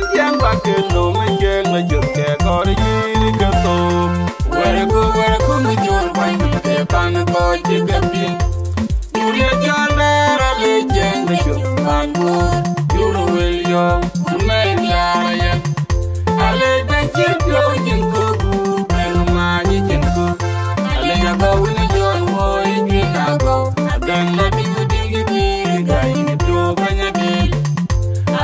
jin tiang ba ke no me jeng la jur ke ko ri ni ke to were ko me jor ba ni te pan ko ji ke pin Julia jala ra le jeng la jur pan ko juro wel yo me ya ya ale ben jir yo jin ko bu pe ma ni jin ko ale ya ba ni jon wo ji ka go adan la bi di ga ni to ba nya di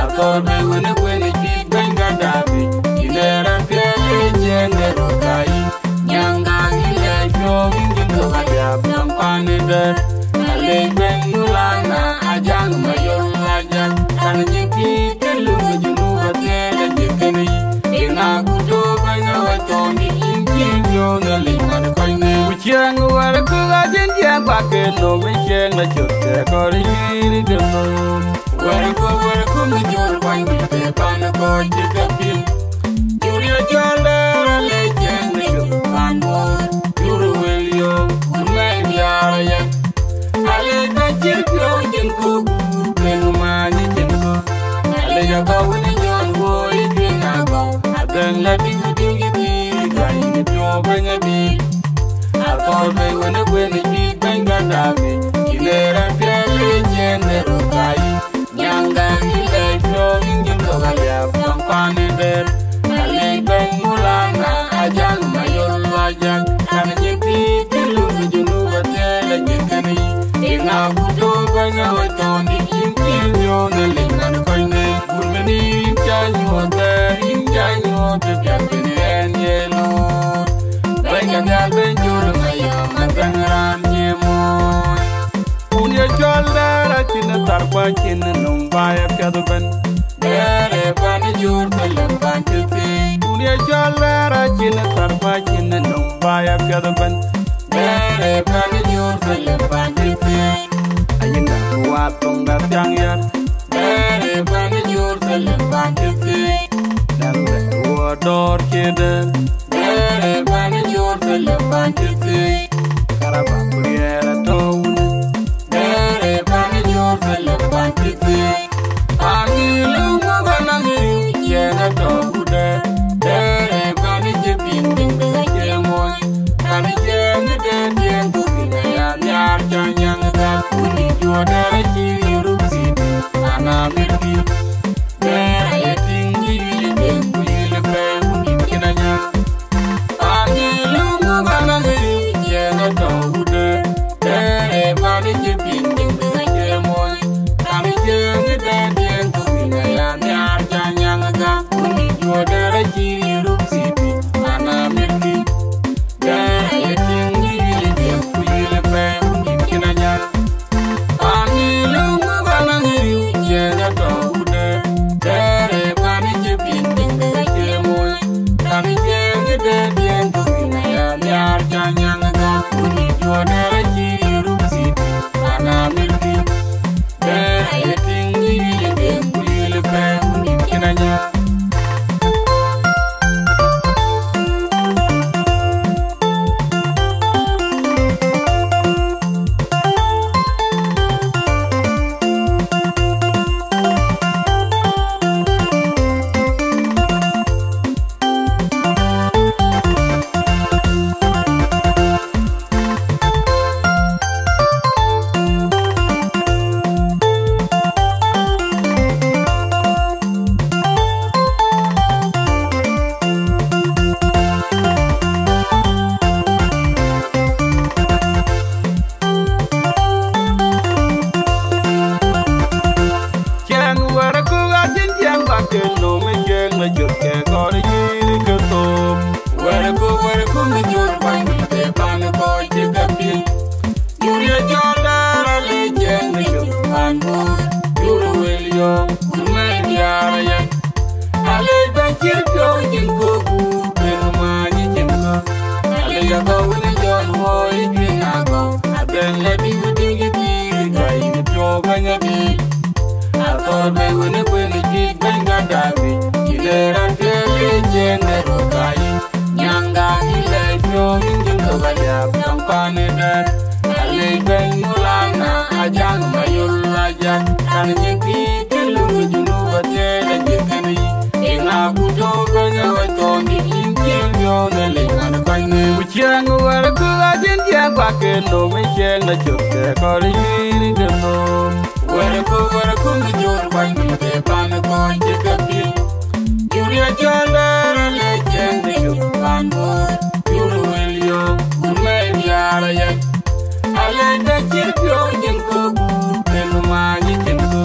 akor be wona kwene ji ben ga davi ilera fele jenge ro kai nyanga ile jo ngin ko ga ya bam pane de ale ben mulana ajang mayor ajang kan ji ki kelu junu ba te de kene ina kudo ba na wa to ni inji yo na le man ko ne uchang war ko ga jin ya ba ke no me chen la chote ko ri ni de no were ko me jor ba ni te pan ko ji ke pin Julia jala le jeng le pan ko juro wel yo me ya ya ale ta ji yo jin ko pe ma ni jin ko ale ya ba ni jon wo i ji na ko adan la bi di ga ni to ba nya di akor be wona kwene ji ben ga davi ilera fele jeng le ro kai nyanga ile jo ingin ko ga ya bam pane de ale ben mulana ajang mayor ajang kan ji pi kelu junu ba te la ji kani ina budo ba na wa to ni inti yo na le nan ko ne bulmeni janyo te ya bene en yelo ben ga ben juro mayo matangran nyemo Unia jolla ra chin tar kwa chin num ba ya pyadu ben dere ban jur tele ban te Unia jolla ra chin tar kwa chin num ba ya pyadu ben dere ban jur tele ban te ayinda wa tonga tyang ya dere ban jur tele ban te dan wa dor kede dere ban jur tele ban te karaba kuriera tawun dere ban jur tele ban te ani lu mo ganangi yena tawude dere ban jipin ding de moy ani jeng de dien ku ya nyar chanyang da kuni joda chi rusi ana mirki dere tingi de ku ile pe kuni kinanya ani lu mo ganangi yena tawude dere ban jipin ding de moy ani jeng de dien ku ya nyar chanyang da kuni joda chi rusi ana mirki dere tingi de ku ile pe kuni kinanya ani lu mo ganangi yena tawude dere ban jipin ding de moy ani jeng de dien ku ya nyar chanyang da kuni joda chi rusi ana mirki dere tingi de ku ile pe kuni kinanya Akor be wona kwene ji ben ga davi ilera ke no me chen na chuk ke kor yiri ke to were ku mi jor kwan mi te pan ko che ke pi Julia jala le chen de chuk pan bo yuru el yo me yara ya ale da chir pyo jin ko bu te no ma ni chen ko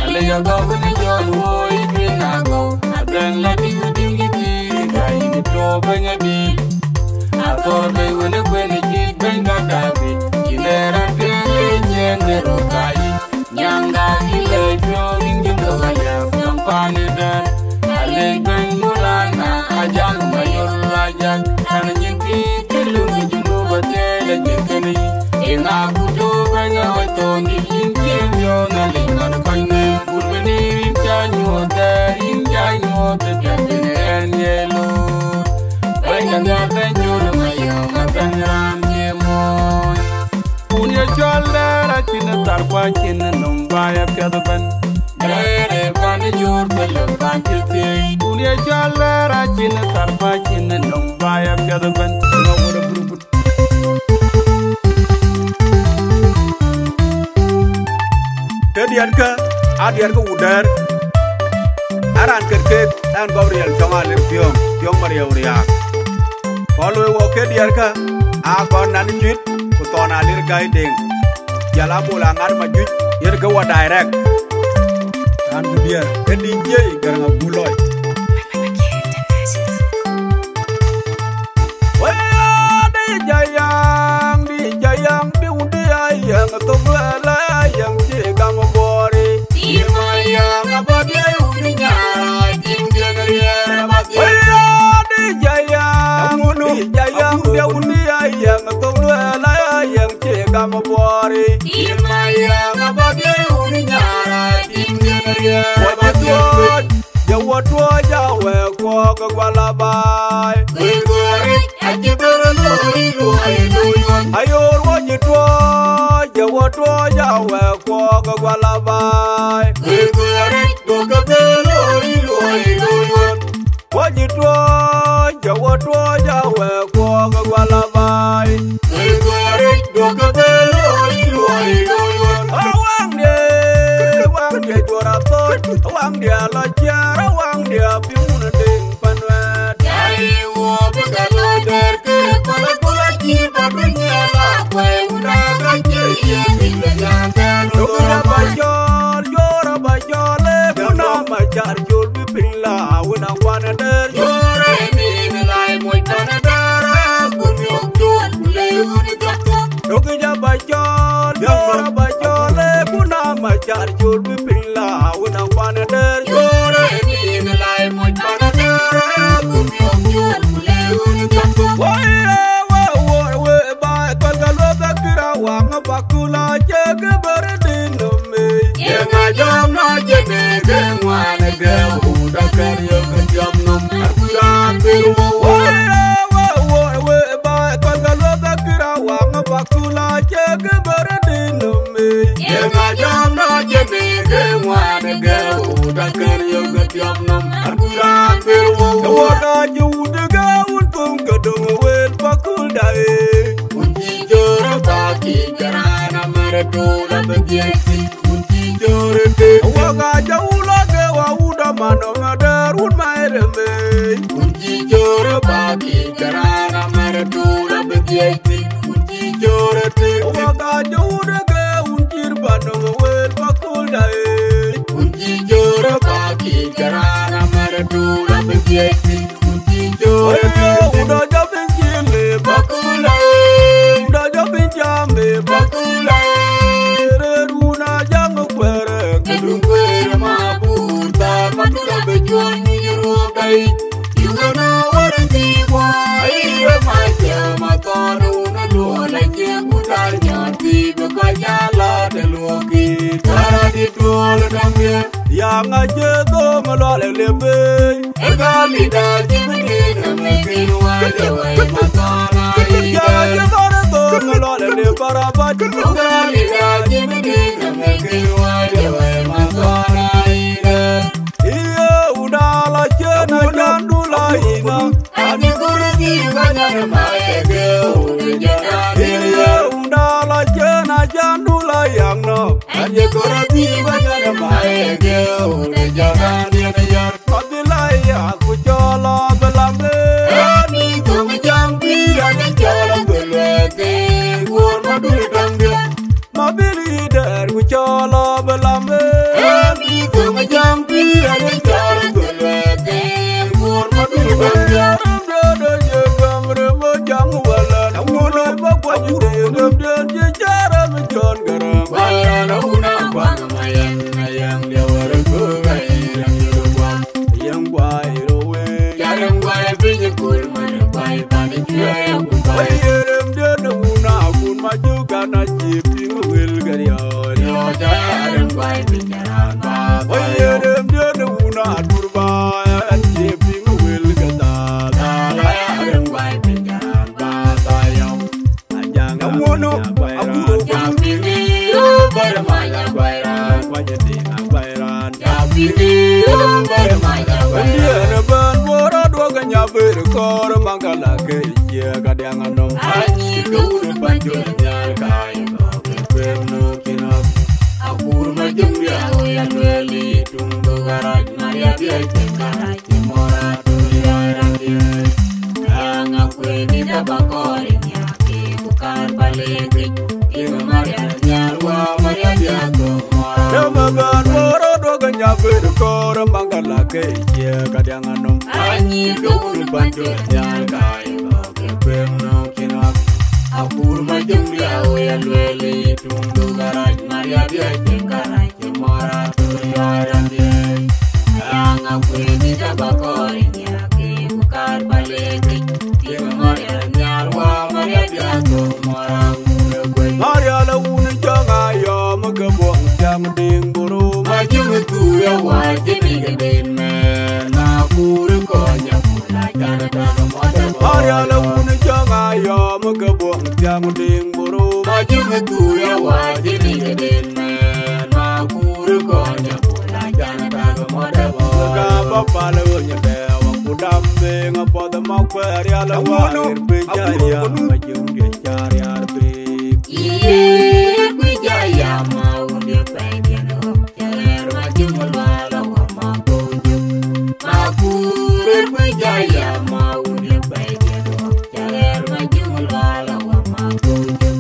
ale ya go ni jon wo I bi na go adan la di di di ga ni to banya di Ator be wene kwene jit benga dabi Kilera fele jenge rokai Nyanga ile pyo ingindo gaya Yampane dar Ale ben mulana Ajang mayor rajak Kana nyinti kelungi junuba tele jekeni Inga kudu benga watongi Inti vyo na lingan koine Urbeni rinja nyote Rinja nyote Piantine enyelo Benga nyate njuru Punya chalera china tarpa china numbaya piadaban Dere bani jor belum banjiti Punya chalera china tarpa china numbaya piadaban Nomor berubut Tediarka adiarka udar Aran kerket dan Gabriel Jongalim Tiong Maria Uriak Kalau woke diarka Agon nani jit Kutona lir guiding Jala bulangan majut Yerga wa direct Dan kebiar DJ garang buloy Waya di jayang Di undi ayang Tungla ayang Cigam bori Di mayang Apa dia undi nyara Jingga ngeriya Waya di jayang Jayang dia undi ayang Tungla ayang Cigam bori Di mayang Apa dia undi nyara Jingga ngeriya Jawa jawe kwa kagwala bay Gwari ajibere loy Ayor wajitwa Jawa jawe kwa kagwala bay Gwari dokabere loy Wajitwa Jawa jawe kwa kagwala bay Gwari dokabere loy Wang dia juara tot Wang dia lajar Wang dia piuna ding panwet Jai wo begala derke Pala jir badunya lakwe Udah kacir ya Bila jantan Yora bajol Yora bajol Kuna macar jul bipila Unang wanader Yora ini nilai Moy tanadara Kunyok jul Kule unikata Dokija bajol Yora bajol Kuna macar jul bipila Unang wanader Yora ini nilai Moy tanadara Kunyok jul Kule unikata Wang bakula jaga berdinome Yang ajam na jene gengwana gehuda karyo kejam nom Arkudan biru Bakala bakira wang bakula jaga berdinome Yang ajam na jene gengwana gehuda karyo kejam nom Arkudan biru Kawada juda gaun kum gedung wel bakul dae Baki karana meredola begiesi kunci jorete waga jaula ke wauda manonga darun maereme kunci jore baki karana meredola begiesi kunci jorete waga jaula ke uncir banonga wel bakul dae kunci jore baki karana meredola begiesi kunci jorete udah jabin kile bakul Jambe bakula Reruna jango kwere Kedung kwere mabuta Matula bejuan nijuru kai Yugana waranti wa Iwe maja matonu Naluwa lagi kutar nyati Beka jala deluki Tara dituol dangye Yang aja to melole lebe Ega lidah jimini Nemekin wale wai matana Ida Melole le barabat Ngali gaji begini Nemekin wale wai matana ida Iya udala jena jandula ina Ani kurgi kanyana maege Udi jana Iya je korati bana mai ge ure jagan dia yar mabilaya ku chola belambe ni tum jambi ani chola belete gur madul dambe mabili der ku chola belambe ni tum jambi ani chola belete gur madul dambe do je gamre mo jang wala namuno bagwa de je jara me jon garam baya na una bang mayan ayang dia wara ko gai ram yo bang yang bai rowe yarang bai pinye kul man bai pani jaya bai ram de na una kun ma juga na ji ping wil gario yo yarang bai pinye ran ba bai ram de na una turba an ji ping wil gada da yarang bai pinye ran ba tayong ajang amono abu jambi bermaya bayran wajati bayran jambi bermaya bayran ban bora dua ganya berkor mangala ke ye gadang anom ani gur banjur nyal kai ko pemno kinap akur majum dia ya weli tunggu garaj maria dia garaj mora tu ya dia ang aku ni da bakor nya ki bukan balik Ino Maria nyarwa Maria diago mora Demagan moro doga nyabir kor mangala ke ye kadang anom Anyi gur banjur nyal kai ko ke pemno kinap Akur majum dia ya lweli tunggu garaj Maria dia garaj mora tu yaran dia Ang aku ni jabakor nya ke bukar balik Ino Maria nyarwa Maria diago mora Maria la una changa ya magabong jam ding buru majung tu ya wajib gedin me na kuru ko nya pula jana ta moda Maria la una changa ya magabong jam ding buru majung tu ya wajib gedin me na kuru ko nya pula jana ta moda ga papa la nya de wa kudam be ngapa da makwaria la wa irbe jaya majung ge charia be Kujaya mau dia pengen jalan maju malah mako jum aku kujaya mau dia pengen jalan maju malah mako jum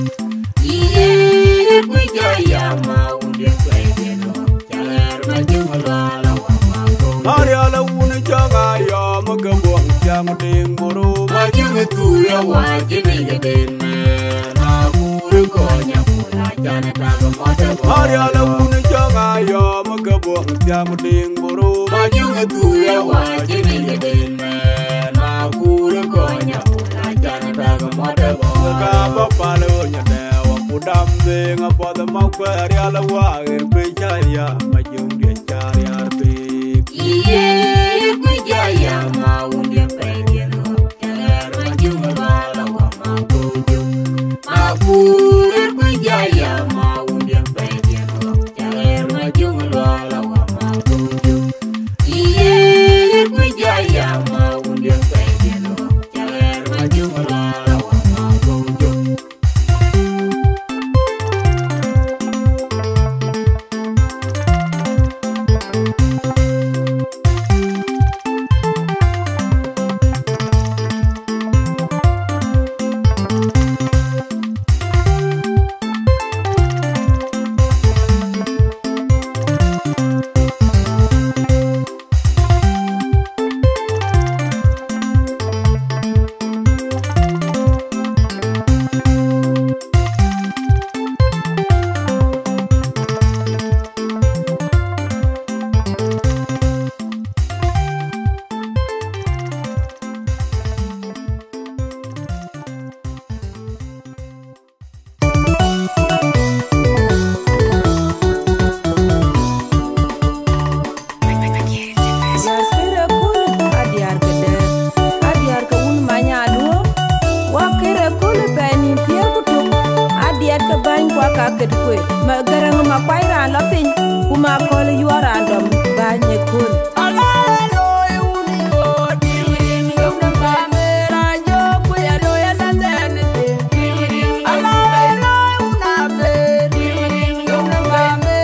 kujaya mau dia pengen jalan maju malah mako Maria la una changa ya magabong jam ding buru maju tu ya wajib gedin Maria la una changa ya magabong jam ding buru majung tu ya wajib gedin ma kuru ko nya pula jana ta moda ga papa lo nya de wa kudam de ngapa da makwaria la wa irbe jaya majung de jaya arbe kujaya mau dia pengen jalan majung la wa mako jum aku kujaya mau dia pengen jalan majung la wa mako jum kujaya mau dia pengen jalan majung la wa mako jum ket kwe ma garang ma kwai ran la pin kuma kol yu ran dom ba nye kun ala lo uni o di yo na ba me ra yo ku ya lo ya na den ala lo una be yo na ba me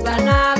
Bana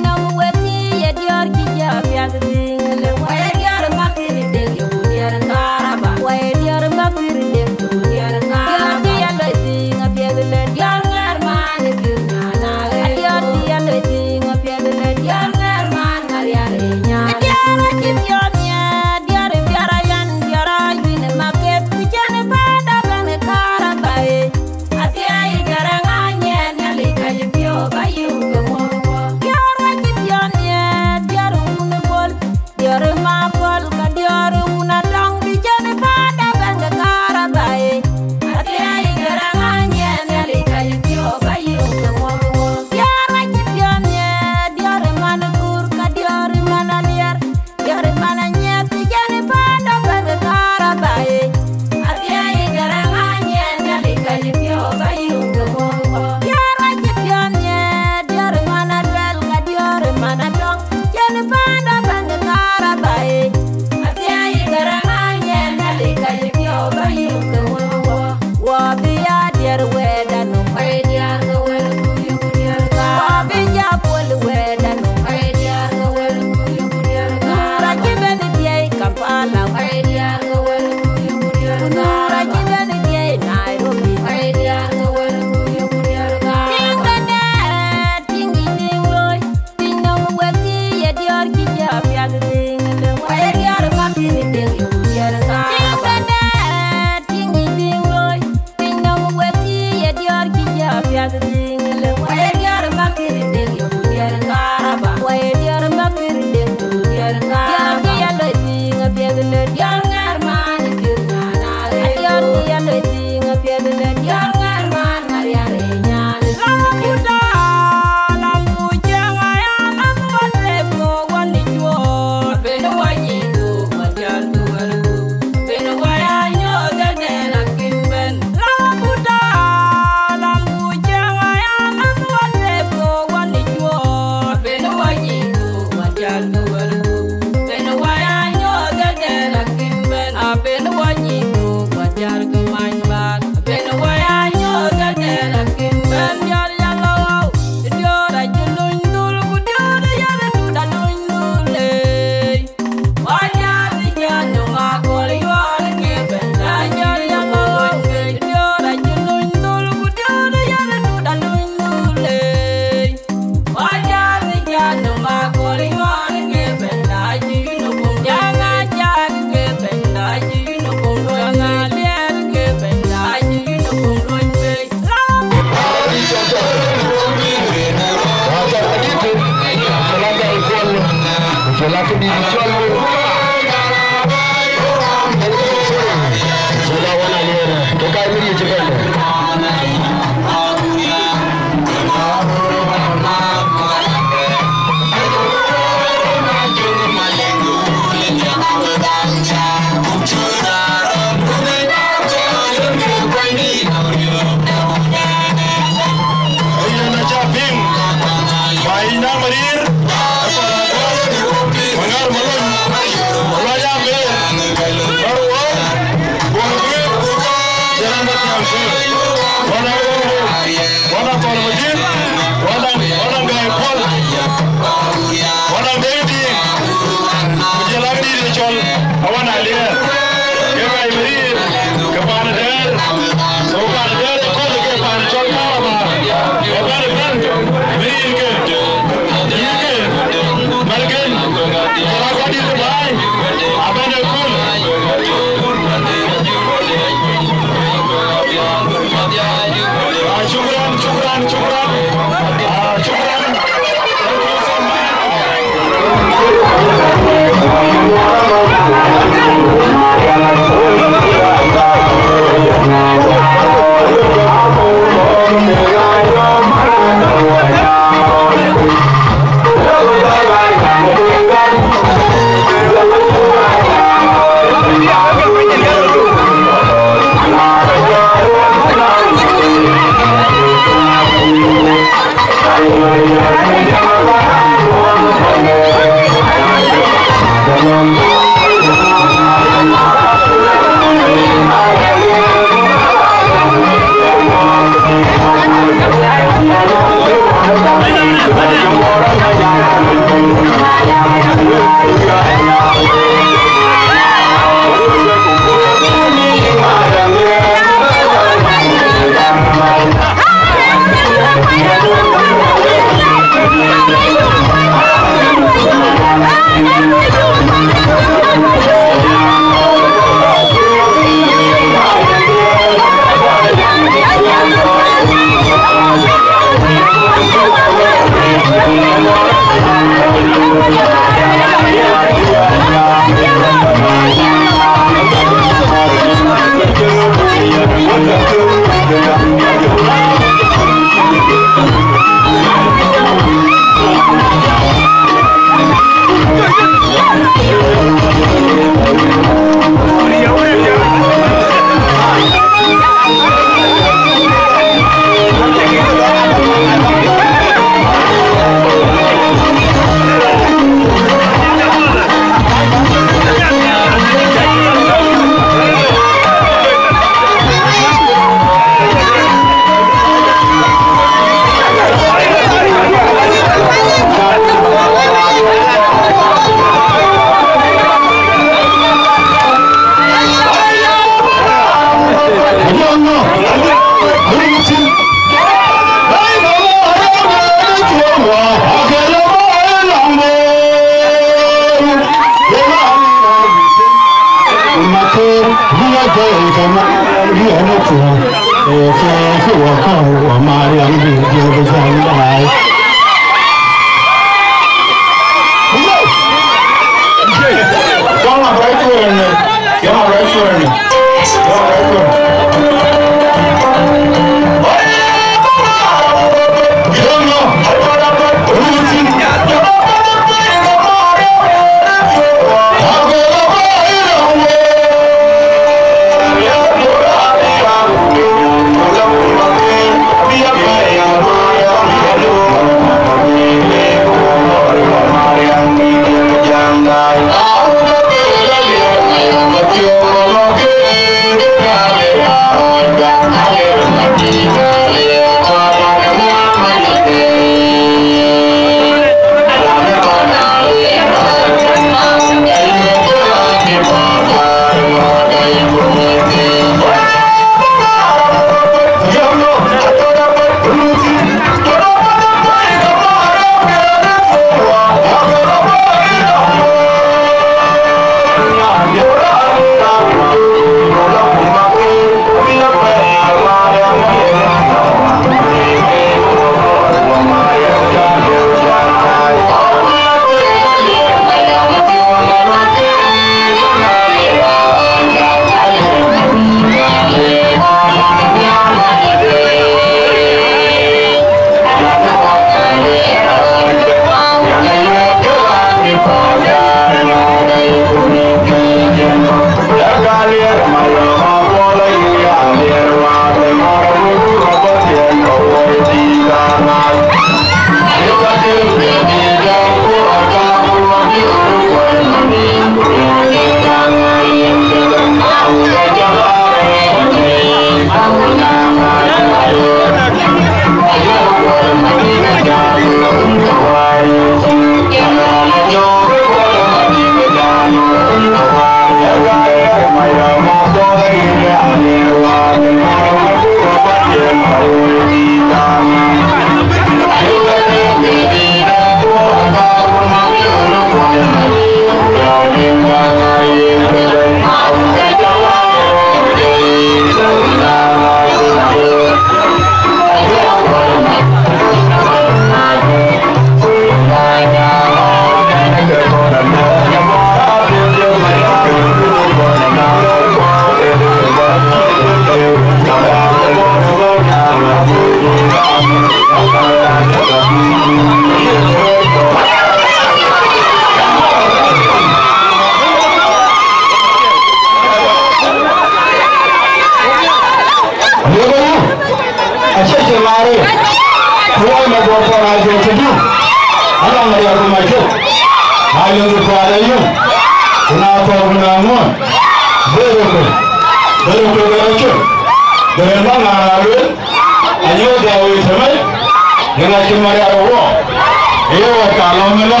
Iyo kalomelo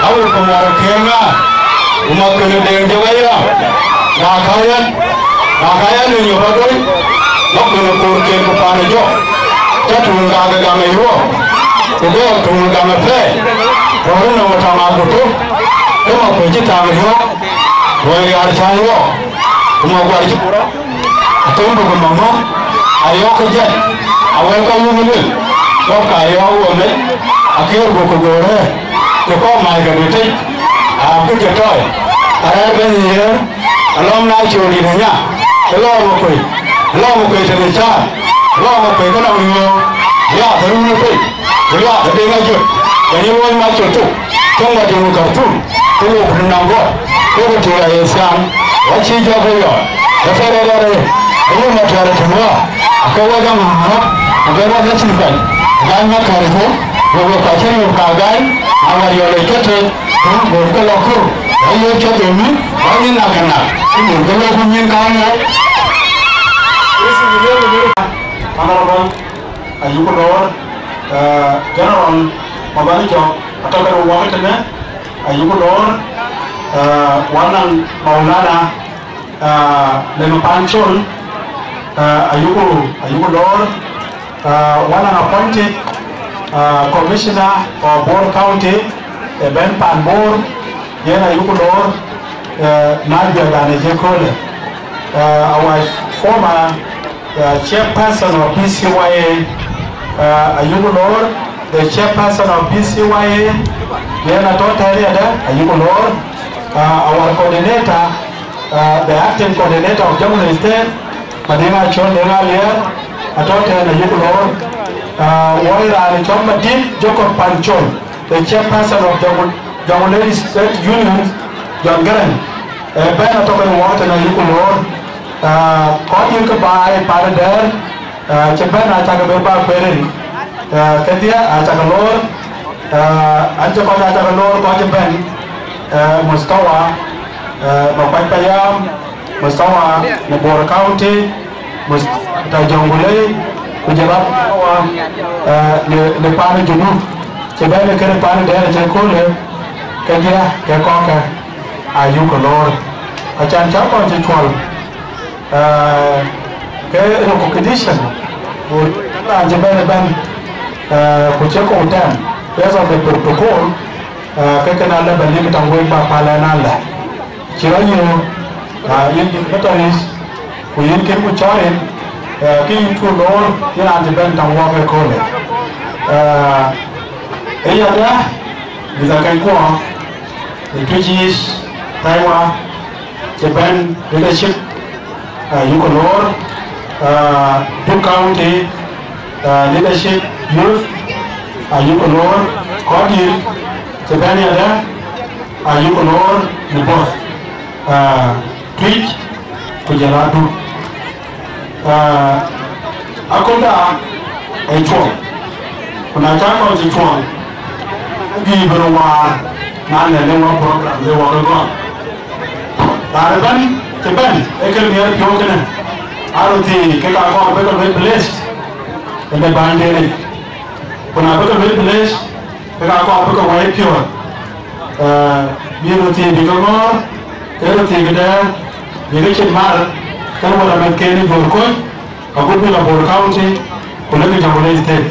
awu kumara kenga umakene deng jawaya nakaya ni nyobadoi makene kurke kupane jo jatunga gagame yo kubo tunga mepe korona watama kutu kama kweji tamyo wali archayo kuma gwari pura atombo kumamo ayoko je aweka yumule koka yo wome akir boko gore ko mai ga dite a buke toy ara ben here alom na chori nya lo mo koi tene cha lo mo koi kana yo ya daru ne koi ya de na jo yani wo ma choto tonga de mu kartu ko ko nango ko to ya yesam wa chi jo ko yo da fere re ko mo tare tuma ko wa ga ma ga ra da chin ban ga ma kare ko wo ka chen yo ka gai awar yo le kete ko ko lo ko ayo choto mi ani na kana ko ko lo ko nyin ka na honorable Ajakguong general mabanijo atokero wakitene Ajakguong wanan maulana lema panchol Ajakguong wanan appointed commissioner of Bor County Ben Panbor yena Ajakguong Nadia Ganejekole our former chairperson of BCYA Ajakguong, the chairperson of BCYA, Yena Totariada, Ajakguong, our coordinator, the acting coordinator of Jammu State, Madina Chondera Lia, Atotan Ajakguong, Waira Chomati, Jacob Panchol, the chairperson of Jammu State Union, John Garen, Ben Atokan Water Ajakguong. Có những cái bài there chỉ bên là chắc cái bài quên cái thứ chắc cái lối anh cho con chắc cái lối có chỉ bên Mustawa một bài payam Mustawa một Bor County Mustawa Jonggulei Gujarat le pan Junu chỉ bên cái pan there chỉ có le cái gì cái con cái Ajakguong anh cháu con chỉ chuột cái recognition của là chỉ bên của chế cổ tem bây giờ về protocol cái nào là bên cái trong quay ba Palana là chỉ có nhiều những cái toys của những cái của chó ấy cái info đó cái nào chỉ bên trong qua cái call ấy giờ đó bây giờ cái của Turkish Taiwan Japan leadership Ajakguong, Bor County leadership youth, Ajakguong, Kodir, Japan ada, Ajakguong di bawah, Twitch, Gujarat, aku dah, Ajakguong, penajar kau Ajakguong, di berumah, mana lewat program lewat program, Taliban Japan, ekor biar jokan, aruti kita aku betul betul blessed, kita banding ni, pun aku betul betul blessed, kita aku betul white pure, biar aruti bigomor, aruti kita, biar cemar, kalau orang makan ni berkon, aku bila Bor County, kalau kita boleh state,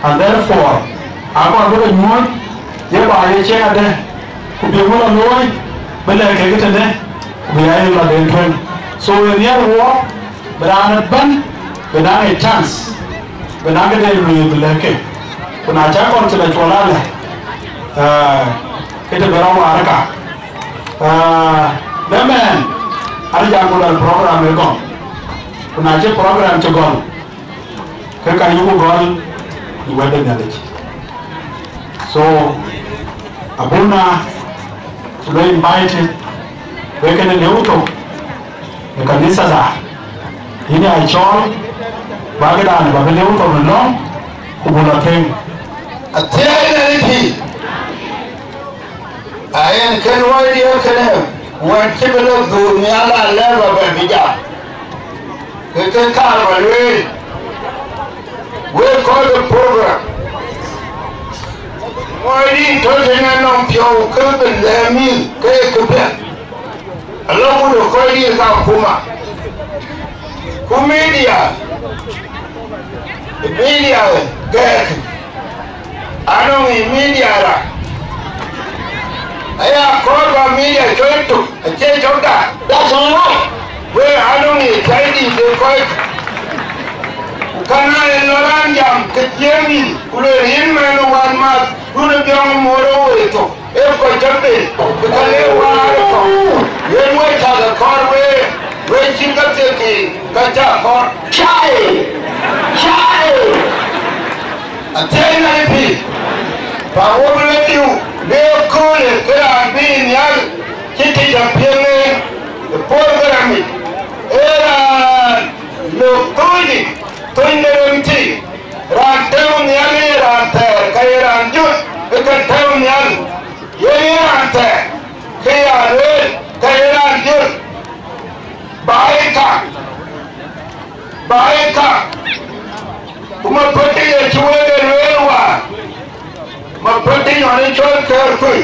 and therefore, aku betul nyuat, dia bahaya cek ada, kubiar mula loy, bila kita ni. We are in the trend. So when you are war, but I have a chance. But I get a real like it. When I check on to the Cholala, get a Baraka. The man, Ajakguong program will go. When I check program to go, can you go? You were the knowledge. So, Abuna, to be invited. Wekene leuto e kanisa za ini aichol bagdan ba leuto no kubula tem atena ripi ayen kan wadi kan wa tibelo do mi ala leva ba bija ke ka ba we call the program ngồi đi thôi thế nên nông phiêu cứ bình lệ mi cái cứ biết lâu cũng được coi đi sao cũng mà cũng media cái anh ông media ra ấy à coi vào media chơi tụ chơi chống cả đã xong rồi với anh ông thấy đi để coi karena orang jam kecil ni, kuliah ini menuan mat, kuliah yang moro itu, kau jadi, kita lewat itu, yang we cakap kor we singkat segi, kaca kor, cai, aja ni, bahawa beliau dia kuliah kerana yang kita jampian ni, program ni, lokal Tunderunti, ranteun yang ranter, kaya ranjut, kekanteun yang ranter, kaya ranjut, baikah, cuma peti yang cuci derwa, mapeti yang cuci kerui,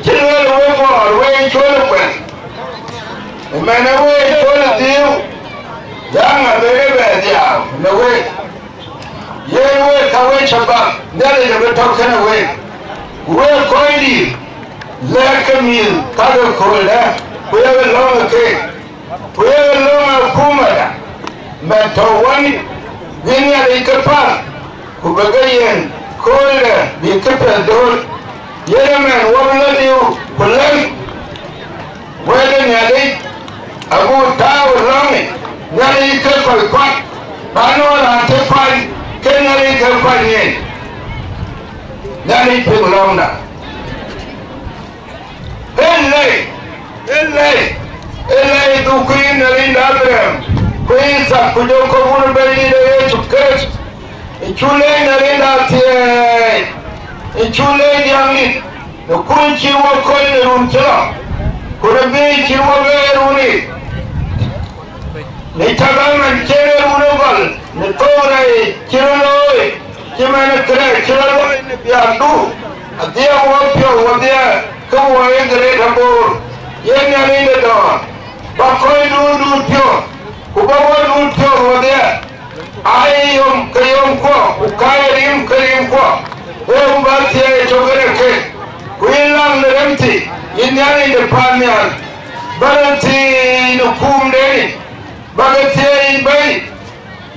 ciri we cuci pen, mana we cuci tiu. Jangan beri dia, nawe. Ye we kawe cakap, dia le betul kena we. We koi di, lekamil kado koi dah. Puya belong ke, puya belong kumada. Mentawan ini ada ikapal, kubagayan koi dah ikapal dol. Ye men wabla diu pulang. Weden yadi, abu tahu lami. Nyari ikan kuat, panon nanti pan, kenyari ikan pan ni, nyari penglong na. Elai tu kuin nyari dalam, kuin sak kujo kubur beri dia cukup, icule nyari dalam, icule yang ni, kunci wakon rumcela, kurbi jiwa beruni. Ni cakap mencari urut, ni torai, ciroloi, cimana kera, ciroloi ni biadu, dia wapio, dia kawai gerai dapur, yang ni dah, bakoi dulu pio, kubawa dulu pio, dia, ayam kayam ko, ukarim ko, batia cokere ke, kuilang neremti, ini depannya, berarti nukum deni. Bagaimana baik,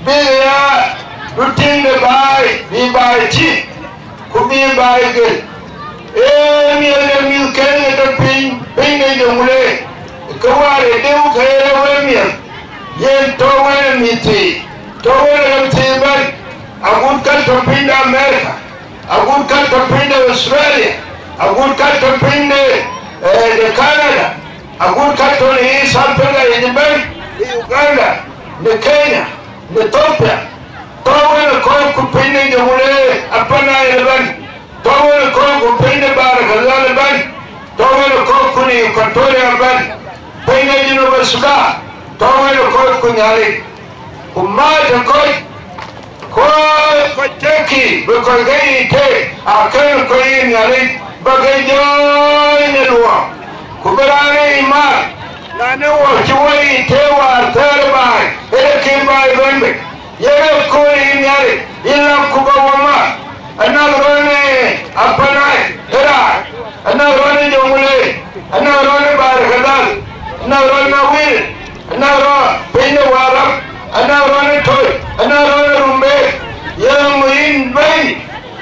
bila rutin baik, baik cip, kubi baik ke, mil kene terping, ni jumlah, kawal itu kaya mil, yang tahu miti, tahu baik, aku kan terping di Amerika, aku kan terping di Australia, aku kan terping di Kanada, aku kan terping sampai di baik. Di Uganda, di Kenya, di Ethiopia, tahu kau kupini jumlah apa nak leban, tahu kau kupini barang leban, tahu kau kuni kantor leban, pina jenuh Sudan, tahu kau kunyari, umat kau ceki, bukan gay te, akan kau nyari, bagaimana ni luar, kuberani iman. Nana wajuai tewa terbai, elekin bai bende. Yere koi nyari, ilam kubawama. Anak rone apa nai, era. Anak rone jomule, anak rone barkadal, anak rone wil, anak rone pende waram, anak rone toy, anak rone rumbe. Yang muin bai,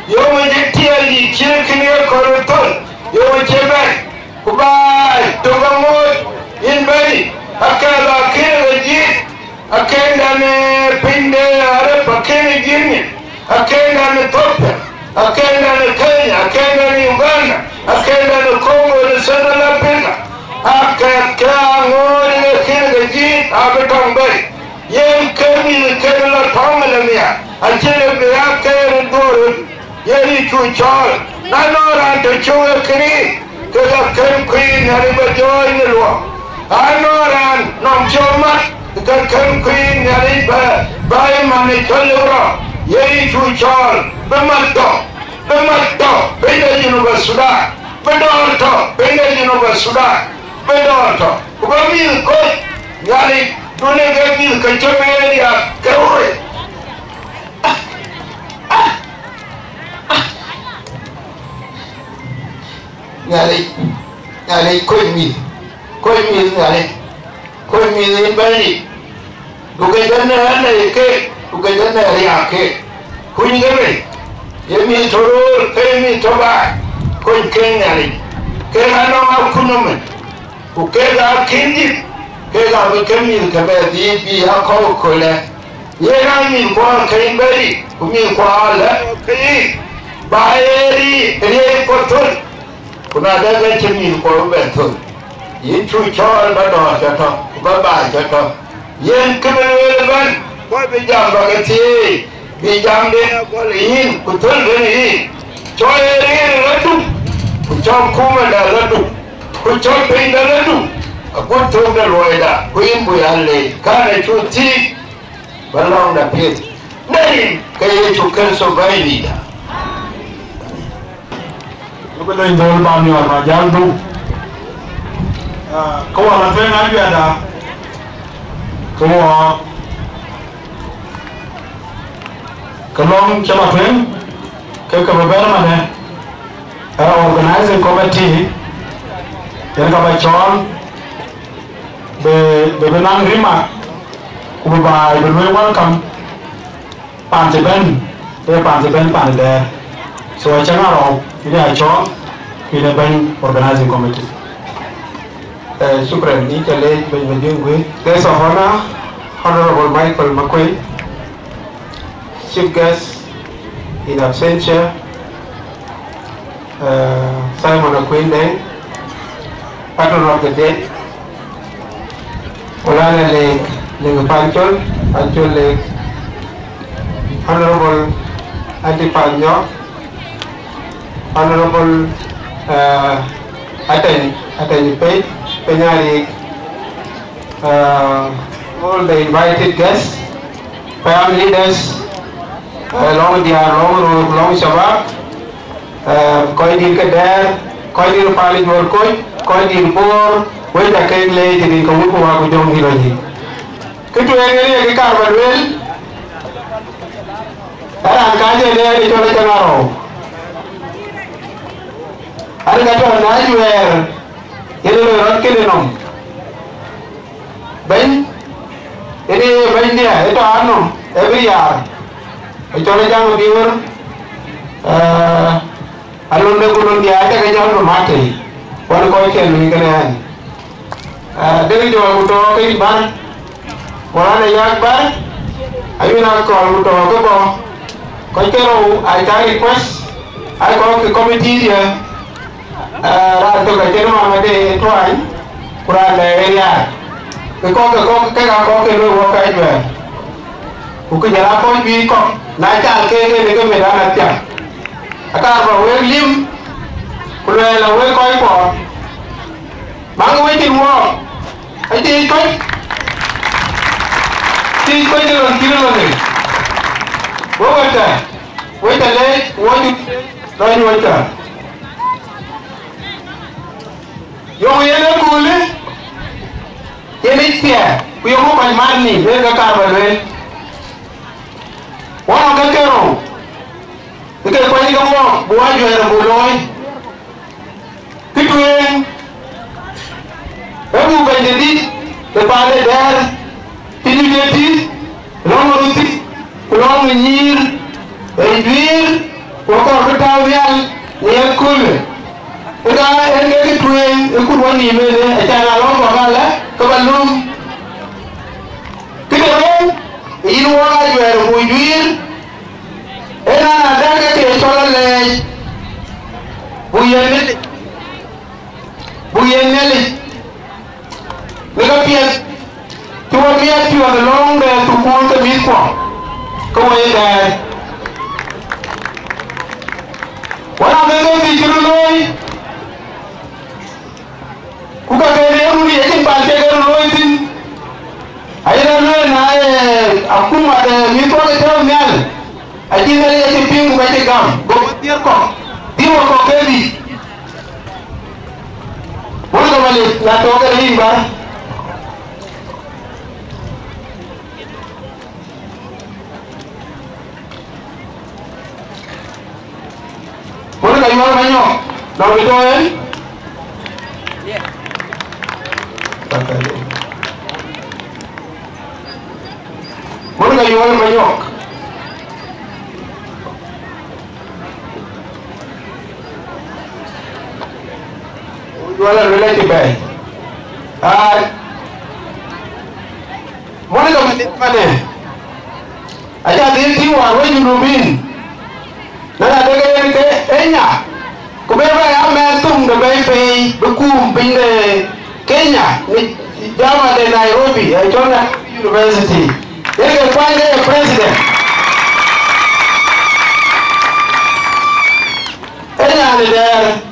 yang menjadi ali ciri korutol, yang mencebai, kubai, tugamut. In bari, akala kene jit, akenda ne pinde Arab, akenda Guinea, akenda ne Ethiopia, akenda ne Kenya, akenda ne Uganda, akenda ne Congo, ne Central Africa, akenda ngori ne kene jit, abetong bari. Yang kami kene la thongla mia, acele biya kene dorun, yeri chuchol, nanora to chuwa kene, kaya kene queen hariba joy ne luwa. Anoran nom chomat kan queen yari ba bai mani chalura yeri chuchal bemalto Bemato, Benda Juba Sudan, Bedorto, Benda Juba Sudan, Bedorto, Ubamil Coy, Yali, Dunegami, Kachamelia, Kauri. Yali, Coy me, Coy me in Benny. Ugandana ke, Ugandana Riake, Kunigame, Yemi Toro, Pemi Toba, Kun Kenyari, Kerano Kunuman, Ukega Kindi, Kega Kemi Kabedi, be a cocola, Yenami Kwa Kamberi, Umi Kuala, Baeri, Rie Potul, Kunada Kemi Kwa Benton, Yitu Chol Bador, Baba Jato. Yen kebenaran, kau bijam bagasi, bijam dia kau lihin, betul ni. Coy ni ratu, kucap kuma dah ratu, kucap pindah ratu. Aku tu dah loida, kuin buyan le, kan cuci, balang dah pit. Ni kaya cukan sobai ni dah. Lupa dah indol bami orang jam tu. Kau orang tu yang ada. Semua kalong cuma tuan ke beberapa mana organizing committee yang kami call benang rima kubai berway welcome panjeben panjeder so jangan orang ini aja ini ben organizing committee. Supreme ni kali berjumpa gue. Guest of honor, Honorable Michael McQueen, Chief Guest in absentia, Simon Aquinde, Patron of the Day, Olana Lake, Panchol Lake, Honorable Andy Panyo, Honorable Attorney Page. Penyari, all the invited guests, family leaders, long shabab, koi din kader, koi din pali jor koi din bor, koi dah keng le jadi kamu kuah kujong hiroji. Ketu yang ini kita berwil, orang kaje dia di coba cengaro, ada kata najuer. Ini orang kiri nom, ini dia, itu anu, every year, itu orang jangan biur, alun dekulun dia ada kerja orang mati, orang kau ikan ni kena, dari jual buto ke bar, orang ayat bar, ayu nak call buto ke bo, kau kero, ayat request, ayat kau ke komiti dia. Ratu kerja rumah made tuan kurang area. Kau ke lu wakai juga. Bukan jalan pun bikok. Naik ke medan aja. Akar bawa lim. Kulai lawe koi ko. Mang wei tin wo. Ai koi. Koi jalan ni. Wo kata. Wei tale wo ju. Lain wo kata. Yung yelo kule, yelit siya, yung mo palmani, yung kakabal, wala kakero, ikaw pwede ka mo, buhay yung herang buloy, kituin, ebu bandedit, lepale der, tinujetit, longorutit, kulong menyir, edwir, wakor ketawian, niyan kule. Udah ini tuan ikut wani mele, acara long bakal kebalum. Kita ini orang jual bujuir, ada ke soal le, buyen neli, mereka piat, tuan long deh tukul ke miswa, kau yang orang mereka dijului. Kuka kaya muli yakin pantai kalau loitin, ayah loin ayah aku ada mito ada terus nyal, aji nari yakin ping baca gam, tier ko diwa ko kebi wala wale na to ga himba wala ga yoro manyo na wito en yeah takale wala ga yoro manyo wala relate bay mone ko mane aja dinti wa we jurubin nana de yen ke enya ko be ba ya me tum de bay pe bukum binde Kenya ni jama de Nairobi Jona University yeke find a president enya ni there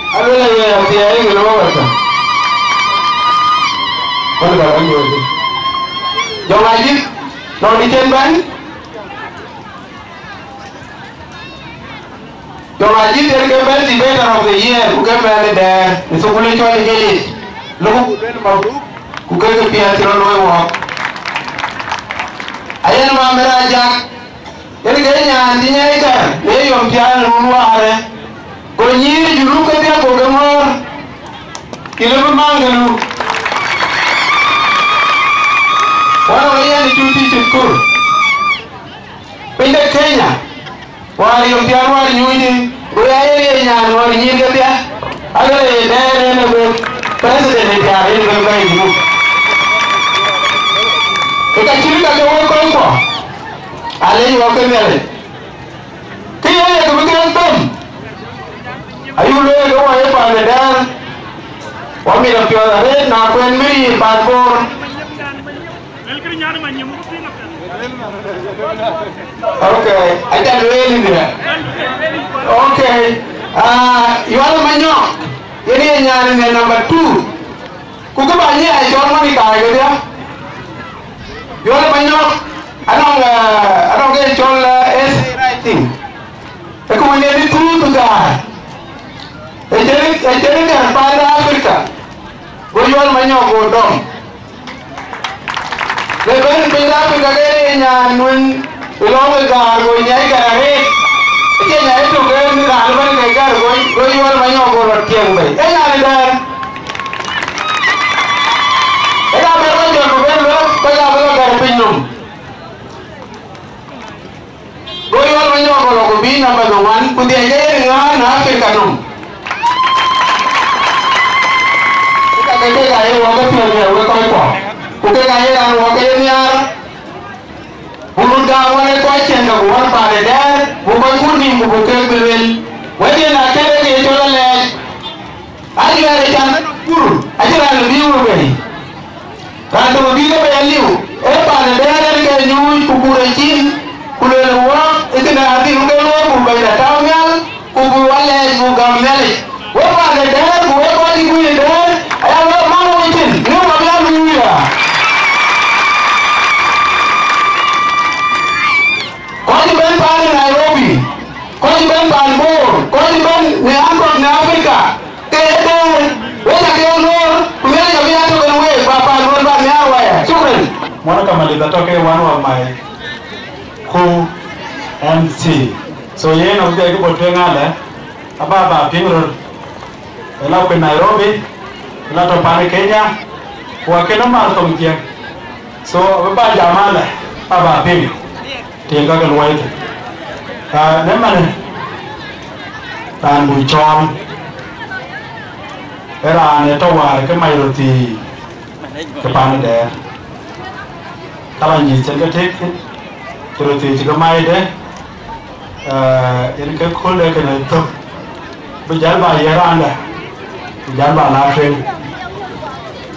Alwala ya tiya yi gina mawata wani ba wani waje yau majid na wani ken bani yau majid ya rike bani debater of the year kuke bani da nisu kule chwa ni geli luku kubeni mawdu kuke ke pia tiro noe wak ayan mamera ajak ya rike nyanti nyaita ya yom pia nunua hare ko nyiri juru ko dia ko gamor kilo mangalu wala yani tuti tukur pende Kenya wali yo dia wali nyuji go ya ye nya no nyiri ko dia ala ye ne go president ya ye go ga ibu ko chiri ka ko ko ale yo ko mere kiyo ye ko bigan tom ayulo go wa pa le dan wa mi na pio re na kwen mi pa bor okay aja le ni okay yo ala manyo yene nyane ne number 2 ku ko ba ni ai jor mani ka ga dia yo ala manyo anong ge chol essay writing e ko ni ni tu ga ejeri kan pada Afrika goyol manyo godom leben pada Afrika kene nya nun ilong ga go nyai ga he ke nya itu ke ni ga alban ke ga goyol manyo godom tiang bai nya ni dar ega berko jo ko lo ko ga lo ga pinum goyol manyo godom ko bi number 1 ku dia je na Afrika num cái này nó có tiền nhiều cái coi quả của cái này là nó cái nhà bulu dah awalnya kau cendera bukan pada dah bukan kuning bukan bel wajib nak kena dia jual leh ada ada jangan kur aja ada liu begini kalau tu begini bayar liu pada dah ada yang nyui kubur ecin kulit luar itu nak hati luar luar bukan datang yang kubur waleh bukan milik pada dah bukan kau di kulit dah ayam mau ecin ni macam ni ya kau di bawah Nairobi kau di bawah Bor kau di bawah Neambrok di Afrika kemudian wajah keluar kemudian kami ada keluar bapa luar bapa nyawa ya syukur Mwana kamaliza toke one of my co-MC so yeye na uja iko ngala ababa pingro ela kwa Nairobi ela to pale Kenya kwa kena marto mkia so baba jamala baba pingro tenga kan waite ne mane tan bu chom era ne to war ke mai roti ke pan de kala ni chen ke tek roti ke mai de en ke khole ke ne to bu jal ba yeranda jal ba la fen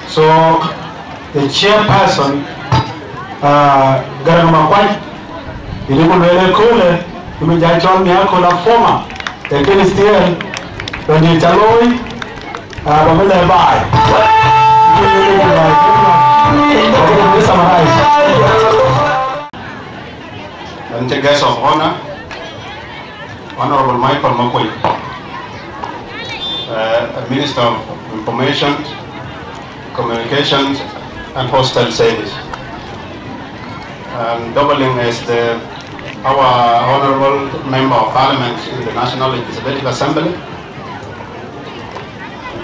so the chairperson garang ma kwai ini pun boleh kole, ini jangan ni aku nak forma, tapi still, kalau caloi, apa boleh buy. Ini sama guys. And the guest of honor, Honorable Michael Makoy, Minister of Information, Communications and Postal Service, and doubling as our Honorable Member of Parliament in the National Legislative Assembly,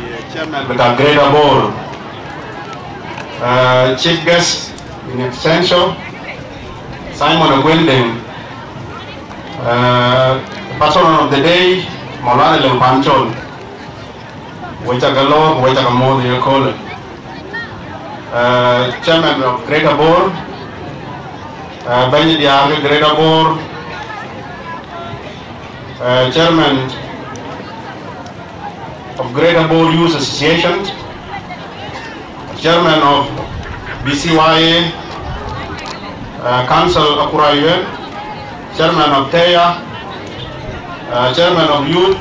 the Chairman with our Greater Board, Chief Guest in absentia, Simon Ogwending, Patron of the Day, Molane Lempanchol, Wechagalo, Wechagamo, the call Chairman of Greater Board, Benny Diaga, Greater Board, Chairman of Greater Board Youth Association, Chairman of BCYA, Council Akura UN, Chairman of TEA, Chairman of Youth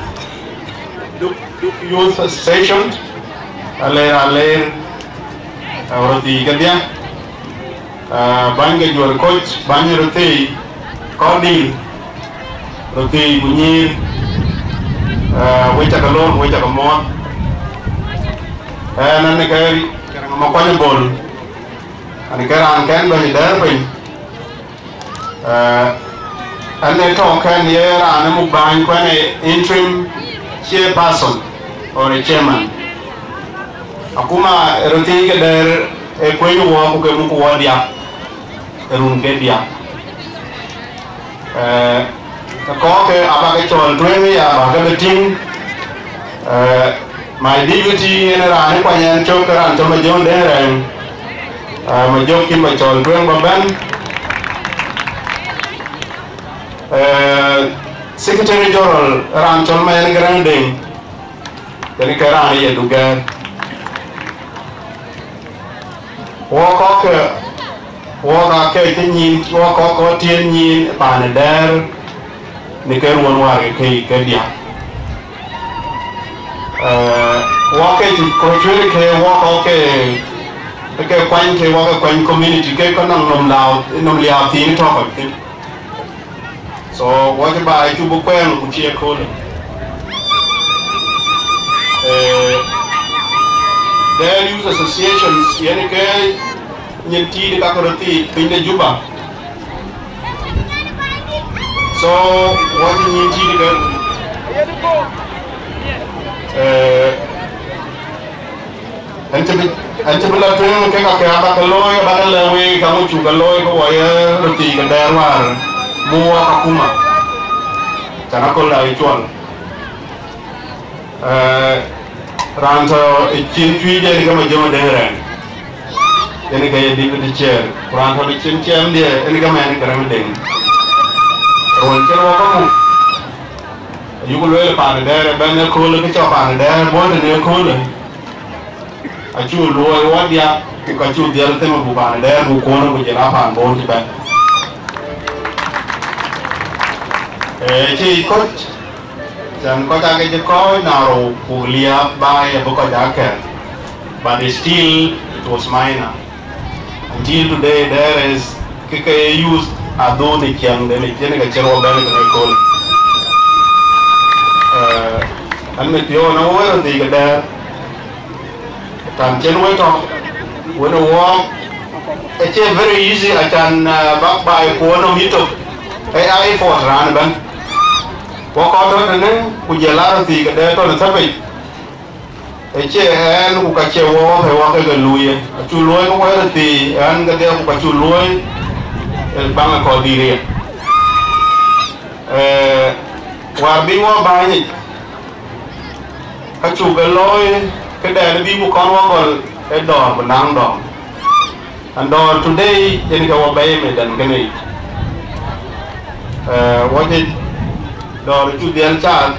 Association, Alair Roti Gadia, Banga Jual Coach, Banya Roti, Cordy, Roti Bunir, Wechagalo, Wechagamon, and then Makwani Ball, and the Karan can be there. And they talk and here and Mubang when an interim chairperson or a chairman. Akuma Rotiga there a quay walk Mukuadia, a Rungedia. The cock, Abakachol, Dreamy, Abakating, my deputy in a Ranapan choker and Tomajon there, and my joking by Chol Dream Secretary General Ranchol Mayan Granding, then Karani Dugan. Walk a Katin, walk a Tien, Panadar, Nicarwan Wari, Kadia. Walk a Cochulic, walk a quaint, walk a quaint community, Kakanum loud, no loud thing talk of him. So what about Juba Quang, which you call it? Their youth associations, Yanike, Yanti, Kakarati, in the Juba. So what do you need and to be like a lawyer, but a lawyer, come to the lawyer, Roti, and there were. Mua Akuma Tanakola Ituan Ranto Chin Tree, then come a John Deran. Then I get the chair. Ranto the Chin Cham there, and come and Gramatin. You will wear a pan there, a banner cooler, pitch up on there, more than a cooler. I choose lower what ya, you can choose the other thing of Buban there, who corner with your up and bone to back. Chị coach chẳng có ta cái có nào của lia by a book of jacket, but still it was minor. Until today there is cái use ado ni kiang de ni tiene cái chero ben cái call. Anh mới tiêu nó mới thì cái đó làm trên way talk when I walk it's very easy I can back by phone on YouTube AI for run ban. Walk out and then we get a lot of the day on the topic. A chair and who catch a walk, a walk a Louis, a two lawyer, where the and the day of two lawyer, and Bangkok area. While being more buying it, a sugar lawyer, can there be who come over a dog, but now dog. And today, then go obey me than can eat. What did đó chú điền chặt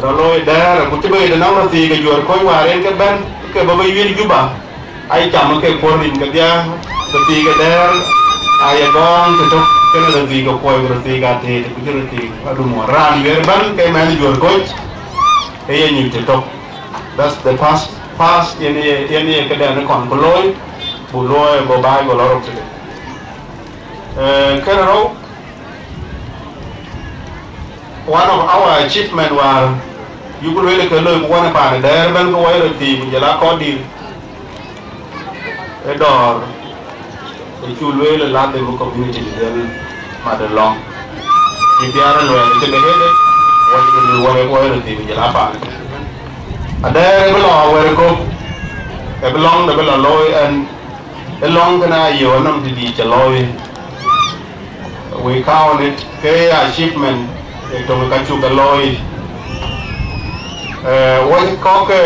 rồi lôi đè rồi một cái bề nó thì cái chuột khói hòa lên cái bên cái bờ bơi viên Juba ai chạm cái quần đình cái dia cái thì cái đè Ajakguong cái cái nó thì cái khói rồi thì cái thì cái thì aduh mau ran về bên cái men chuột khói cái gì nhìn thì that's the past ini cái đè nó còn có lôi bù lôi bò bay bò lót rồi cái nào one of our achievement was you could really look one upon there when go away the team you like all the door if you really love the community then mother long if you are aware to the head what you do whatever the team you like and there belong where go belong the belong and along the night you are not the detail we count it cái achievement trong cái chu cái lôi có cái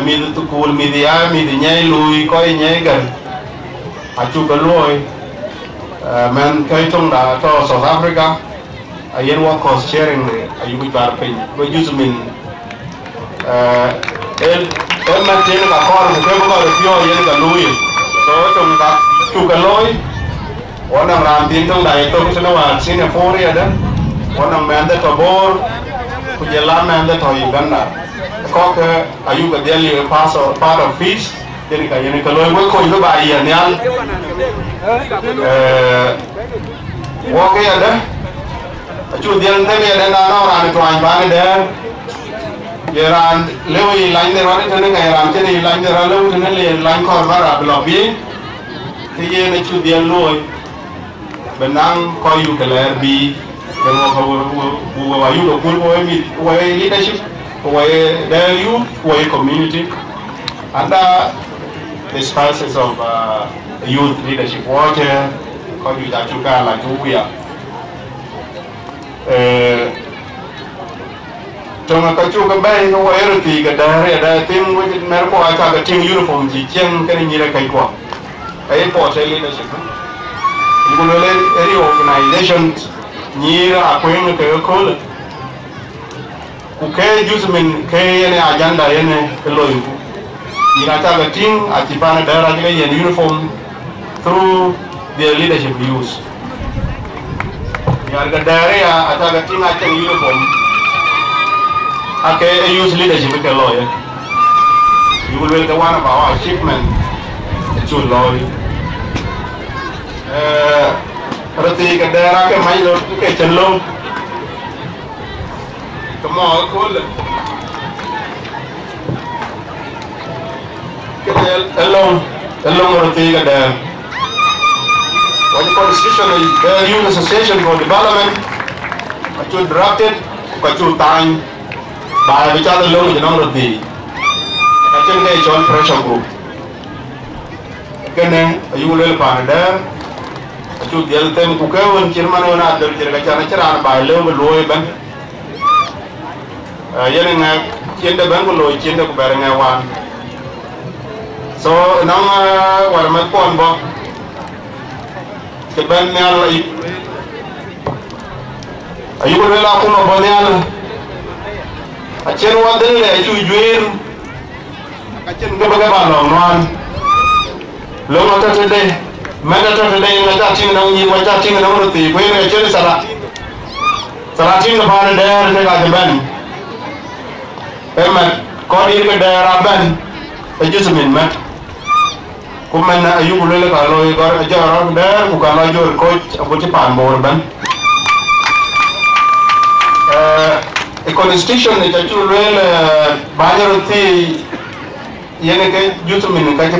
mình tụ cồn mình thì ai mình thì nhảy lùi coi nhảy gần chu cái lôi mình cái trong đó cho South Africa yên work cost sharing này ai bị bắt phải với use mình em mà trên cái con cái có được nhiều yên cái lùi đó trong cái chu cái lôi one of them tin trong đại tôi cũng nói là Singapore đó one of them that abroad cũng như là men that ở Uganda có cái ayu cái daily part of fees jadi cái lối với coi với bài gì nhá qua cái đó chủ điện thế này là nó làm cho anh bạn đấy giờ làm nếu như lạnh thì nó thế này ngày làm thế này lạnh thì nó lâu thế này liền lạnh còn vào là lobby thì giờ này chủ điện lôi bên năng coi yêu cái là bi bên ngo yêu được cuốn với leadership với their youth với community and the spices of youth leadership water coi yêu đã chúng ta là chú bia trong cái chú cái bay nó với rồi thì cái đời team với mấy cô ai cái team uniform chỉ chân cái này như là cái quoi cái portrait leadership you will let any organization near acquaint cái call okay use mình cái này agenda này cái lối như là cái team atipana đã ra cái uniform through their leadership use yang cái dari ada cái team aja uniform okay use leadership cái lối you will get one of our achievement to lối roti cái daerah cái máy lột cái chân lông cái mỏ khôn cái lông roti cái daerah what the constitution is the youth association for development actually drafted actually time by which other lông cái nó roti actually cái joint pressure group cái này you will find there chú dial tem ku cái vấn chỉ mà nó là được chỉ cái chả nó bài lâu mà lôi bên, vậy nên nghe chiến đấu bên của lôi chiến đấu của bạn nghe hoàn, so nó ngoài mặt còn bao, cái bên nghe là ayu có là cũng mà bên nghe là, trên hoàn đến là chú duyên, cái trên cái bàn lòng ngoan, lâu nó tới đây. Mana tu today ngajar cing nang ni ngajar cing nang roti, kau ni ceri salah cing kepada daerah mereka jaban. Emat, kau di ke daerah ban, aja semin mat. Kau mana ayu boleh kalau kau ajar orang daerah bukan ajar kau apa cepat bor ban. Constitution ni cakap boleh banyak roti. Yang cái YouTube mình cái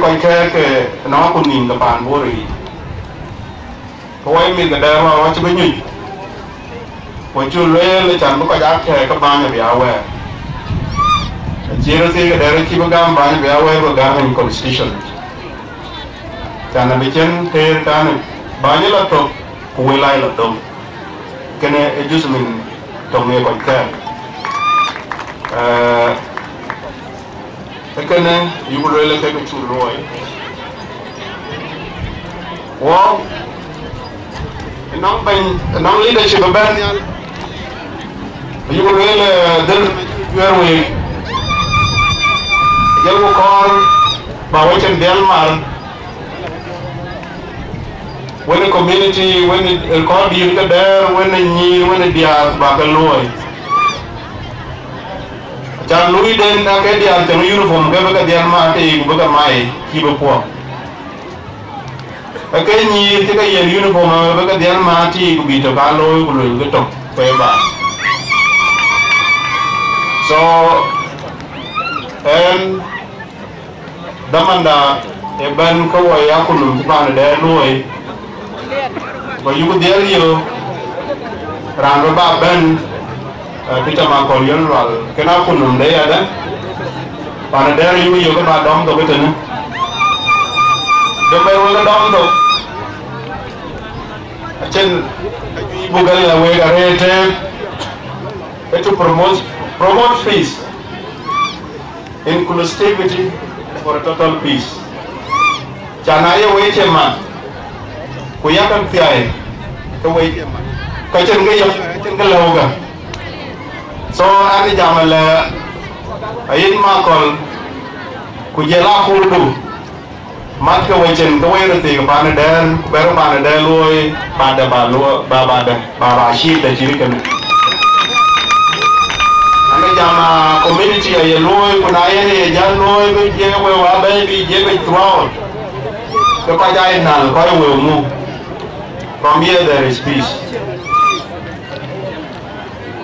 nó cũng nhìn các bạn vô rồi, coi mình cái đời mà chỉ biết nhỉ, coi chú lấy chẳng có giá cái các bạn nhà béo vậy, chỉ là cái đời khi mà các bạn béo vậy và các bạn constitution, chẳng là bị chân thế cái này bao nhiêu là tốt, quay lại là tốt, cái này YouTube mình trong này còn cái cái này you will really take it to Roy. Wow, non leadership of band. You will really deal where we get a call by which in Denmark. When the community, when the call you get there, when the need, when the dia bakaloi. Jangan lui den na ke dia jangan uniform ke baka dia ma te baka mai ki ba po ke ni te ka yen uniform baka dia ma ti ku bi to ka loi ku loi ke to pe ba So damanda ban ko wa ya kunum ban de loy ba yugo del yo rando ba ban kita ma ko yon wal kena kunum de ya da ban de yugo yo ko ba dom to betene de bay wala dom to achen bugal la we ga rete to promote peace, inclusivity for a total peace. Chanaye weche ma kuyakan tiae to weche ma kachen ga chen ga lawga. So ani jamala ayin ma kol kujela kurdu mat ka wechen to wayro ti ga bana den bero bana de loy bada ba lo ba shit da chirikan jama community ya loy kuna ye ja loy be je we wa be bi je be thrown to ka ja inal ko we mu from here there is peace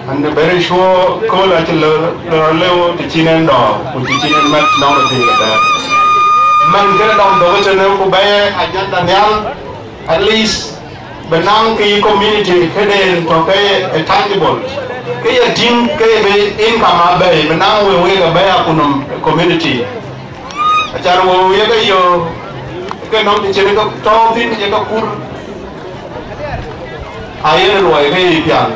and very sure ko la ti lo ti chinen do ku ti chinen mat no ti da man ga dom do che ne ku be agenda nyal at least benang ki community keden to ke tangible kaya team kaya be income abe menang we ga be akunum community acar we ga yo ke no ti chene ko to tin ye ka kur ayen lo ga yian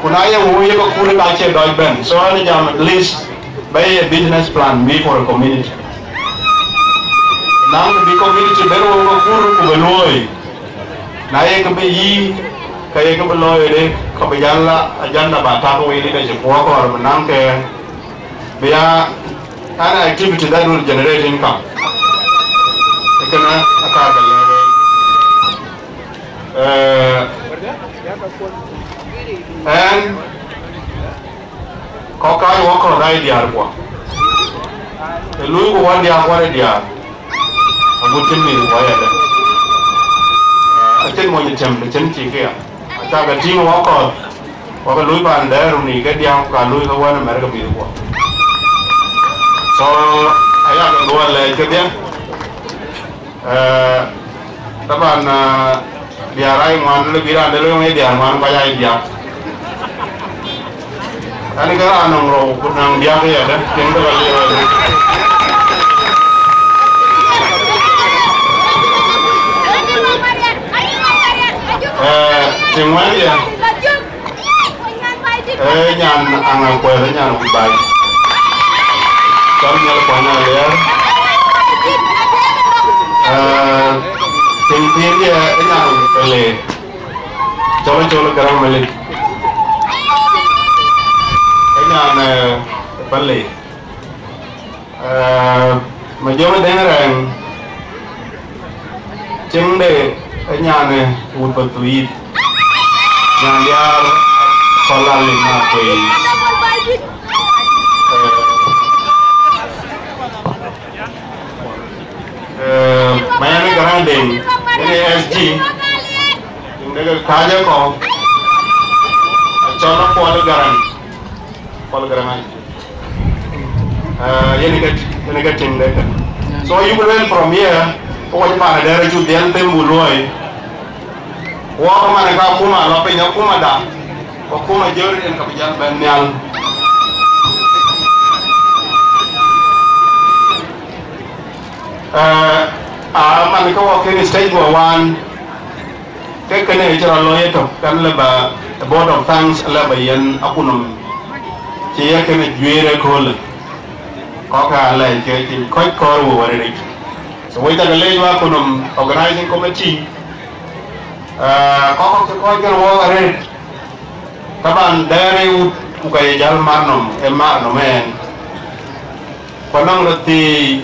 kuna ye we ga kur ka che do ben so ani jam at least be a business plan me for a community nang bi community be ro ga kur ku be loy na ye ga be yi kaya ke beloy de ko be yalla agenda ba ta ko ile de ko ko menang ke biya an activity that will generate income ekana aka balawe and ko kai wo ko dai diar ko e lu ko wan dia ko dia abutin ni ko ya de achen mo ni tem de chen chi ke ta ga ting wa ko lui ban de ru ni ke dia ka lui ko wan mer ga bi ko so aya ga do le ke dia taban dia rai man le bi ran de le ngai dia man ba ya dia ani ga anong ro ku nang dia ke ya da ting da le Cuma ya, nyan angan kue le nyan kubai, kalau nyal kue nyal ya, tinggi dia nyan pele, coba kerang melik, nyan pele, macam dengar yang, cing deh nyan ud bertuit. Yang dia solar lima kue, mana garang deng, ini SG, ini kerja kau, colok pol garang aja, ini keting deh. So you will learn from here, pokoknya mana daerah Judian tembuloi. Wah mana kau kuma, lopenya kuma dah. Kau kuma jauh yang kebijakan banyak. Mana kau kini stage one. Kekene cara lo itu kan leba board of thanks leba yang aku nom. Cia kene juara kol. Kau kalah jadi kau kau warai. So kita kelihatan aku nom organizing committee. Có cái wo are các bạn dari ukai jal marnom marnom en panang rati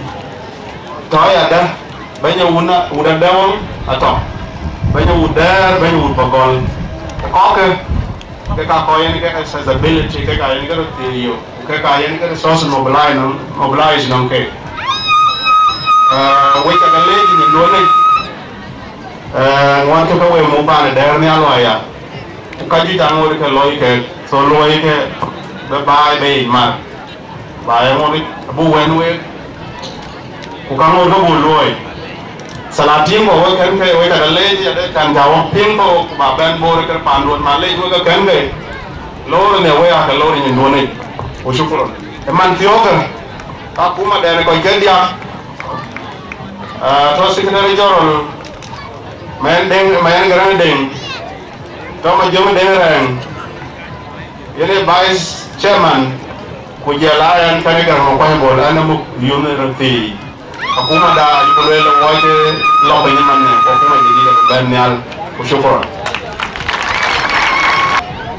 toy ada banyak udah dawang atau banyak udar banyak udpagol có cái kaya ni cái accessibility cái kaya ni cái rati yo cái kaya ni cái social mobilize nong ke wei ka lady ni lo ni ngoan ke we mo ba de ni alo ya ka ji dang wo ke loy ke so loy ke ba be ma By Mori, Abu Wenway, Ukamo Loy. Salatim or can pay away at a lady can go pinko, my band board, Pandon, my lady with a candy. Lower in the way of the loading in Doni, Ushukuro. A man Tioka, Akuma, then a Koikedia, Secretary General, Manding, Man Granding, Thomas Jim Dennerang, Yellow Vice Chairman, Kujalai and Kanagan, Quambo, Animal Unity. Akuma da Yukulele White Lobby Man, Okuma Daniel Ushukura.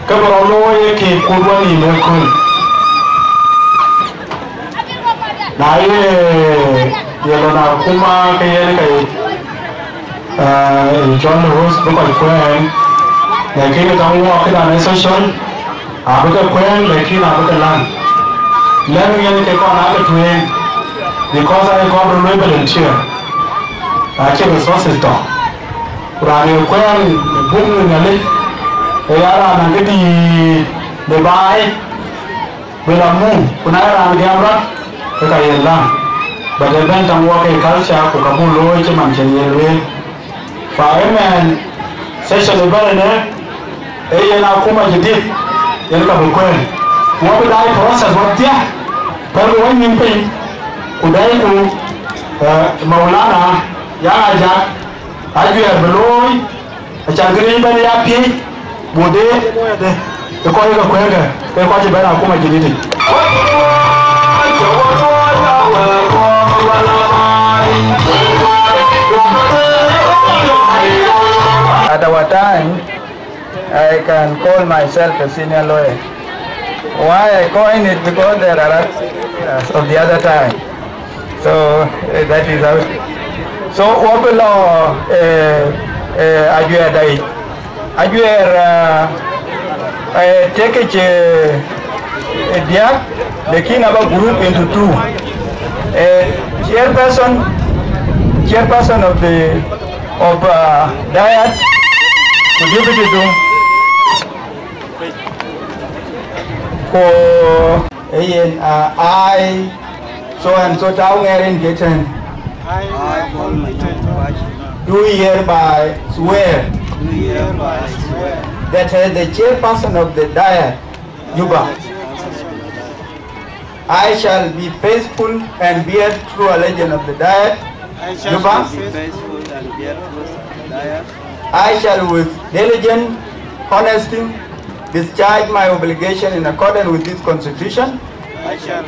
Kabarolo ki Kurwani Mekun. Naye Yelona Kuma Kayaka John Rose Buka Queen, the King of Walk in an session, Abuka Queen, the King of the land. Let me take on other twin. Because I got a rebel here, I keep resources down. Rani Quern, the boom in the lake, they are on the buy, will a moon, Punara and Gamra, the Kayalan. But the bent and walking culture, Kukabu Lloyd, and General Fireman, session of Berliner, Ayana Kuma Jadip, Yanka Quern. What would I process? What, yeah? But when you pay. Udaiku Maulana Yaja Ajua Beloy Achangri Bani Api Bude the Koya Quaker, the Quajabana Kuma Jididi. At our time, I can call myself a senior lawyer. Why I coined it? Because there are of the other time. So that is how. So what below Ajua take a diak, the king of a group into two. Chairperson of the DYAD, deputy for I. So and so down here in Gitten, do hereby swear that as the chairperson of the DYAD, Juba, I shall be faithful and bear true allegiance of the DYAD, Juba. I shall with diligent honesty discharge my obligation in accordance with this constitution. I shall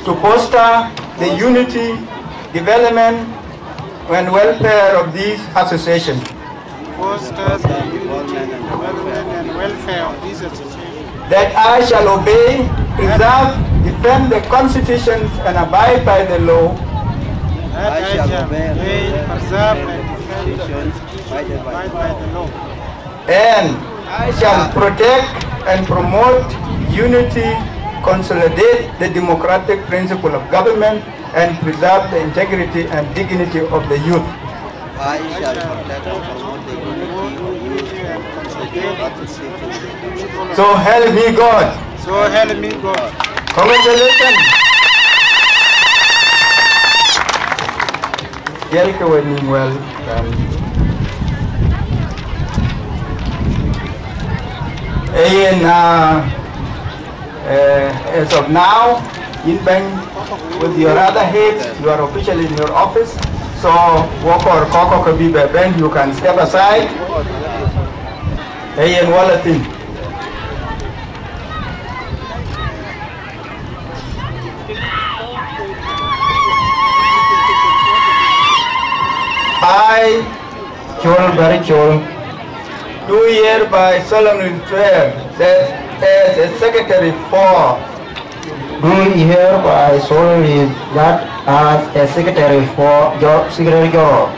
to foster the unity, development, and welfare of these associations. Foster the development and welfare of these associations. That I shall obey, preserve, defend the constitutions, and abide by the law. That I shall obey, preserve, and defend, abide by the law. And I shall protect and promote unity, consolidate the democratic principle of government, and preserve the integrity and dignity of the youth. I shall protect and promote the unity and consolidate the principle. So help me God. So help me God. Congratulations. Jericho winning well. As of now, in bank with your other heads, you are officially in your office. So, Walker Koko Kabiba Ben, you can step aside. Ayan Wallatin. I, Chol Barichol, do hereby solemnly swear that as a secretary for hereby solemnly that as a secretary for Secretary General,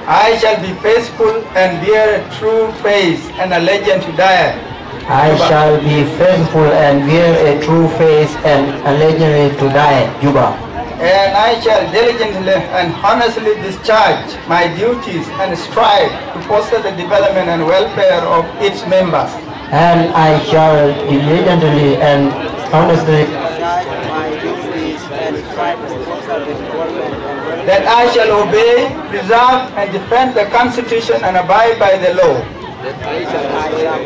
I shall be faithful and bear a true faith and allegiance to DYAD. I shall be faithful and bear a true faith and allegiance to DYAD, Juba. And I shall diligently and honestly discharge my duties and strive to foster the development and welfare of its members. and I shall diligently and honestly that I shall obey, preserve, and defend the Constitution and abide by the law. That I shall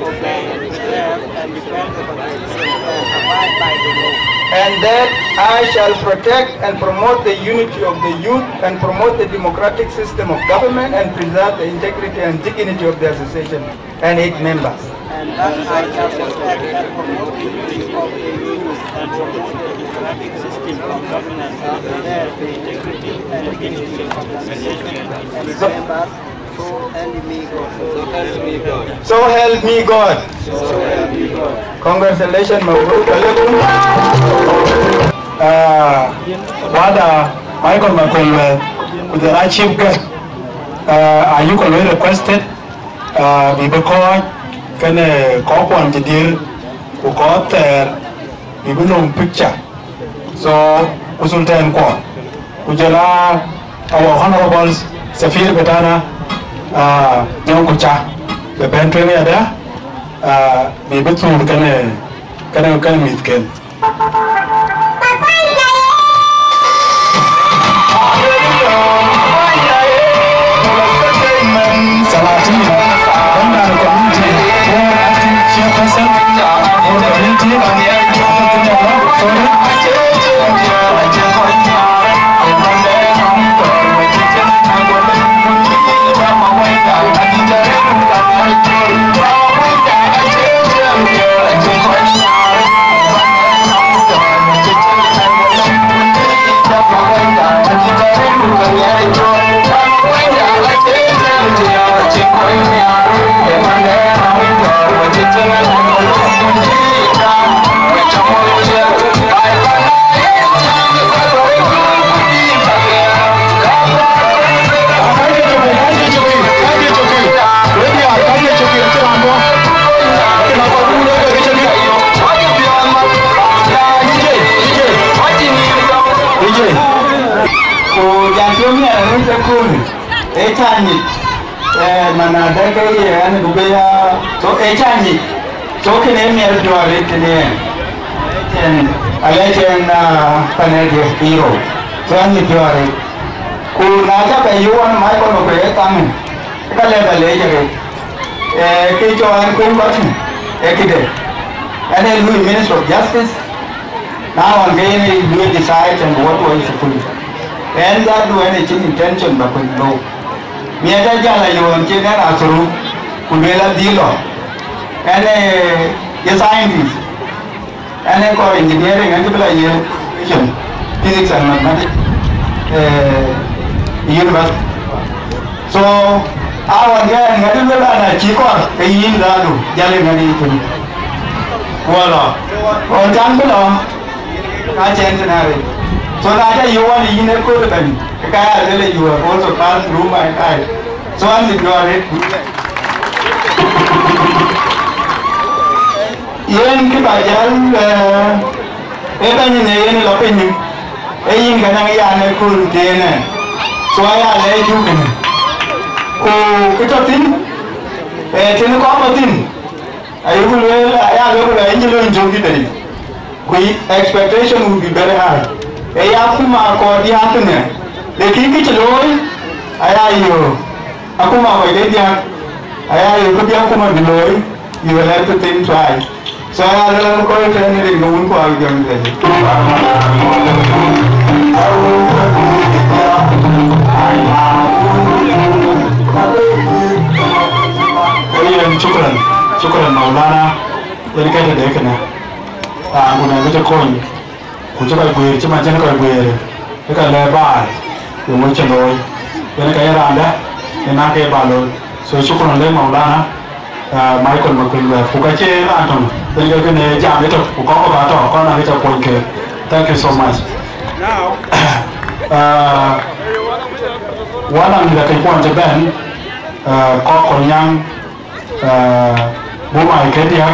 obey, preserve, and defend the Constitution and abide by the law. And that I shall protect and promote the unity of the youth and promote the democratic system of government and preserve the integrity and dignity of the association and its members. And that I shall protect and promote the unity of the youth and promote the democratic system of government and preserve the integrity and dignity of the association and its members. So help me God. So help me God. So help me God. Congratulations, Mabruk. Wada Michael McQuillan with the right chief guest. Are you going to requested? Because can cop on the deal who got there, even no picture. So, Usultan Kwa, Ujala, our honorables, Safir Betana, Nyokucha, the Bentway there, maybe two can meet again. And then Louis, Minister of Justice, now again Louis decides and what was to put. And that do anything intention but with no. Miata Jala, you want General Asuru, Kubela Dilo, and a scientist, and a core engineering and education, physics and mathematics, university. So, our gang, Madula, Chico, a yin dadu, Jalimani. Voila. On Jambula, I change. So that you want in a good thing. The guy really you have also passed through my time. So I'm the glory. Yen Kibajal, even in any opinion, a yin Ganaya cool DNA. So I lay you in. Oh, it's a thing. It's in a common thing. I will enjoy expectation would be very high. A Yakuma or the afternoon. They keep it alone. I you. Akuma, my lady, I you could be Akuma below. You will have to think twice. So I don't call it anything. No one call them. Chukran Maulana, dedicated Dekana. I'm going to coin. Kuchaka Gui, Chimachanka Gui, look at their bar, the Muchaloy, Yanaka, and Nake Balo. So Chukran Maulana, Michael McQuillan, Fukache, Anton, then you're going to jam it up, Ukaka, Kona Vita Poinke. Thank you so much. Now, one of the people to Ben, Kokonyang. Buma Iketia,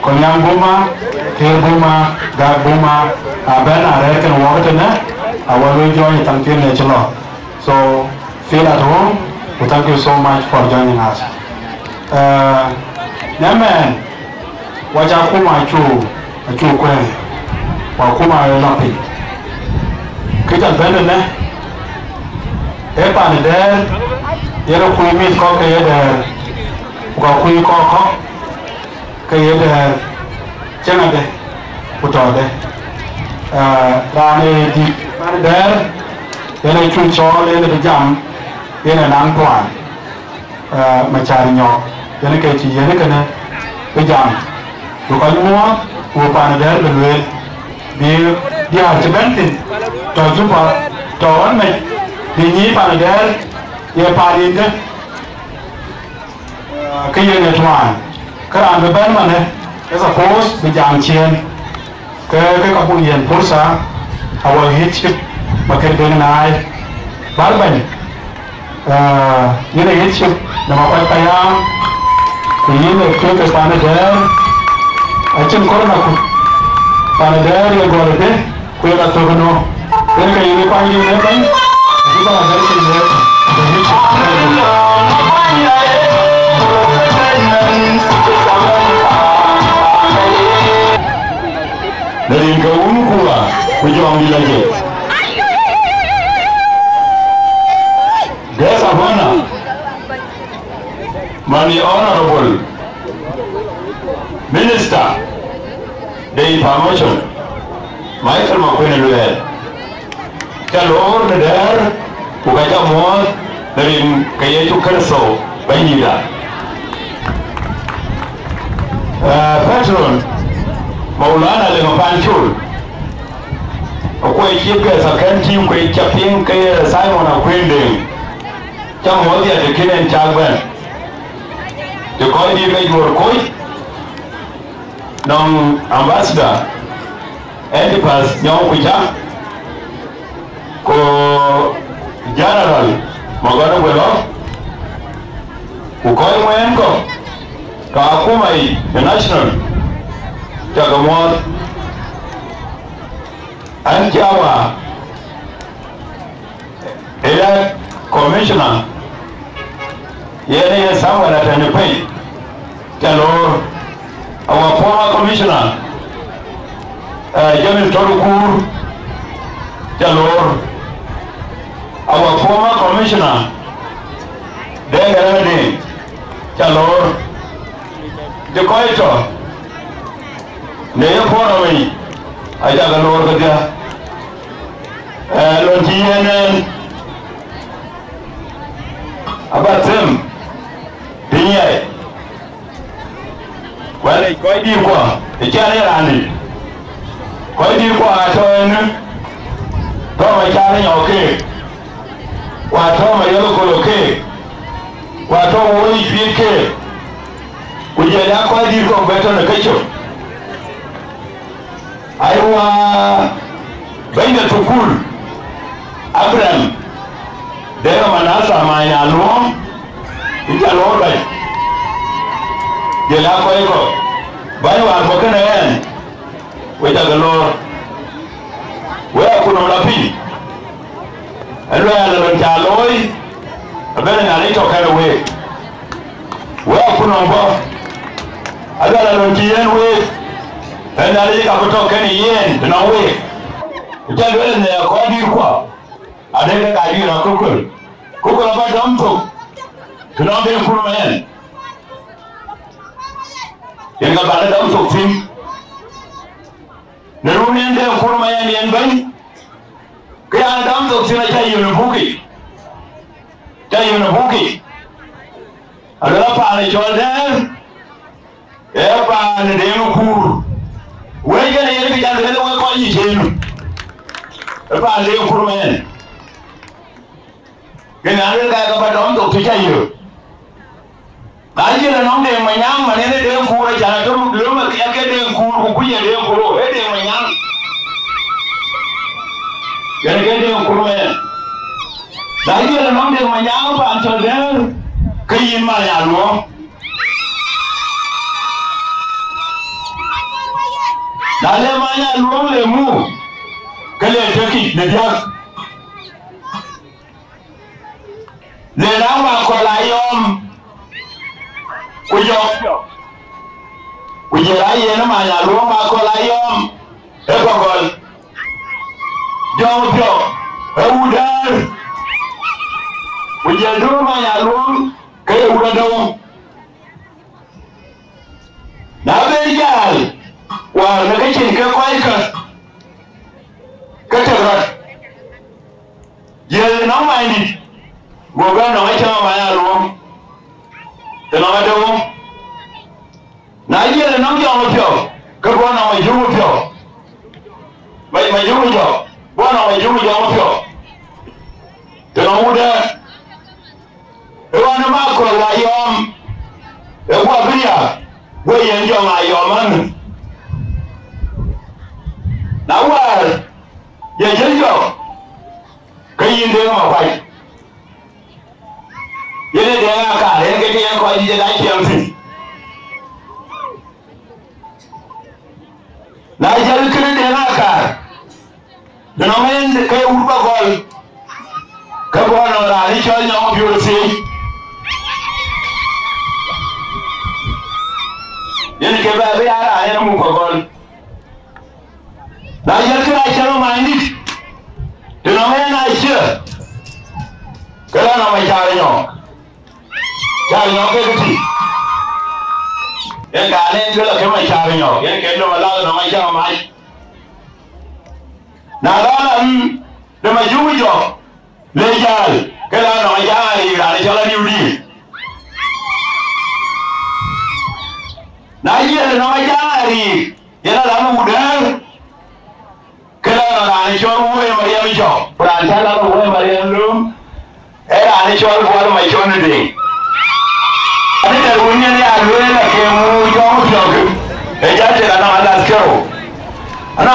Konyang Buma, Kil Buma, Gag Buma, Ben American Waterna, I will join thank you nature. So feel at home. Thank you so much for joining us. Nyamen wajakuma achu kwe wakuma lapi kita bende ne epa ni der yero kui mit ko ke der ko kui ko ke der chenga de utode rane di man der yero chu cho le de jam yena nang twan machari nyo yene ke chi yene kana ke jam to ka mo ko pa na der le bi dia sebentin to Juba to an me di ni pa na der ye pa din de ke yene twan ka an be ban man ne as a post bi jam chien ke ka bu yen pulsa awa hit ma ke de nai bar ban yene hit nama payang ini ke sana der acem corona ku sana der ye golde ku ya to no den ke ini panggil ne pan kita ada sini dari ke unukula ku jom lagi desa mana Mani Honorable Minister, the information, Michael Makwene Luel, Kalor Nader, Ugaja Mo, Narin Kayetu Kerso, Banida. Patron, Maulana Lemapanchul, a quay chip as a canteen, quay chapping, Simon Aquinding, Chamodia, the Kin and Chagban. The coin you made your coin, non ambassador, Antipas, Nyong Kuja, Co General, Magana Welo, Ukoi Moenko, Kakumai, the National, Jagamot, and Jawa, Elect Commissioner. Yene somewhere at any pay. Hello, our former commissioner, Jamil Torukur. Hello, our former commissioner, Dengaradi. Hello, the coito. Near Poraway. I got a lower there. Lontian about them. Dinka. Well, I quite deep one. The Charlie Randy. Quite deep one. I told him, Tom, Charlie, okay. What Tom, a yellow okay. What Tom, only PK. We get quite deep one better than the kitchen. I want Bender to cool. Abraham. There are Manasa, my alone. It's a lot right. The Lacoico. By one walking again. Wait at the Lord. Where could not be? And where are the Jaloi? A very little kind of way. Where could not go? I got a Lontian way. And I think I could talk any yen, no way. Tell you they are called you. I think I hear a cookle. Cookle about dumb. To not be a poor man. You got bad down to him. The Roman there, poor man, and Ben. Get out down to see I tell you in a bookie. Tell you in a bookie. I love Panic all there. Epa and the Demu. Where you going to be done? The way call you, Jim. Epa and the poor man. Get out of that down to tell you. I didn't know them my young man, and they don't call it. I don't look at them cool, who they don't grow. They didn't my young. Get them cool man. I didn't know them my young until then. Came my young. Now, let my young lonely move. Can I take it? The dog. The Lama Kolayom. Ujira yena manya luom akola yom ekogol jom pyo udar ujenduro manya luom kaya udadong na bejal wa na kachin ke kwaika katarat yel na mani goga na wacha manya luom tena wadong na yele na jom pyo ka bona wa jumu pyo mai jumu jo bona wa jumu jom pyo tena muda wana ma ko la yom e wa bria we yen jo ma yoman na wa ye jeljo kayin de ma pai yele de na ka le ke de ko ji da kiamsi na jal kene de na ka de no men kay urba gol ka bono ra ni chol nyamo biursi yen ke ba be ara yen mu ko gol na jal kene ay chalo mandi de no men ay che kala na ma char nyo ke ti yen ka ne ngela ke ma char nyo yen ke no la no ma char mai na la de ma jumu jo le jal ke la no ya ri ra ni chala ni udi na ye no ma ya ri ye la mu udar ke la no ra ni chor wo ma ya mi jo ra ta la wo ma ya lum era ni chor wo ma chor ni de ani da wunya ni alwe la ke mu jo mu jo e ja te na ala skero ana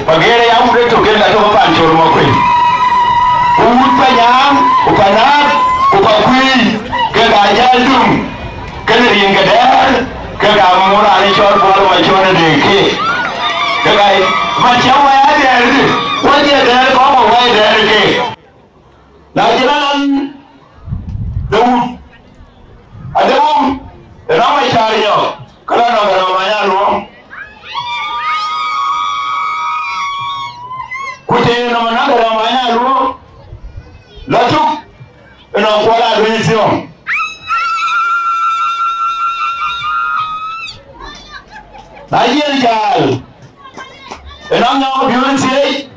pagere ya mu to ke la to pa chor mo kwe u pa nyam u pa na u pa kwi ke ga ja dum ke ni ringa der ke ga mu ra ni chor bo ma chor de ke ga ma chawa ya de wo je der ko mo wa der ke la jiran do adem rama chariyo kala no rama ya lo kute no na rama ya lo la tu eno kwala benediction na yen jal eno nyawo biunsi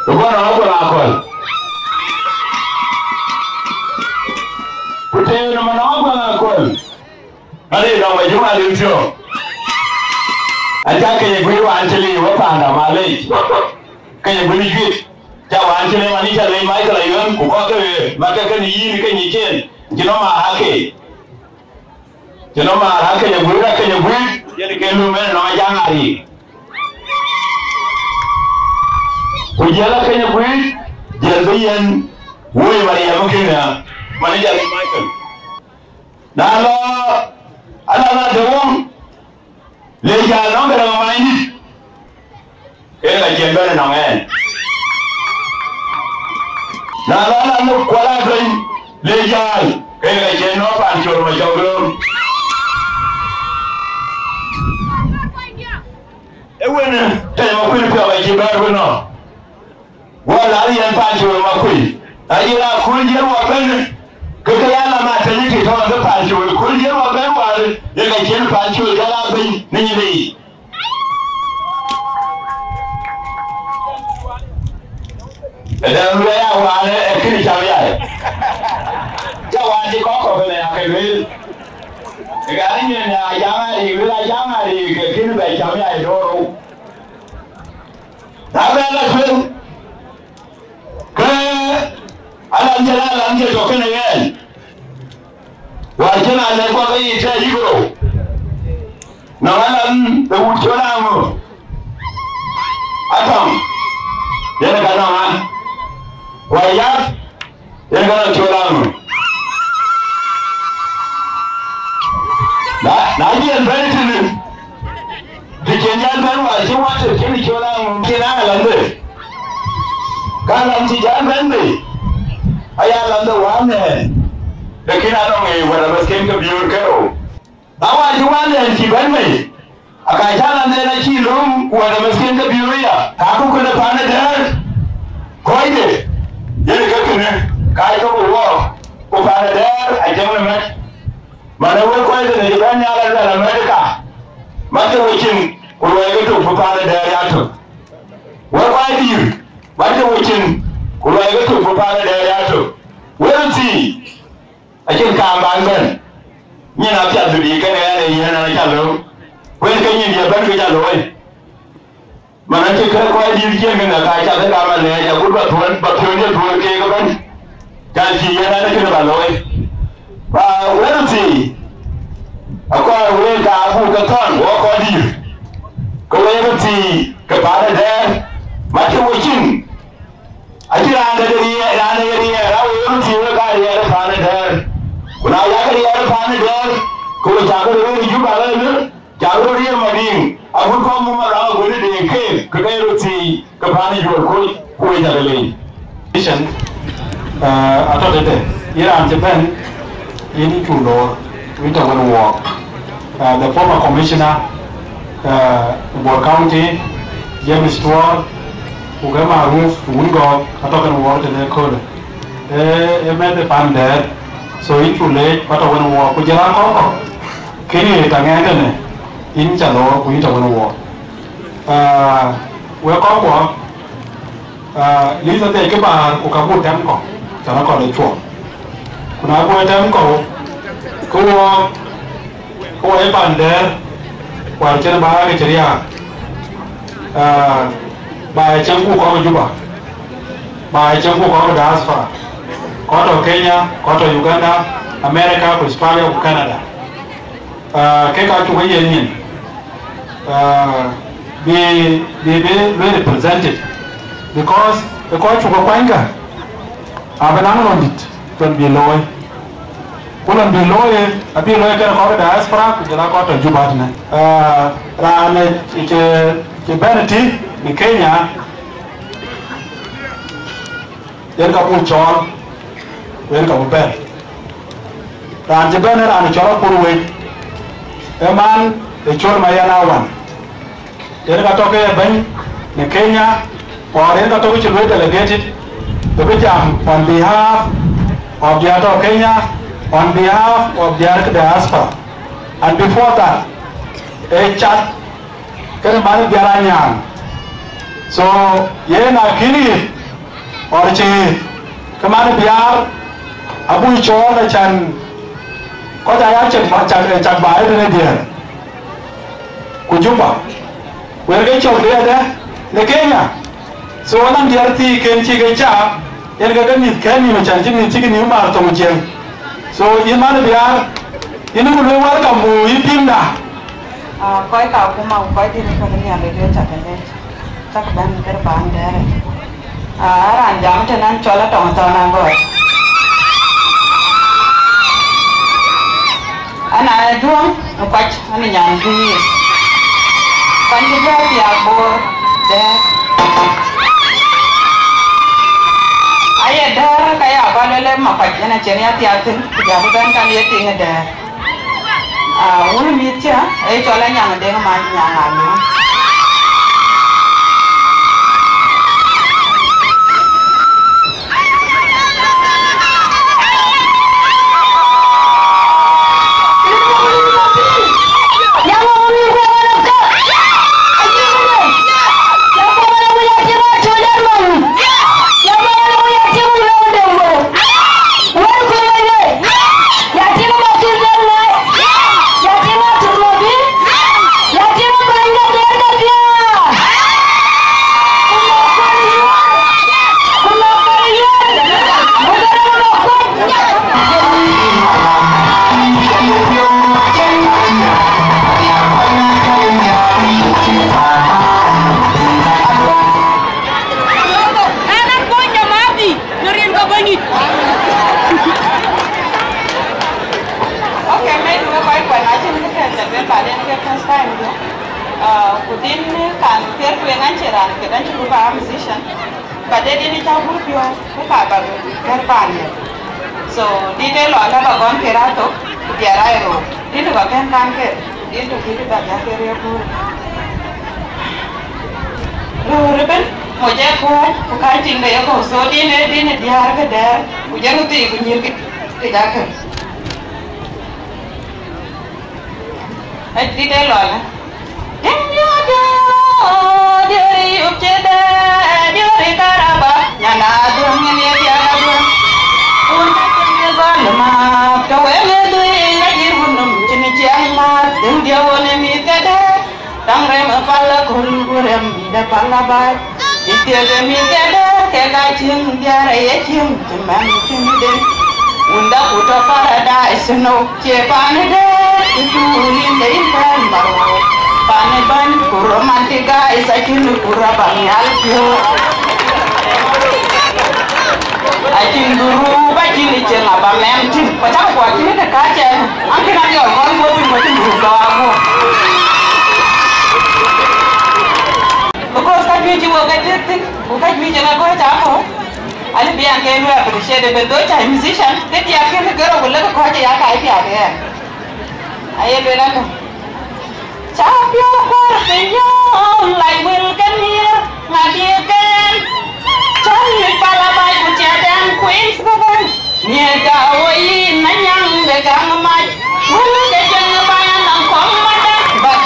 ko na ko la ko kute no na ko la ko ale no ma juma le tio ata ke gwi wa antele wa pa na male ke gwi ji ja wa antele mani ja le mai ka yon ku ko ke ma ka ni yi ke ni ken jino ma hake ya gwi ra ke gwi ye ke lu me no ja ngari ku jela ke gwi je bien wo ma ya mo ke na mani ja le Michael na lo ala na de won le ja no ngara ma ni e la jembe na ngen na la no kwala ben le ja e la je no pan choro ma jogro e wena te ma ku ni pa ba ji ba no wala ri en pan choro ma ku ajira ku je wa ben keke yala ma tani ke to ga pancho ko je wa ben wa ye ga ken pancho ga la bin ni ni Ada ya wa ne e kiri cha ya ja wa di ko be ya ke wi e ga ni na ya ma ri wi la ya ma ri ke kin be cha ya do ro na be la ku ke ala njela ala nje to kene yen wa jena le ko ga yi ta yigoro na wala de wuchola mo atam yana ga na wa ya yana ga na chola mo na yi en bentin de kenya ben wa ji wa te kini chola mo kina ala nde kana nti jan ben be aya landa wane de kina no ngi wala bas ken ka biur kero Awa juwale and Kibanme. Akajala and then a kilum, who are the Meskin of Buria. Haku could have found it there. Quite. Yellow Kaito war. Who found it there, I don't know. But I will quite in the Uganda America. Mother Wichin, who were able to put it there. What why do you? Mother Wichin, who were able to put it there. We'll see. I can come back then. You know, I can't do the can when can you get back with your way? Man, I take a quite deep game in the guy, I would but you need to take a bunch. Can't see anything about the way. But we'll see. A quiet way down who can turn, walk on you. Go over tea, Kapata there, much watching. I get under the area, I will see the guy here upon it there. When I got here upon it there, go to Jacko, Juba, Jacko, Madin, I would come around with it in cave, could I see Kapani, who is at the lane. I thought it here in Japan, you need to know, we don't want to walk. The former commissioner, Bor County, James Stewart, Ugama Roof, Wingo, I talk about water in the code. He met the fan there, so it's too late, but I want to walk with Jarako. Kenny Tangana in Chalo, we don't want to walk. We're called Lisa take a bar, Ukabu Temco, Tanaka the Chua. When I go Temco, go walk, go up there, while Chenaba Italia. By Champu Koma Juba, by Champu Koma Diaspora, Koto Kenya, Koto Uganda, America, Australia, Canada. Keka to Union be very represented because the coach of Wanga have an on it from below. Pull below a bit like a diaspora, which is a Koto Juba. It's in Kenya, then go to John, then go to bed. And the banner and the Cholo Puru, a man, the Chol Mayana one. Then go to Ben, in Kenya, or then go to which way delegated the Bijam on behalf of the other Kenya, on behalf of the other diaspora. And before that, a chat, Keramani Biaranyang. So, Yena Kini or Chi Command Biar Abu Chol Chan Kotayachan Chakbai in India. Juba. We're going to there, the Kenya. So, one of the other thing can chicken chap, and get me candy which I'm chicken you mark on Jim. So, in Manabia, you know, welcome, you Pinda. Quite out of my quite in the economy and the Japanese. Chắc bên cái bạn đấy, anh giảm cho nên cho nó tròn tròn rồi. Anh ấy đuông, quay, anh nhận đi. Còn cái gì thì à bố, đấy. Ai đó cái à con lên mà quay cho nên chuyện này thì à tin, giờ bây giờ cái này thì người đấy. Uống miếng chứ, ấy cho lên nhận đến mà nhận hàng. but they didn't have group you are so detail all about Kerato, Diarairo. Ini bahkan kanker, itu kita baca kerja pun. Ruben, mau jadi kuat, bukan tinggal ya kau so dia harga dah, ujar itu ikut nyirki tidak kan. Tidak lola. Dia yuk cedek, dia karaba, nyana dong ini dia dong. Untuk kehidupan lemah, kau yang dia wone mi kada tang rem pala kurem da pala ba ite de mi kada ke ga chim dia re chim man chim de unda puto paradise no che pan de tu ni de pan maro pan ban romantika isa kin kurabang alpio akin guru ba kini chenga ba mem tin pacha kwa kini de ka che angkin ani on mo tin mo tin guru ba mo because ka bi jiwo ga tin ko ka bi jena ko ta ko ali bi an ke lu appreciate de do cha musician ke ti akin garo bolle ko ya ka ai ya de aye be na ko chapio ko te yo like will can hear ngadi kan Charlie Palabai Kuchadang Queens Baban Niaga Wai Nanyang Dagang Mai Wala Dagang Bayan Ang Kwamada But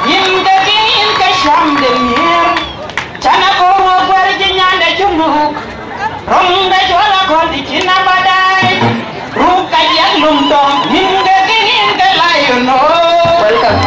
Yim Daging In Kasham Demir Chana Koro Gwarjinya Da Jumuk Rong Da Jwala Kodi China Badai Ruka Yang Lumdong Yim Daging In Kalayo No Welcome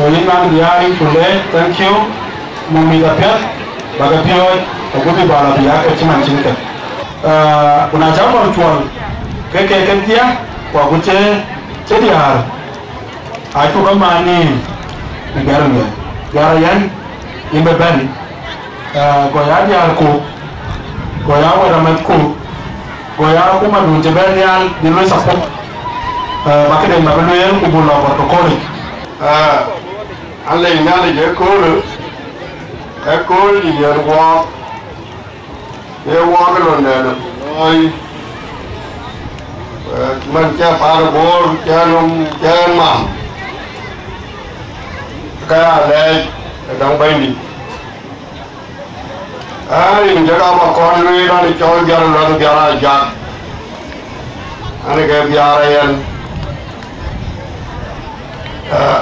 So in Nandi today, thank you. Mumi the pet, Bagapio, a good bar of Yaka Chimanchinka. Unachapa Chuan, Keke Kentia, Wabuche, Chediar. I took a man name, Garame, Garayan, in the band, Goyadi Alco, Goyawa Ramatko, Goyakuma Jebelian, the rest of Bakade Mabaluel, Kubula, Protocolic. Anh lên nhà để cô nữa, cô thì giờ qua cái lần này rồi mình cha phá được bố cha nông cha mắm cái này đang bay đi anh giờ các bà con nuôi nó đi cho giờ nó đi ra giặc anh cái giờ này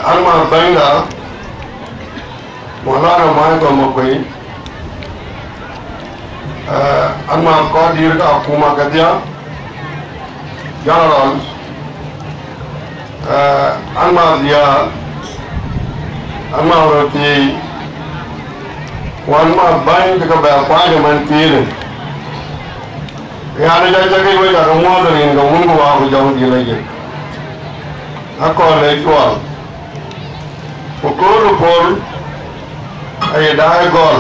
anh mà bay đó một lá là mai còn một quý anh mà có đi ra kuma cái gì giờ rồi anh mà gì anh mà rồi thì anh mà bay thì các bạn qua cho mình tiền cái anh ấy cho cái bây giờ không mua được thì không muốn qua bây giờ gì lấy gì anh còn lấy chuột Pukul ay dai gol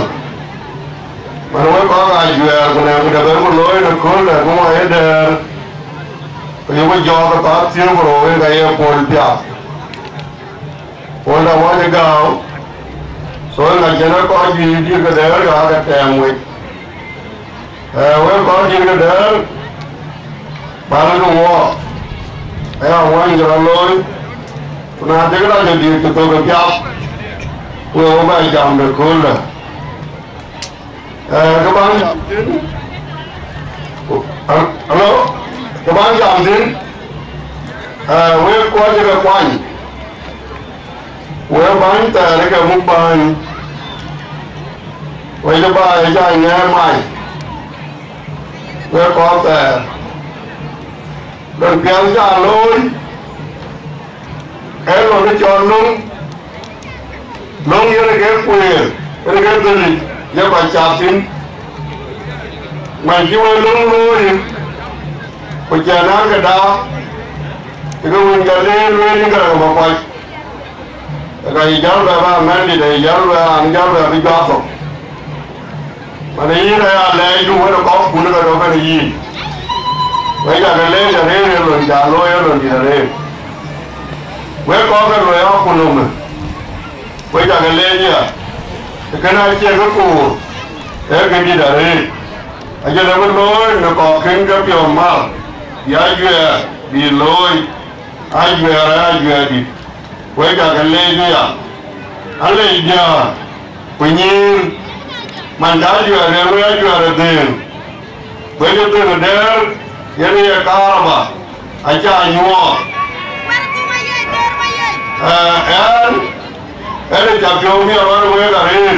manoi ko ga juer kuna da ber ko loy na ko da ko ay der ko yo jo ka ta ti ko ro ga ye pol pya pol da wa ga so na jena ko ji di ga der ga tem wi we ko ji ga der ba na wo ay wa ni ga loy kuna de ga de di to ga pya cô ba chồng được cool rồi các bạn chồng tin alo các bạn chồng tin với qua cho các quan với bán tờ để cái mục bàn với cho ba cho anh nghe mày với có tờ đừng kéo ra lôi em rồi nó cho luôn long như là cái quyền cái gì giờ phải trả tiền mà khi mà long lôi phải trả nát cái đó thì cái quyền cái này luôn những cái mà phải cái giáo ra ba mấy đi để giáo ra anh giáo ra đi giáo thôi mà này như này là chúng nó có phụ nữ cái đó cái gì bây giờ cái lên cái này rồi trả lôi rồi thì là lên với có cái rồi họ phụ nữ mà bây giờ cái lên nhá cái này chia cái củ cái gì đấy anh cho nó vẫn lôi nó có kinh cái biểu mà giá dừa đi lôi ai dừa đi bây giờ cái lên nhá anh lên nhá bây giờ mình đã dừa rồi tiền bây giờ tiền đấy cái này cả mà anh cha nhua cái này chặt vô như là nó là đi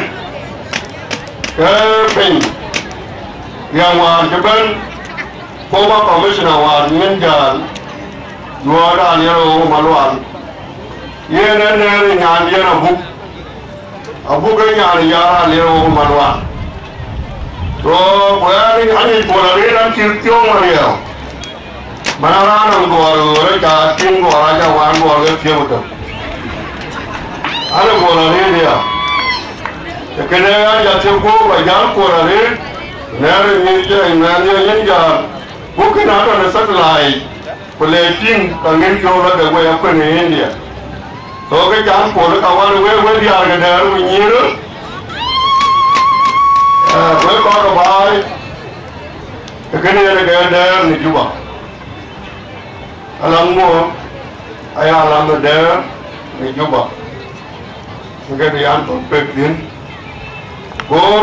cái bình yang hoàn cho bên phố bắc commissioner hoàn nhân giờ vừa đã nhiều mà loạn ye nên nên nhà ye là buk cái nhà này ra nhiều mà loạn rồi bây giờ anh đi qua đây đang chịu tiêu mà nhiều mà nó ra nó rồi cả kim qua ra cho hoàn qua cái tiêu được anh có là gì vậy? Cái này anhจะchịu cố và dám cố là gì? Nếu như thế này như giờ, bố cái nào đó sẽ lại, có lẽ tin càng nghiên cứu là cái quay ở bên India. Rồi cái dám cố là các bạn quay đi ăn cái này rồi nhiều đó. Quay có cái bài, cái này là cái này như Juba. Alam mua, ai alam cái này như Juba. Cái này ăn tốt bếp đến, bố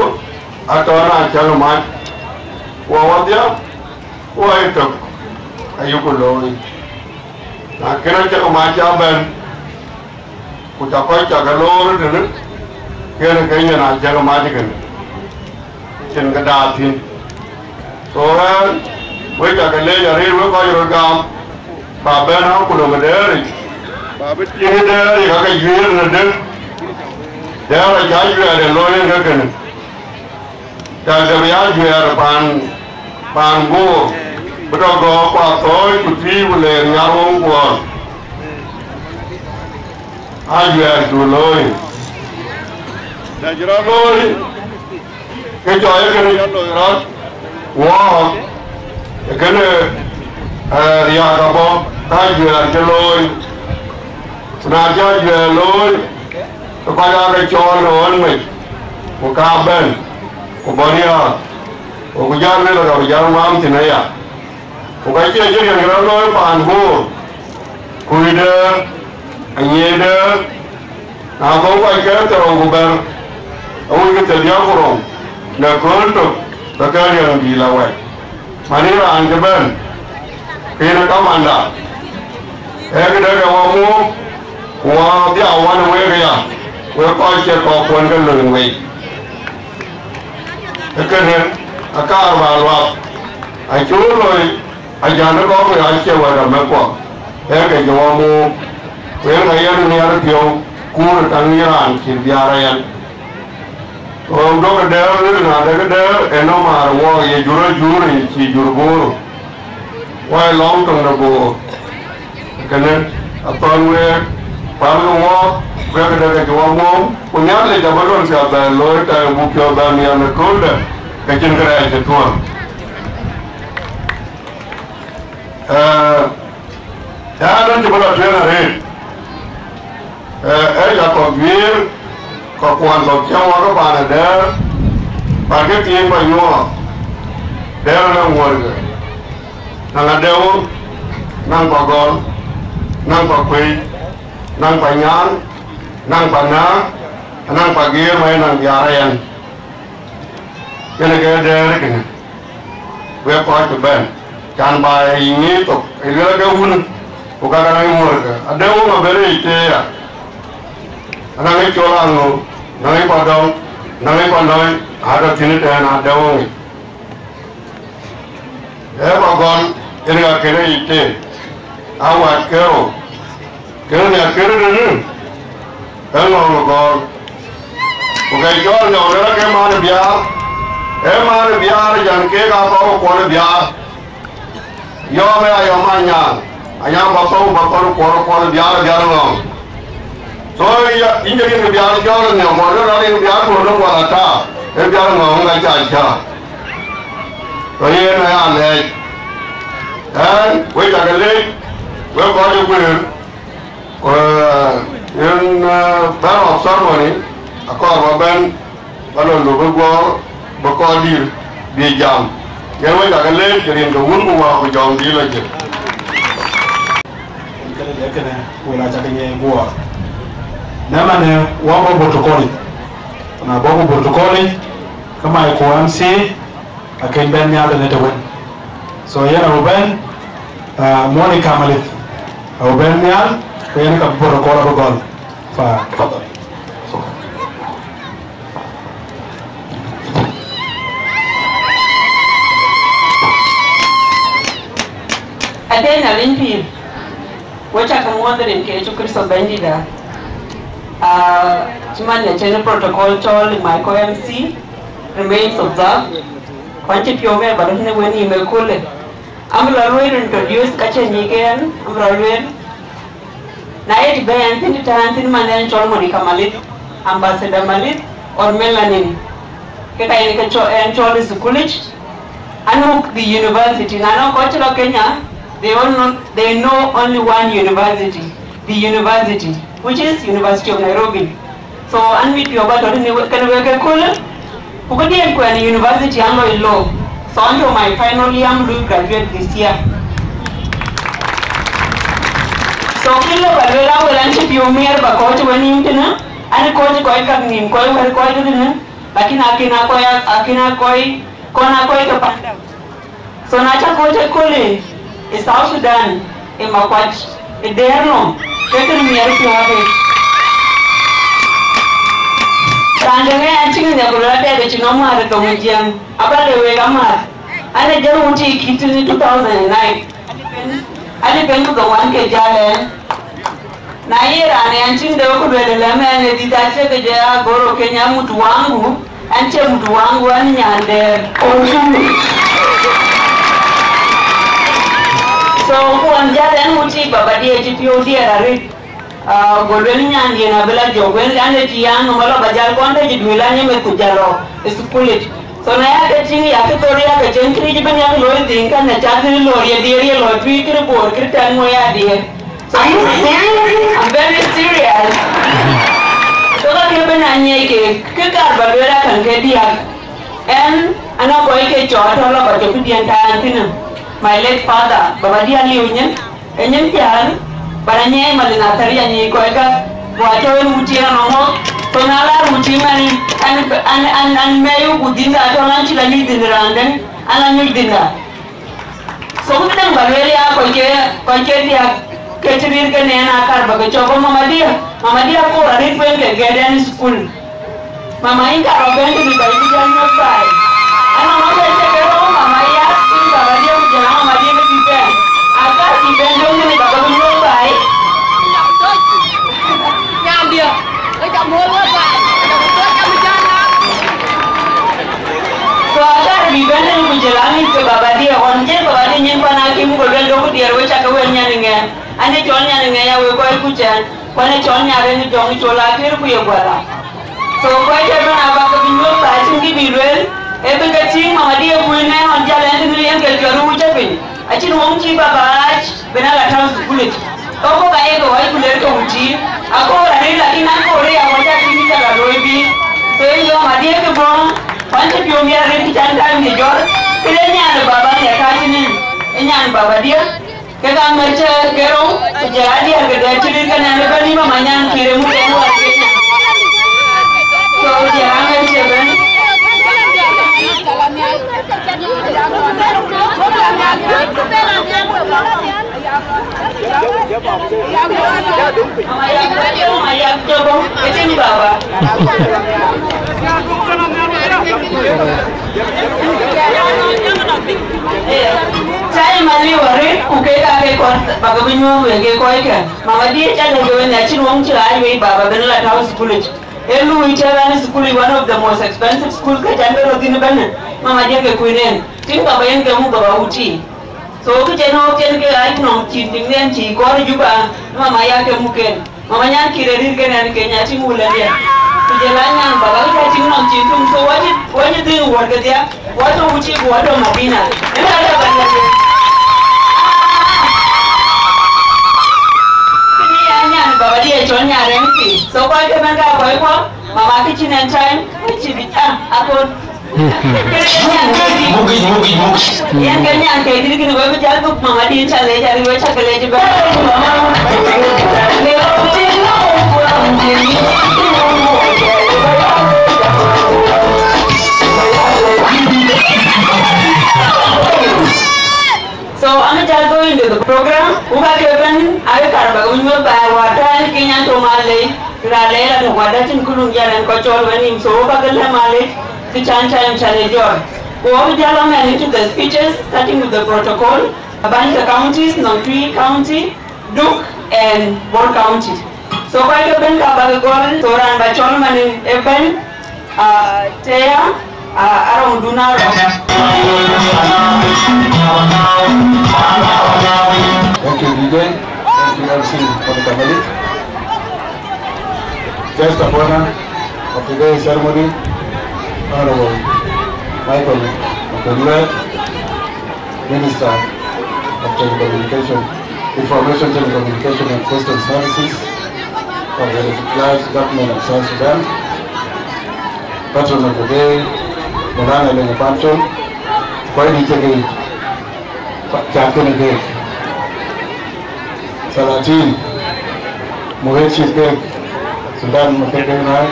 atau na chalo mai, wawa dia, wae tok, ayu kuloi. Na kena chalo mai jaban, kucapai cagalor dulu, kena kayaknya na chalo mai kan, chen kadatin. Soalnya, wae cagalé jari wae kau juragam, baben aku kulo mederi, babet ini dari kakak jual nade. Dara jaju loyen gagan. Dara jaju pan go. Bedogo kwa toy kutri bule nyarong kwa. Jaju loyen. Dajra loyen. Kejoy kene loyen. Wow. Kene riagabo jaju loyen. Senaja loyen. Kepada kecil orang ni, kaben, kubania, kujalan ni lah kujalan mam cina ya. Kecil je yang orang loy panhu, kuida, anyeda, nak kau kaya terong kuber, awak kita dia kurang, nak kau takkan yang dilawai. Mana orang keben, kena kau anda, kita kamu, wah dia awan mereka. We call check off one good way. Again, a car valve. I told you, I can't go with I share what I'm a quack. There you are more. When I am near you, cool and Iran, Silviarian. Oh, look at there, and no matter what you jury, see your board. Why long time ago? Again, upon where, Pablo walk. Mereka dah kejual punya le jabaran siapa lor tak bukti dan yang nekul dah kecil kerai setuan. Dah cuba lah trainer ni. Jakob wir, kawan kawan orang mana dah, pakai tiap banyak, dah orang warga. Nang ada nang bagol, nang pakai, nang panjang. Nang panah, nang pagir, main nang biarayan. Kena kena kena. We kau tu ben. Kan bay ini tu, ini lagi un, bukan kan lagi murka. Ada un abere itu ya. Nang itu orang lu, nang itu padang, nang itu pandai, ada sini dan ada un. Bagon, ini kena itu. Awak kau, kena kena ni. Hello, God. Okay, John, no, let him on the biar. Emma, the biar, young kid, I'll go for the biar. Yome, I am my young. I am a soul, but for the biar, long. So, in the biar, John, no, more than the biar, for the water. If you are long, I can't. So, here I am, late. And wait a late. We're going to win. In battle of ceremony, a call of Ben, Balon Lugo, Bacodir, be jam. Then we got a late in the Wumbu of John Village. When I take a war. Namane, Wabo Protocoli. And a Bobo Protocoli, come I go and see, I can bend me out and let win. So, here I will Ben, Monica Malith. I will bend me out. Kaya nak protokol apa gol, fa. Ada na limpi, wacha kamuanda rinke chukuri sobandida. Cuman ya chene protocol chol Michael MC remains observed. Kwanti piome baru ni weni email kule. Amra luar introduce kache niken, amra luar. Naik bayan tin tantin mana chol Monica Malit, Ambassador Malit, or Melanin. Kita ini kan chol is college, anu the university. Nano culture Kenya, they know only one university, the university, which is University of Nairobi. So anwi pioba tori ni kan weke kule, ukodi yangu ni university ando ilo. So ando my final year am graduate this year. So kilo balwela welanchi piomier ba coach wani mtena ani coach koi kagnim koi wer koi dudina lakini akina koi kona koi to panda. So nacha coach kule is South Sudan e makwach e derno kekin mier piobe Randenge anching ne kulala de chinomare to mujam abale we gamar ane jaru uti kitini 2009 Ali pengu the one ke jale na yera ne anchinde okubele lemene ditache keja goro Kenya mtu wangu anche mtu wangu ani nyande so kuanjale muti baba die tipio die rari golweni nyandi na bela jogwen ande tiano mala bajal konde jidwila nyeme kujalo eskulit so na yake tingi yake tori yake jenkri jiben yake lori Dinka na chadri lori dieri lori twikri bor kritan mo ya die. So I'm very serious. So that you been a nyeke, kikar balwera kan ke dia. And ano ko ike chot hola ba to di antin. My late father, baba dia liunyen, enyen tian, baranye malina tari anyi ko ika wacho rutina nomo. So nala rutina and meyu budinda to lanchi la ni dinranden, ala ni dinda. So kita balwera ko ke dia Kecil ke nena akar bagai coba mama dia ko arit pen ke gaden school mama inka roben ke dibai dia nyobai ana mama ke mama ya inka dia jalan mama dia ke dibai akar dibai dong ni bagai nyobai nyam dia tak mau nyobai tak jalan so akar dibai ni jalan ni ke baba dia onje baba dia nyimpan hakim ko dong dia wecha ke wenya ninge ane chonya ne ya we boy kuchan kone chonya re ni jong chola kir ku yegwala so boy ke bana ba ko binyo ba chingi bilwel e be ga ting mama dia ku ne on jale ni yen ke joru chapin achin wong chi baba bena la taw kulit to ko ga e go wai kulet ko uchi ako ra ni la ina ko re ya wata tingi ka loibi so yo mama dia ke bon panche pio mi re ki chan kan ni jor kile nya ne baba ya ka chini nya ne baba dia Kita mereka kerong jadi harga cilik kan yang lepas ni mamanya kirim kirim warga. So jangan mereka Maya coba kecil bawah. Saya mali warit ukeka ke kon bagabinyo wege koike mama dia chana jowe na chinwong chira ayi baba benla taw school elu itera ni school one of the most expensive school ka janda rodine bana mama dia ke kuinen tin baba yen ke mu baba uti so ke jeno ken ke ai no chiting nen chi ko Juba mama ya ke muken mama nya kirerir ke nan ke nya chi mulalia kujelanya baba ka chinno chitum so waji din warga dia wato uchi wato Madina ina ada banyak baba dia chonya renki so kwa ke manga kwa kwa mama kichi nan time kichi bita akon yang kanya ke diri kini bawa jago mama dia cale cari baca kele juga so I'm just going to the program. Uga keban ay karba unyo ba wata Kenya to male rale la to wada tin kulung jalan ko chol wani so uga galla male ki chan chale jor ko jalo man into the speeches starting with the protocol about the counties Nontui County, Duke and Bor County. So ko keban ka ba gol toran ba chol man eben teya around Dunaro. Thank you, DJ. Thank you, MC, for the family. Guest of honor of today's ceremony, Honorable Michael DYAD, Minister of Telecommunication, Information, Telecommunication and Postal Services of the recognized government of South Sudan, Patron of the day, Mulana Lenga Pancho, Kwai Chege, Captain Gate, Salatin, Muhechi Gate, Sudan Makedenai,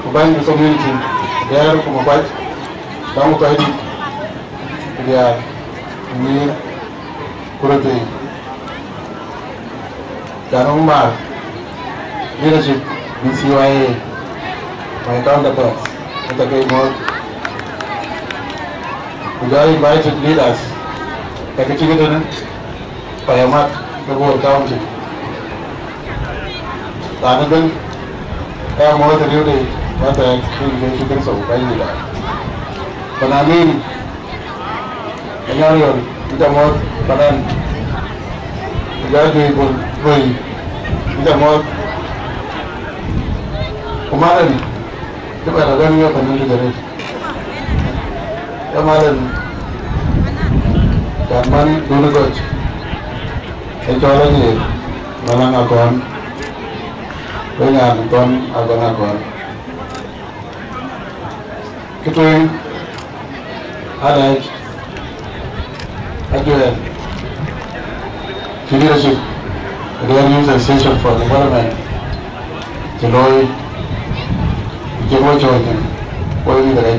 Kubangi community, there Kumabat, Bamukaidi, there, Mir, Kurate, Kanumar, leadership, BCYA, my counterparts, at the game mode. We are invited leaders, Kakachigatan, Payamat, the whole county, Tanagan, I more than you did, but I can't so by you. But I mean, and now you're more, but then you got to be more. Kemarin, kita ada yang pernah juga. Kemarin, zaman dulu coach, itu lagi malang akon, dengan ton akon. Kita ada ajuan, leadership, they use essential for development. Jeloi. Jemo join what is the right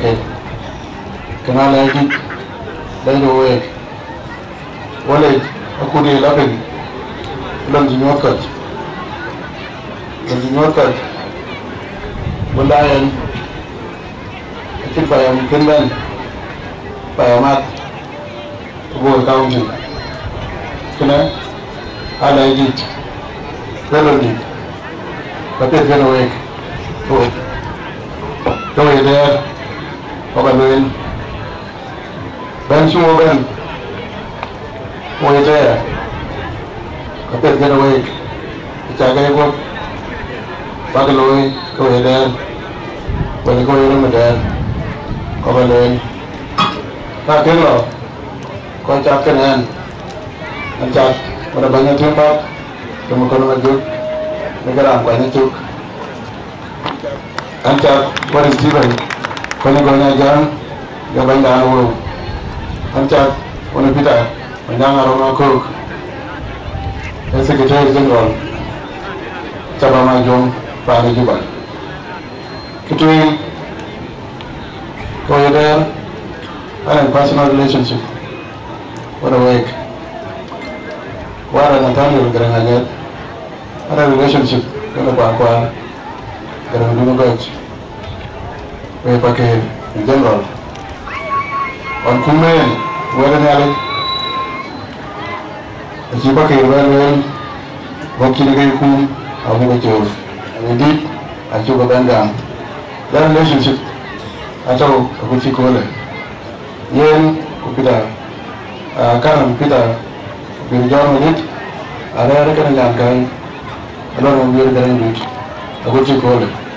can I like it then the way wallet I could love it don't you not cut when I am I think I am Finland by a mat to go accounting can I like it relevant but it's gonna wake oh go there, over there. Ben Shumo Ben, there. I better get away. It's a guy walk. Bagaloi, go there. When you go in there, over there. Nakilo, go chap can end. And chat, when a banana jump up, the Mokona Juk, the Garam, when it took. Anta what is given when you go in John, you're going down the road. Anta when you Peter, when young Aroma cook, the Secretary General, Chabama Jong, Prime Juba. Between go there and personal relationship. What a week. What an Nathaniel Granayet, and a relationship in the Bakwa. In general, on Kumen, where the Nally, the Jibaki, well, walking again, whom I'll never choose. And indeed, I took a band down. That relationship, I told a good Chikole. Yen, Kupita, Karan Peter, be John with it, I reckon a young guy, I don't know where they're in it. A good Chikole.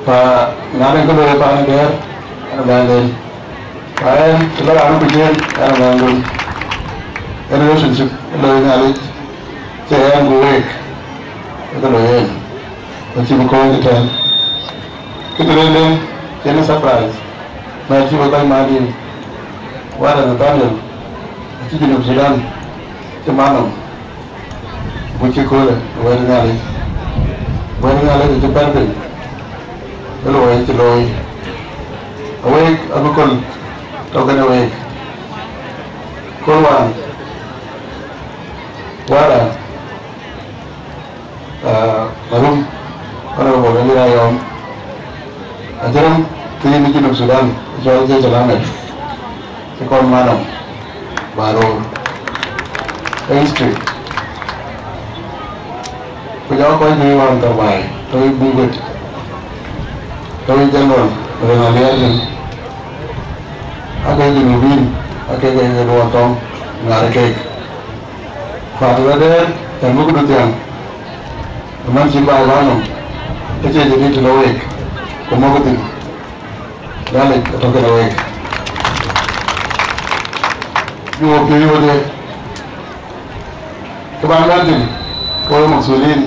Now I'm going to find there and abandon. I am to let out begin and abandon. A relationship, learning knowledge, say I'm awake. Look at the way. But you will call the time. Get the random, get a surprise. My people by my name. What an Nathaniel, the chicken of Sudan, the Manum, which you call it, wedding knowledge. Wedding knowledge is a bad hello, awake, Abukul, talking awake. Kurwan, Wada, Marum, Honorable Elirayom, Ajaram, the of Sudan, George Jalamed, the call Manam, Baro, history. We are quite new on the way, to move it. Kami general, renalian, akan jinubin, akan kaya dua tong, ngarekek. Fatwa der, yang buku dutiang, teman simpai banum, kecil jadi telawek, kemogutin, balik atau kelawek. Dua periode, kebanggaan ini, kalau maksulin,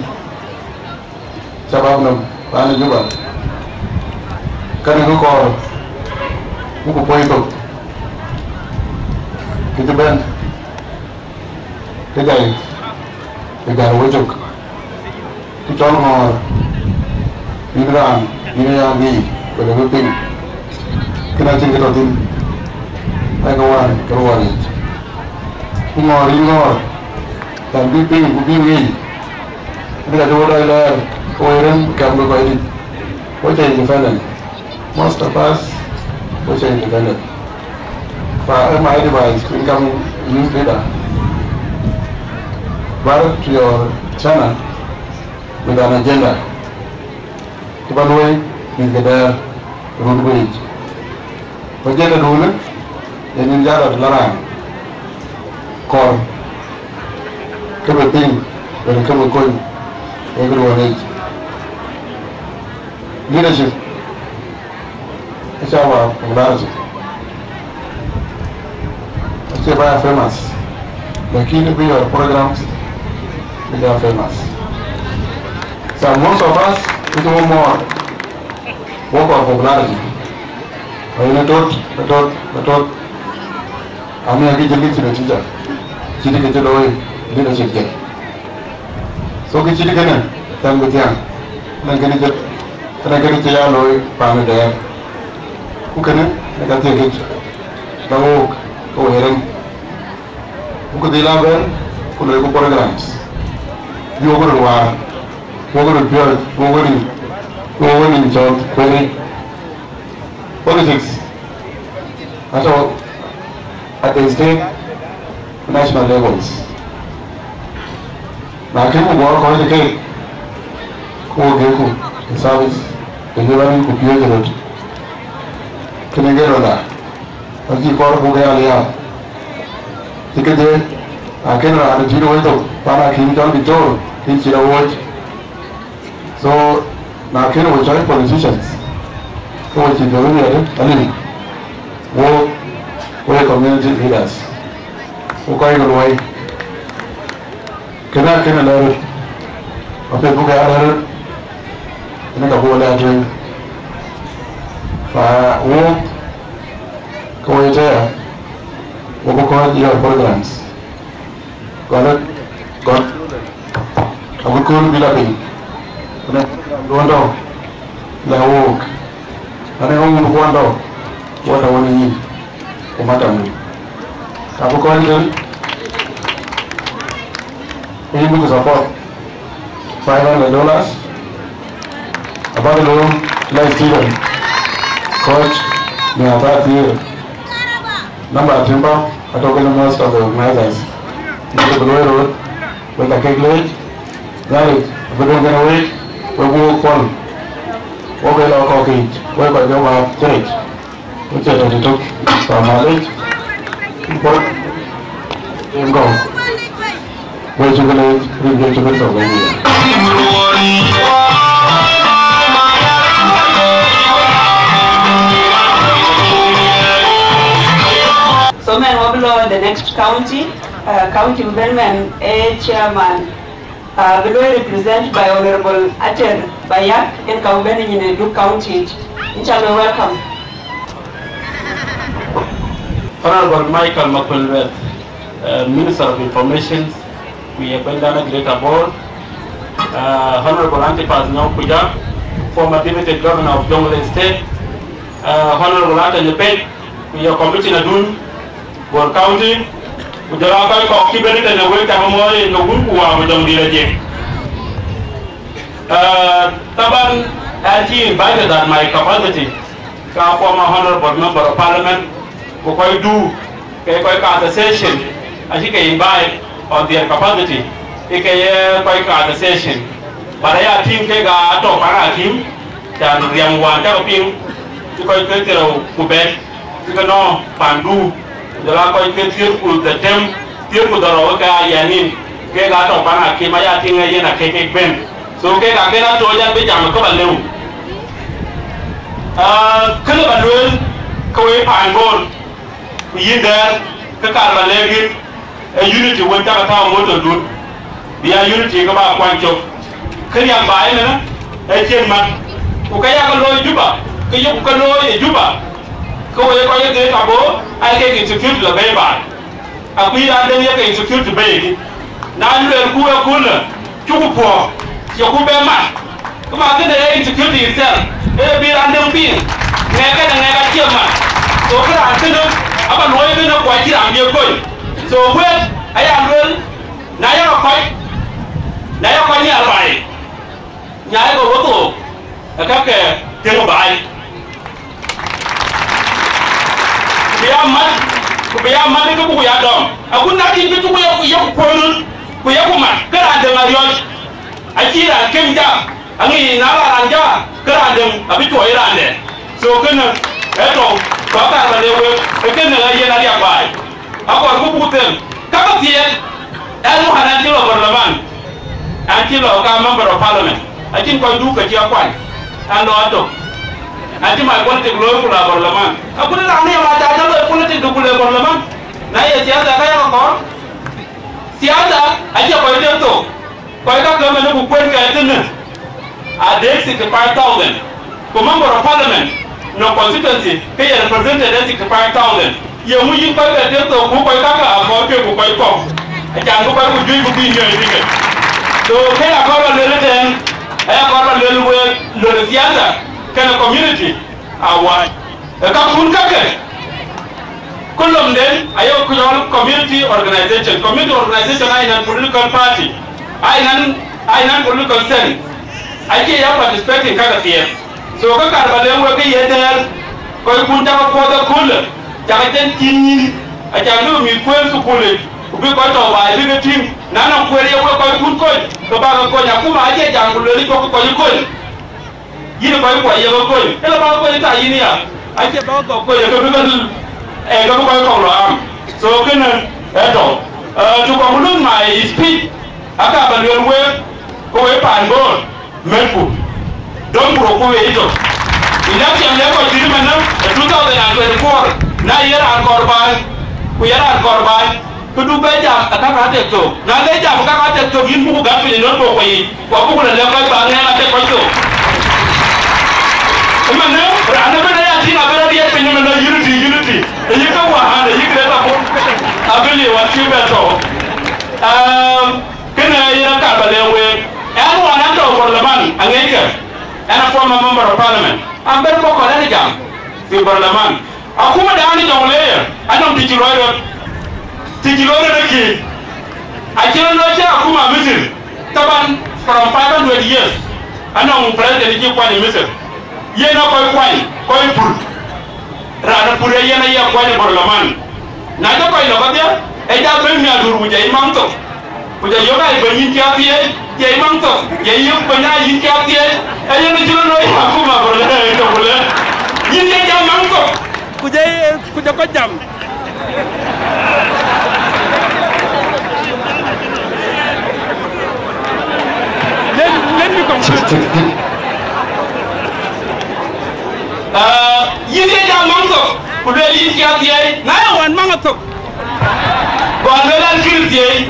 siapa pun, panen Juba. Kan itu kor, buku poin tu, kita ben, kejai, kejai wujud, kita ngor, Iran, ini yang di, pada rutin, kena cingkat rutin, ay kawan, keluar itu, ngor, dan biping, ini, kita dua dah koiran, kamu kau ini, kau jadi independent. Most of us were independent. For my device, incoming news data, to your channel, with an agenda. Kibaloi is the road wage. Agenda dulu, yang jalan larang, kor, kebeting, dan kebekoi, everyone age. Leadership, it's our popularity. It's very famous. The key to be our programs, they are famous. So most of us, we do more work on popularity. I thought, I'm going to get to the teacher. She didn't get away, leadership yet. So get you again, tell me, young. I'm going to get to yellow, family there. Who can it? I can take it. The walk, go ahead. Who could they love her? Who do programs? You over the war, over the period, over in John, query. Politics at the state, national levels. Now, can we work on the cake? The service, the government could be able to. Can I get on that? As you call who they are, ticket there, I can run a zero window, but I can't be told, it's your watch. So, now can we join politicians? What you do here, we're community leaders. We're going away. Can I learn it? Okay, book out it. And I go there drink. Go there. We'll go your programs. Got it? Got it. I will call you loving. Don't know. They walk. And I only wonder what I want to eat for my family. I will call them. We need to support $500. About the loan, like Steven, coach, may have that here. Number of timber, I talk to most of the organizers. Into the road with a cake late. Right, if we don't get away, we will fall. What will our coffee? Where by the church? Which I took from knowledge. What? Go. Where you will get to the soul. So, man, what below in the next county? County Women Chairman. Below represented by Honorable Ater Bayak in Kaubeni in a Duke County. Inshallah, welcome. Honorable Michael McQuilwet, Minister of Information, we have been done a greater board. Honorable Antipas Nyokuja, former Deputy Governor of Jongle State. Honorable Ata Nyepek, we are committing a dune for county. We are going to keep it in the way to no good we don't deal again. Taban actually invited at my capacity, former honorable member of parliament, who quite do a session, as he can invite on their capacity, he can quite a session. But I think they got to Parakim, and Riamwan Taping, to quite Quebec, you can know Pandu. The Lako is the term, Tirku the Roka Yanin, Kega to Pana Kimaya Tinga Cake Ben. So Kega Kena to Yam Kobaloo. Kalabalul, Koe Pangon, Yin there, Kakara Legin, a unity went up a motor do. The unity about Quancho. Kayam Baina, a chairman, Ukayakalo Juba, Kayukalo Juba. I get insecure to the baby. I will not get insecure to baby. Now you are cooler, Chukupo, Yokubema. Come on, get the insecurity itself. They'll be under being. Never and never kill man. So I'm about waving up what I'm going. So when I am well, now you're quite. Now you're quite nearby. Now I go a cupcake, till by. We are money to Kuyadom. I would not even to where we are poor, we are woman, get under my yacht. akira kemja angi nala anja grandem abitu irande so kana eto baka balewe ekene la yena ya bai akor ku putem kaka tie elu hanan tilo barlaman antilo ka member of parliament akin ko duka ji akwan ando ato anti mai konte glory kula barlaman akuna la ne ma ta jalo politique du kula barlaman na ye siasa ka ya ko siasa aje ko dento ko ka ko me ku kwen ka tene a de 65,000 ko member of parliament no constituency pay represented 65,000 ye mu yin ko ka dento ko ka ka ko ke ko ko ajan ko ko ju ko bi nyoy dige so ke ya ko le den ay ko le we le siasa kana community awa ka kun ka ke kullum den ayo ko community organization ay nan political party ay nan political sense ake ya participating kaga tiye so ka karbale wo ke yedel ko kun ta ko da kul ta ten tinni a ta no mi ko su kule ubi ko to ba bi ke tin nana ko re wo ko kun ko to ba ko nya kuma aje jangu le ko ko yini ko ko ye ko ele ba ko ta yini ya ake ba ko ye ko bi ko ko lo am so kana eto to ko mulun my speech aka ba le we ko we pan go meku don bro ko we ito election le ko diri man 2024 na yera korban ku yera korban ku du be jam aka ka te to na le jam ka ka te to yin mu ga fi no to ko yi ko ku le ko ba ne na te ko to man ne ra na be ya ti na be ra ye pe ne na unity yi ka wa ha yi ka ta ko abeli wa ti be to kana yera ka ba le we and one and over the money, and a former member of parliament. I'm very poor on any jam. The parliament. I come down in your layer. I don't teach you right. Teach you the key. I can't know Akuma missing. Taban from 500 years. I know President Juba missing. Yena koi put. Rather put a yena quite parliament. Neither by Lovatia, and that bring me a do with a month. With a yoga, when you can't ye manto ye yum bana yinkatie ayo no jino no yakuma bole to bole yinde jam manto kuje ko jam let me conclude yinde jam manto kuje yinkatie na wan manto Guarda kirtie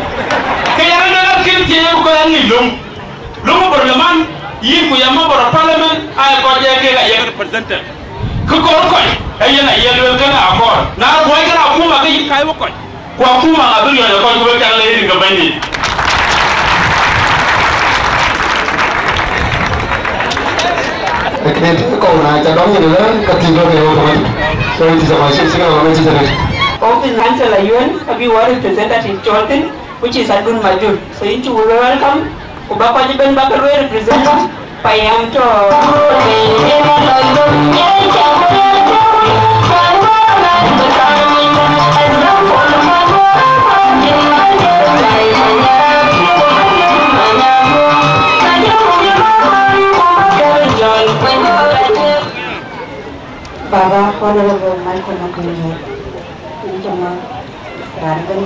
ke yana kirtie ko yani lum parliament yi ko yama bor parliament ay ko je ke ga yega representative ko ay yana yelo kana akor na boy kana kuma ga yi kai ko kuma abin yo ko kan le ri ga bani ko na ta don ni le ka ti do ke ho ko so it is a machine signal on it Office Councillor Yuen, Abi War Representative Jordan, which is Adun Majur. So you two will welcome. Ubapa Jiben Bakalwe represented by Yamto. Baba, Honorable Michael McConnell. Jama Rargan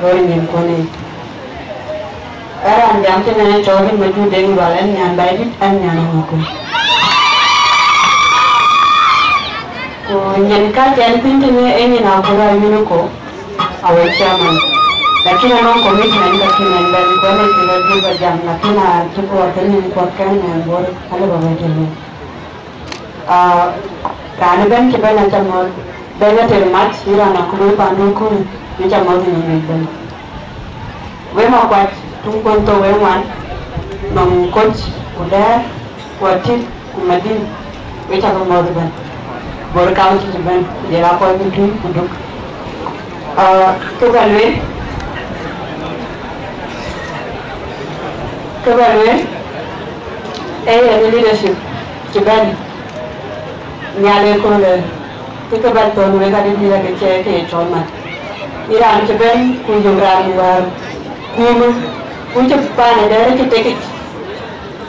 Roy Nimpone Aran Jamton and Jordan Maju Deng Valen and Bidit and Yanamoko. Yanka Janpin to me any Nakura Yunuko, our chairman. Lakina non commitment, Lakin and then Gona to the Jam, Lakina, Chipo, attending Potkan and Board Halabavatan. Ranagan Chiban and Jamon. Bega termat ira na kuru pandu kun meja mau ni ni. We mau kuat tungkon to we wan nom coach kuda kuatit kumadin we cakap mau ban. Bor kau tu ban jera kau itu kuduk. Kebalwe any leadership Sudan nyale ko le kita bantu mereka di dia kecil cuma. Iran Sudan kunjung ramu war kuma Uche pana dere ki take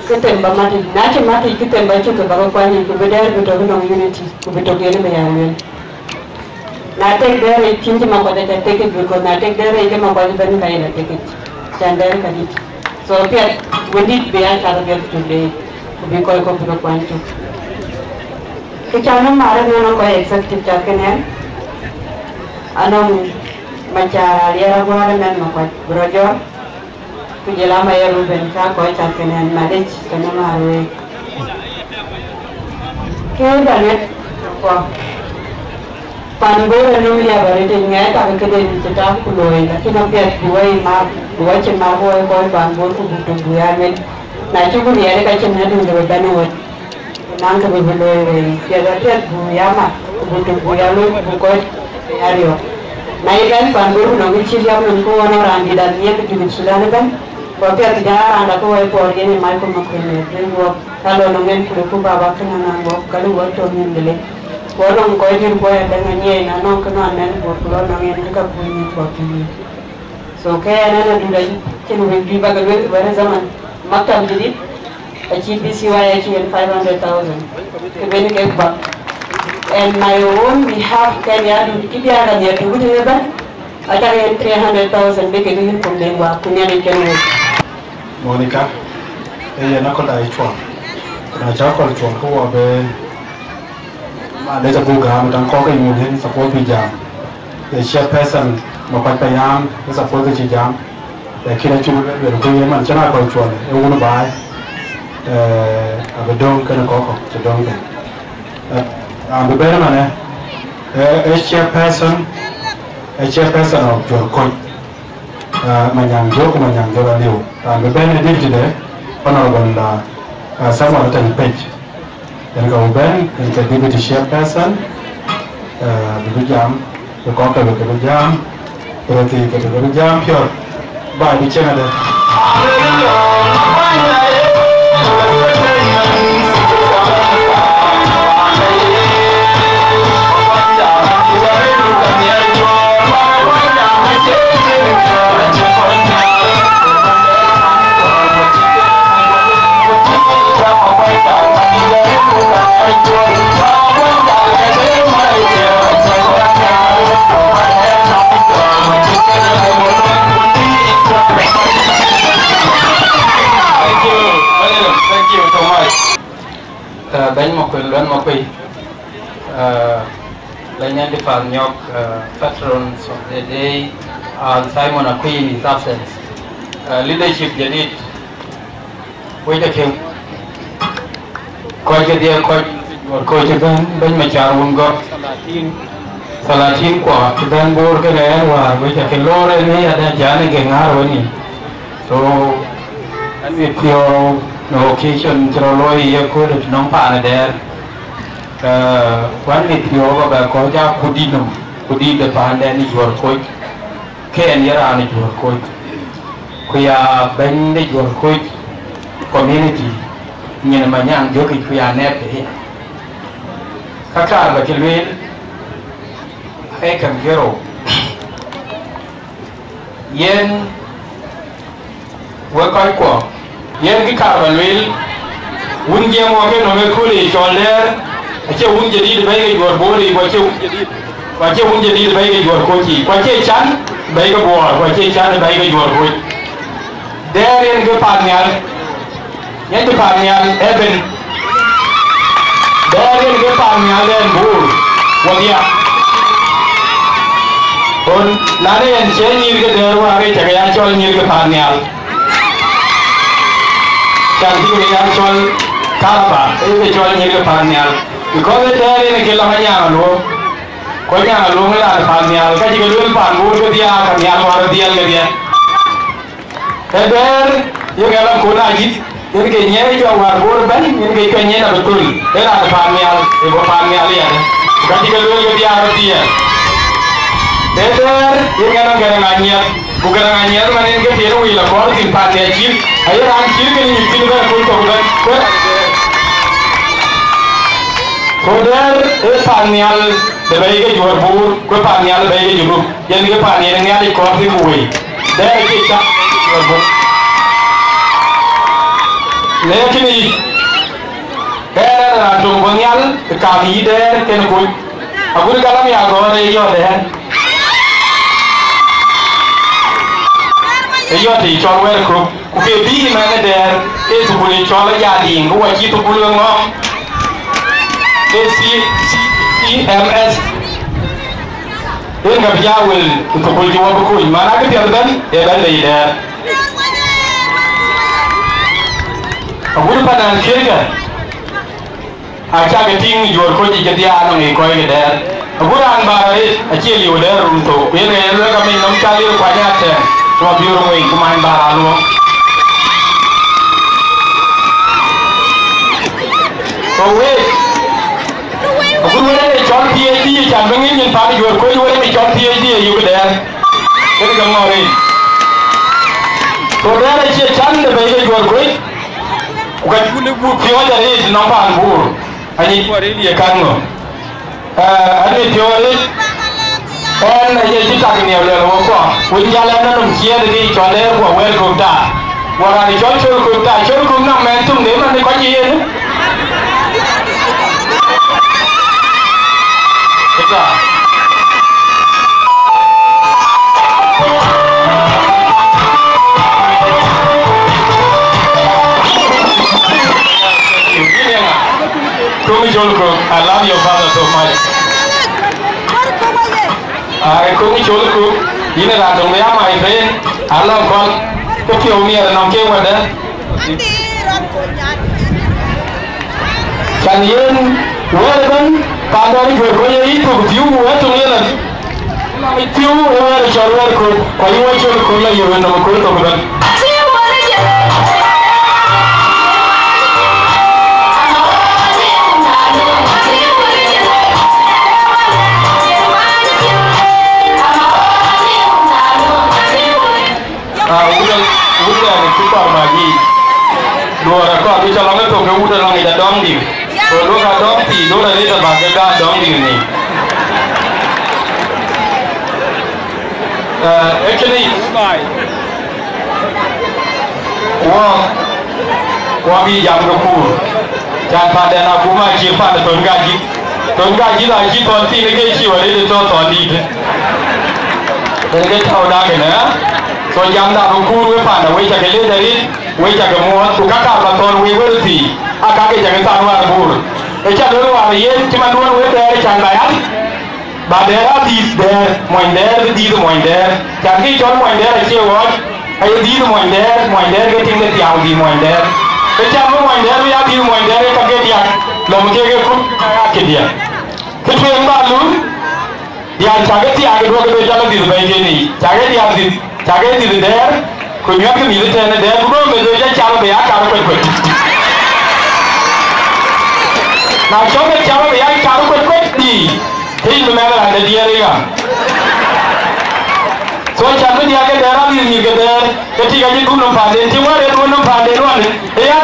kitemba mati nache mati kitemba chuke bako kwani kubedere bitoki no unity kubitoki ene meyalwe na take dere chinji makwada cha take it because na take dere ike makwada bani kaila take it chandere kadit so pia we need be an chata girl today kubiko iko bito kwani chuk kichano mara nyono kwa executive chakene anong macha liara gwara men makwad brojo kujela maya ruben ka ko chakene malech kana marwe ke danet ko panbora no ya barete ngata ka kede ni tata kuloi lakini pia duwai ma duwache ma ko panbor ku butu ya men na chuku ya ka chena dunde bana wat nanga be buloi ya da pia bu ya ma butu ya lo ko yario na ikan panbor no mi chiri ya mun ko wana randi dan ye ke di Sudan kan Kopi ati jara anda ko epor gini mai ko makene dengo kalau nongen kudu baba kena nango kalau wato ngendele kodong ko dir boya dengan nye na non kana nen bo ko nongen ka bunyi kopi so kaya nana dulai kinu bi bagal wen zaman makam jadi achieve this year achieve 500,000 kebeni ke ba and my own we have Kenya kidia ga dia tu gudi ba atare 300,000 beke gini kumlengwa kunya ni kenu Monica, ella no cola ichwa. Na cha ko chwa ko be ma le ta buga ma dan ko ka yu hin support bi jam. The chairperson ma pa yam the support ji jam. The kila chu be ko ye man chana ko chwa e wonu ba abedong kana ko to dong den. Be be ma ne a chairperson of your court. Manyang jo liu. The benefit today, honorable Samuel Page. Then go Ben, and the deputy chairperson, the jam, the conquer the jam, the jam pure by the channel. Ben Mokwe, Lanyan Defan York, veterans of the day, and Simon Akwi in his absence. Leadership Jadid, wait a king. Quite a dear, quite a Ben Machar Wungo, Salatin Qua, Ben Borgan and which I can lower me and Janik and Harwini. So, and with your no occasion to loy ye could non pana there. One with your Koja Kudi the Pandan is your coach. Ken Yaran is your coach. We are bending your coach community. Ninamanyang Joki, we are never here. Kakar, but you will. I can hero. Yen work on qua. Yen ki carbon will wun game walk in on a coolie shoulder. I say wun jadi the your body, what you wun jadi the your coachy. What you chan, bag of war, what you chan, bag of your coach. There in the Panyal, yet the Panyal, Eben. There in the Panyal and Bull. What ya? On Lade and Jenny get there who are a actual near the Panyal. Actual Kalapa, actual near Panyal. Because there in a Kilamaya, Koya, Lumala, Panyal, Kajigal Pan, Wodia, Kanyama, the Algeria. And there you get a Kunaji, you get near your Warburban, you get Kenya of the Kul, there are Panyal, Panyal, Kajigal Dia. There you get a Ganya, Bugaranya, and get here with a court in Panyachil. I am children in Silver Kultogan. So there is Panyal, the baggage you are bored, Panyal baggage you look, then get Panyal and the coffee away. There it is. Lekini era tung banyal kami der ken kuy agur kalam ya gore yo der yo ti chol wer ko ke bi mane der e tu buli chol ya ding ko chi tu buli ngom CMS en ga ya wel tu buli jo ko kuy mana ke der dan e dan dei der agur panan kirga acha ke ting jor ko ji ke dia no ngi ko ke der agur an ba re achi liu der rum to pe ne ro ka min nom cha li ko nya te to bi ro ngi ko man ba lo so we agur we chon PhD chan ba ngi nyin pa jor ko we mi chon PhD yu ke der ke ga ngore to der che chan de be jor ko ko bule bu pio da re no pa bu ani ko re li kan no ani teori en ye ti ta ni le lo ko wi ya la na no chia de cho le ko we ko ta wa ra ni cho ko ta cho ko na men tum ne man ko ji ne ta I love your father so much. Kung chulku, ini ratong dia mai friend. I love God. Kau kau ni ada nongke mana? Kalian, walaupun pandai berkoya itu view, itu ni lah. View, orang cakap aku, kau yang chulku lah, you know, kau tu kan. Udah super bagi dua rakam bisa langat tu ke udah langat dah dong di kalau dah dong ti dua hari dah bagai dah dong di ni actually wah bi jam kepul jangan pada nak rumah jipan tuan gaji lah ji tuan ti ni ke siwa ni tuan di dan ke tahu dah kena so jam dah ruku we pada we jaga le dari we jaga muat tu kakak laton we berti akak ke jaga tanwa bur echa dulu ada ye cuma dua we dari candaian badera di der moinder di moinder jadi jon moinder aja won ayo di moinder ke tinggal tiang di moinder echa mo moinder ya di moinder ke ke dia lom ke ku ke dia ke yang balu dia jaga tiang dua ke jalan di baik ini jaga dia di jaga di der, kau ni apa milik saya der, kau betul je cara berak cara kau. Nah, coba cara berak cara kau di, ini memang ada dia juga. So cara dia ke daerah ni ke der, ketika ni kau nampak den, cuma dia kau nampak den wan,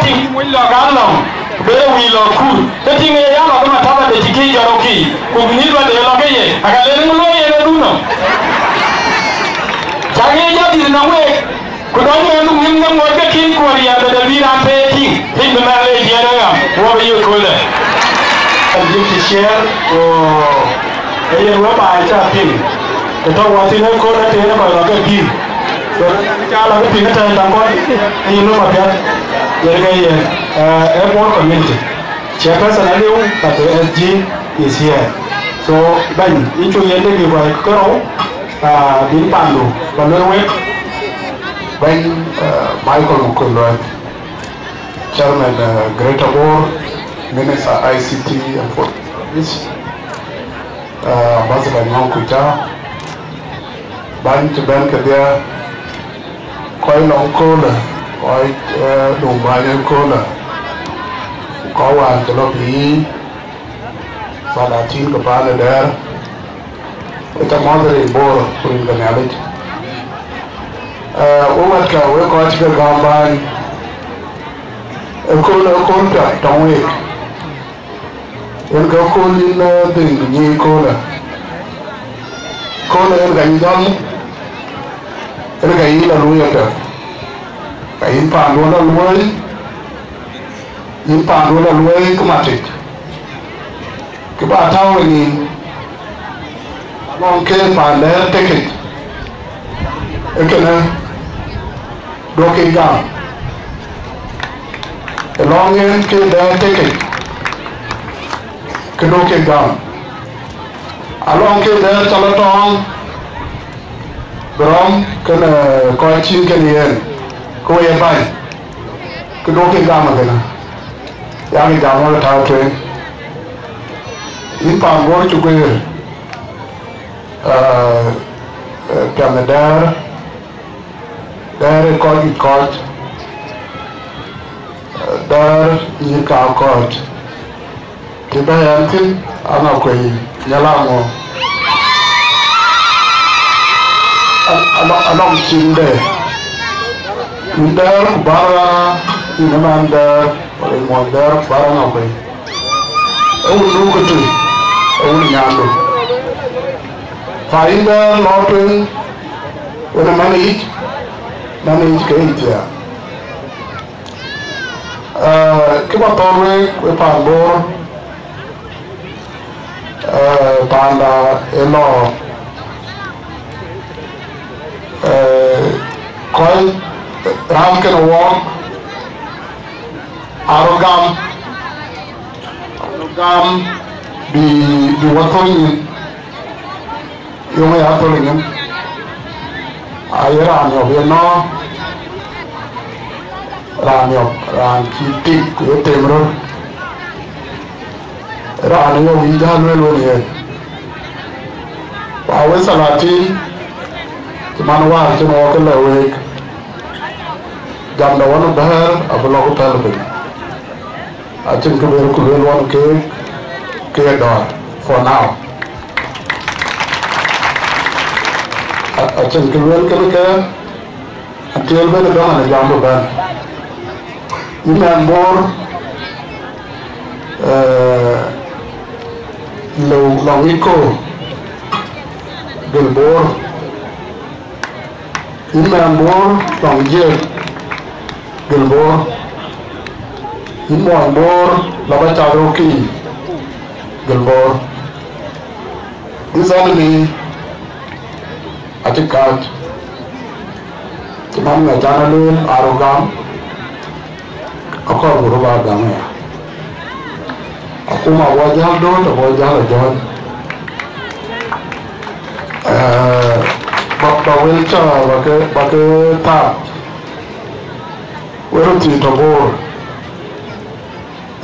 tinggi mula kalau, beri kul, ketika ya lah kau nak tahu de cikgu jaroki, kau ni dua de lagi ye, agar lelaki mula ye le dulu. Jangan jadi nawe, kudonya lu ngam warga kin Korea ada biran peti, hin benar le dia dah, what you call it? I'm going to share, ini apa aja pin, kita waktu ni kau nak tanya apa lagi pin, kalau lagi pin kita tangkap, ini lu macam, jadi airport community, chairperson Aliu atau SG is here, so ban itu yang dia buat kerau. Din Pandu, Balurwet, Ben Michael Mukunwet, Chairman Greater War, Minister ICT and for this, Ambassador Nyankucha, Ban Ben Kadia, Koi Long Cola, Koi Lumbayan Cola, Kawa Jalopi, Salatin Kapana there. It's a moderate bore for in the knowledge. What can we call it? Gamban, a cola, don't wait. And go cool in the new cola. Cola and Ganidon, and Gaila Luyata. I in Pandora world, in pandu la luai kumatik ke ba taw ni long ke pande tekit ekena doke ga long ke da tekit ke doke ga along ke da chalatong brom kana ko chin ke yen ko ye bai ke doke ga ma kana ya ni ga mo ta twe in pa ngor chu ke Canada there có cái court there như cao court thì bây giờ thì anh học quỳ nhà làm mà anh ông chín đây nhưng there bara như nó mang there rồi ngoài there bara học quỳ ông nuôi cái gì ông nhà luôn phải there lo chuyện when manage cái gì cái bắt đầu với phản bố phản là lo coi ram cái nó arrogant bị vắt thôi yung may ato rin yun ay ran kitik ko temro ran yo widan wel woni e wa we salati man wa to no ko lewe jam da wono bahar ablo ko talbe achin ko ber ko wel won ke do for now achin ko wel ke until when the dawn is down to burn. You can more long eco billboard. You can more long year billboard. You can more Lavacharoki billboard. This enemy at the card. Cuman nggak jangan lu arrogant, aku berubah damai. Aku mau wajah do, tak wajah lejon. Bawel cha, pakai tak. Weru ti tabor,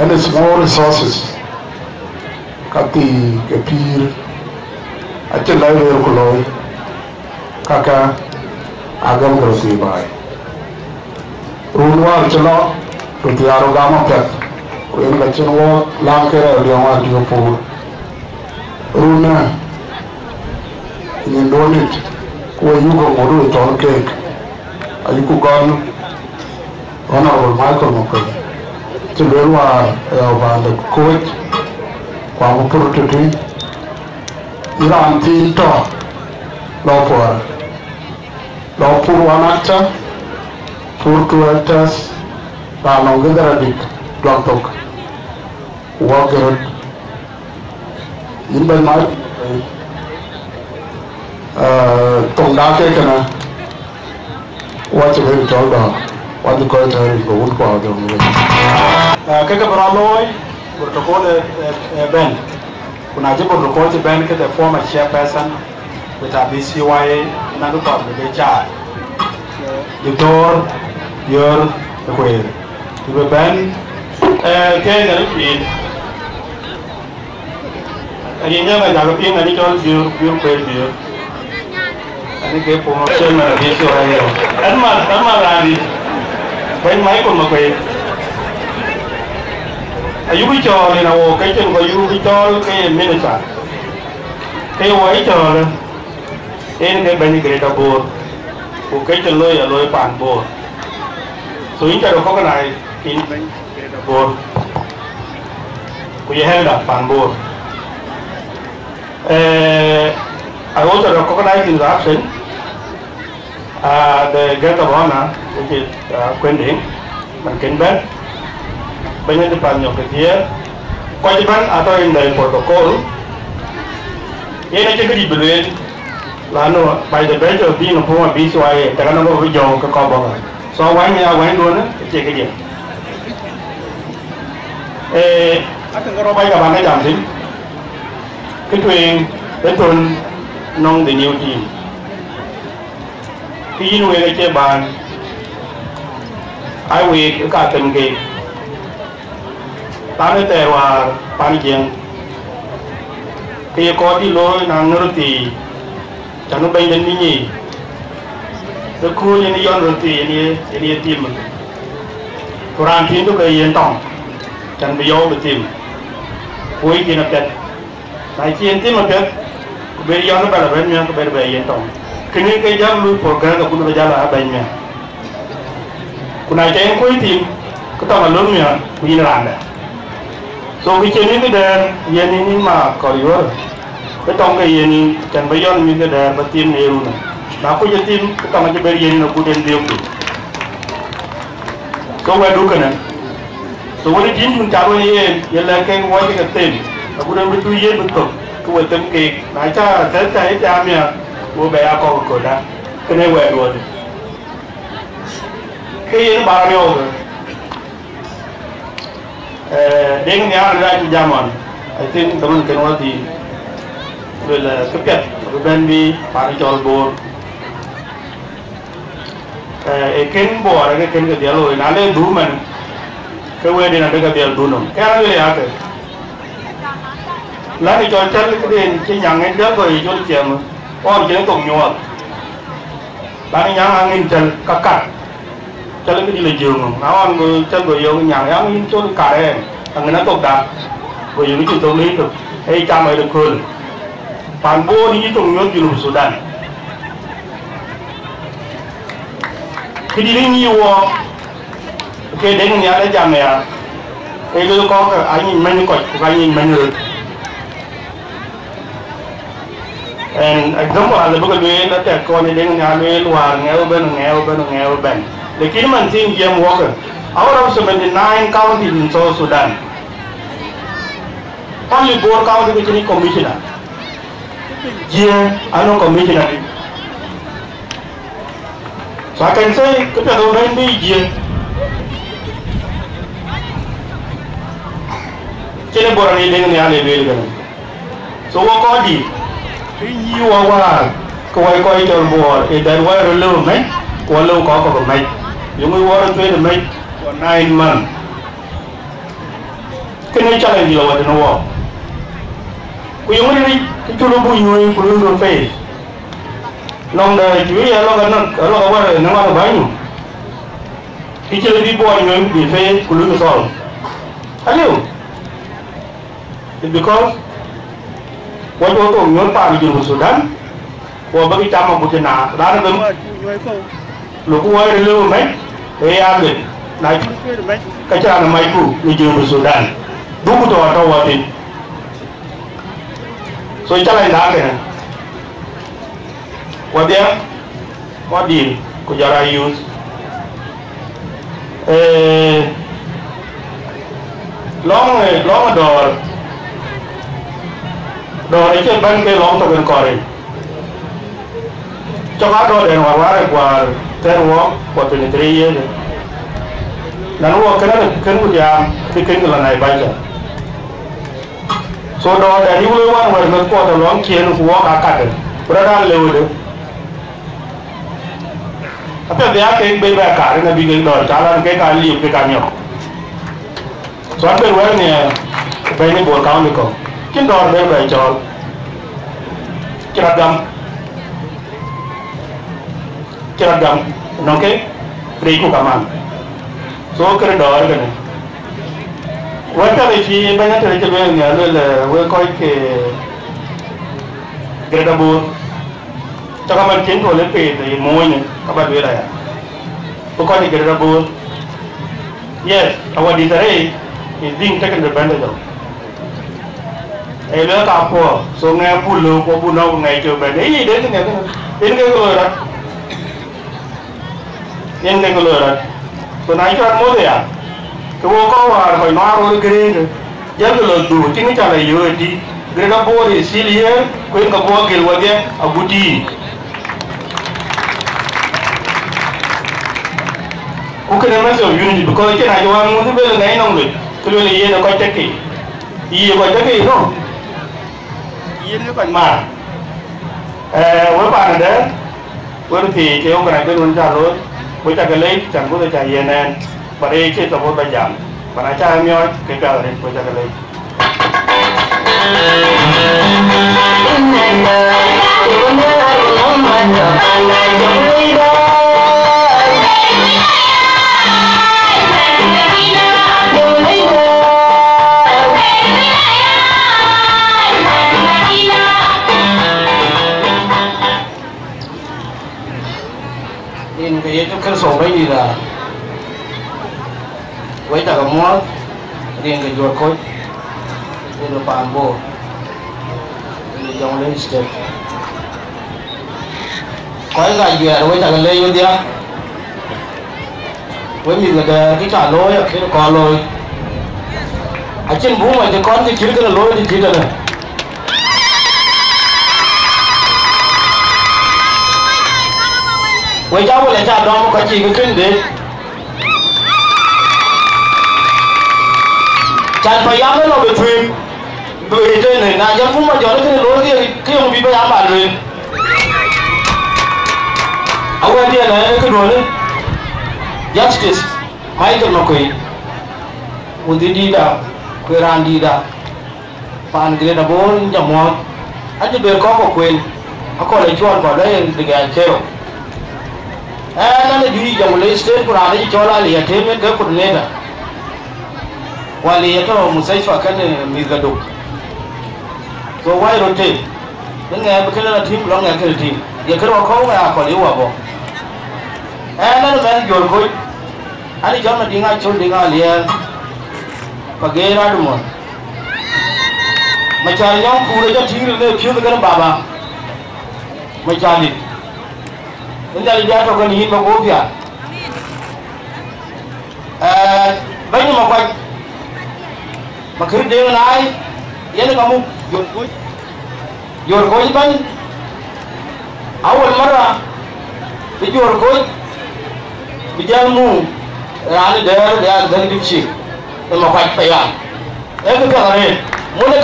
and it's more resources. Kati kepir, aja lagi berkuloi, kakak. Agam kerasi baik. Runwar celok, rutiaro gama pet. Yang kecil wo langkere dia war dia pur. Runa ini donit. Kue juga modu itu cake. Ayuku gan. Honorable Michael Mokai. Celwa band coach. Kamu pur tuti. Iran tinta. Lopor. Law pur wanata, pur tuatas, ramang gedaradik, bloktok, wagerut, in Belmar, Tongdake kana, what's a very tall dog, what the court is the wood powder. Kaka Braloy, protocol Ben, Kunaji protocol Ben, the former chairperson with a BCYA. Nanti tak berbicara. Doktor, your queer. Ibu Ben, kayak dari pin. Akhirnya banyak pin nanti jual biur queer. Ini kayak promotion ada biasa aja. Ermal lagi. Ben Michael Mokai. Ayu bicara ni nawo, kayak tu ayu bicara kayak minister. Kayak wajib bicara. Ini kayak banyak kereta bor, bukan celoi ya loi pan bor. So ini cara kau kenai ini banyak kereta bor, kau yang pan bor. I also recognize in the action the guest of honor, which is Quending, and Kenben. banyak depan yang ketiga kewajiban atau yang dari protokol ini aja kerja berdua lalu by the bench of being a poor BCY tekan nama berjauh ke kau so awalnya dulu na kecil kerja akan kalau baik apa nak jam sih ketuing betul nong the new team khi nuôi cái chế bàn ai về cả từng cái ta nói tệ và pan giang khi có đi lối nàng nửa tỷ chẳng nó bay đến nhỉ cái khu như này yon nửa tỷ này team Quran team tu cái yên tòng chẳng bị vô được team cuối kia nó chết tại chiến team mà chết bây giờ nó phải là bên nhau cái bên yên tòng kini ke jam lu program ka kuno jala abanya kuna tay ko tim ko ta malum ya ku ina randa so ki cheni ke der yeni ni ma ko yo ko tong ke yeni kan bayon mi ke der ba tim ne ru na ko je tim ko ta ma je ber yeni no ku den dio ku so wa du kana so woni tim mun ta ro ye yela ke wo ke tem ku den bi tu ye bu to ku wa tem ke na cha ta ta mi bố bé con của nó cái này quẹt luôn khi nó bao nhiêu rồi đến nhà ra cho zaman I think teman kenal di bila kepet ben bi pari jol bor ken bor cái ken cái dia loi nale du man cái we đi nade cái dia du no cái này là cái lá thì cho chân cái đèn chỉ nhang cái đó rồi cho chém con chỉ cùng nhau bạn nhang angin chân kakak chân cái gì là giường nó ăn người chân người yêu nhang angin cho cả đấy thằng nó tụt đá rồi những cái chuyện lý được hay cha mày được hơn phản bố đi trong nước du Sudan khi đi đến nhiều cái đến nhà đấy cha mẹ cái đứa con cái anh nhìn mình coi cái nhìn mình rồi and example là bữa cái nó trẻ con đi đến nhà nuôi loài nghèo bên để khi mình xin game worker out of 79 counties in South Sudan only 4 counties which is commissioner yeah I know commissioner so I can say cái chuyện đó nên đi yeah cho nên bữa nay đến nhà này về cái so có gì you are coi cho bùa thì đến quay rồi lưu mấy qua lưu có mấy những người qua thuê được mấy còn 9 months cái này chắc là gì là vậy nó quý ông đi cái chỗ nó bùi người của lưu phê lòng đời chú ý là lo cái qua rồi nó qua được bao nhiêu cái chơi đi bùa người bị phê của lưu sòi hello because wajah tu nyonta di Sudan, wah bagi cama bukan nak, dah ada lu kuai lu mai, ambil, naik, kaca nama ibu di Sudan, dulu tu ada watin, so itu lain dah kan, wadia, wadin, kujara use, long door. Đồ này trên bên cái lông tôi bên coi cho các đồ đèn hoàng hóa qua tên hóa qua 23 years là nó cái đó là cái của nhà cái lần này bây giờ số đồ đèn như luôn mà nó qua từ lông kia nó hóa cả cắt rồi ra lưu được tapi dia cái bên bạc cả nó bị cái đồ jalan cái liu cái nhau so anh bên ngoài này bên này buồn cao được không cái đòn đây phải cho ceragam nongke riku kaman so keren đòn cái này quay cái gì bây giờ thì cái bên nhà là quay coi cái greda bur cho các bạn chiến rồi lên về thì môi này các bạn biết này tôi coi cái greda bur yes our desire is being taken advantage of lỡ cả po so nghe pu lu po pu nâu ngày chiều về đấy đến cái lừa đó đến cái lừa đó so này cho ăn mua gì à wo ko war ko no ro green ya lo du tin cha la yo di green ga bo ri silie ko ga bo gel wage agudi ko ke na so unity because ke na yo wa mu be le ngai nong le ko le ye na ko teke ye ko teke no ye ne ko ma wo ba na wo thì cái ông này cái luôn trả luôn với cha cái lấy chẳng có trả tiền nên và đây chết một bài giảng và nói cha em nhoi cái cờ này với cha cái lấy cái cái sổ đấy gì là với cả cái mua riêng cái ruột khối cái đồ bàn bộ cái dòng lên step có cái gì với cả cái lấy vô đi với mình cái trả lối cái nó có lối ở trên bố mà cái con cái cái lối thì chỉ là với cháu lại cha đó có chỉ cái kinh đấy chẳng phải dám nó bị phim bởi trên này là dám cũng mà cho nó cái lối cái ông bị bây giờ bạn rồi ông ấy đi này cái đuổi đấy justice mai cái nó quỳ một đi đã quỳ ran đi đã pan cái là bố nhầm mòn anh chỉ biết có quyền anh có lấy chuột vào đây để cái kêu nó đi dòng lấy state của anh cho là liền thêm cái của nên là wali cái một sai phải cái này mình gật đầu rồi quay rồi thì đến ngày cái là team lo ngày cái team giờ cái đó không là còn yếu à bộ nó là rồi coi anh cho nó đi ngay chỗ đi ngay liền và ghé ra đúng không mà chạy nhau phụ đấy cho team này phiêu cái bà mà chạy đi nên là dia tu kan ini bagus dia. Banyak macam macam dia naik, ini kamu jual koi ban, awal mara, jual koi, bijamu, rani dia dari dipsi, macam payah. Cái này, muốn cái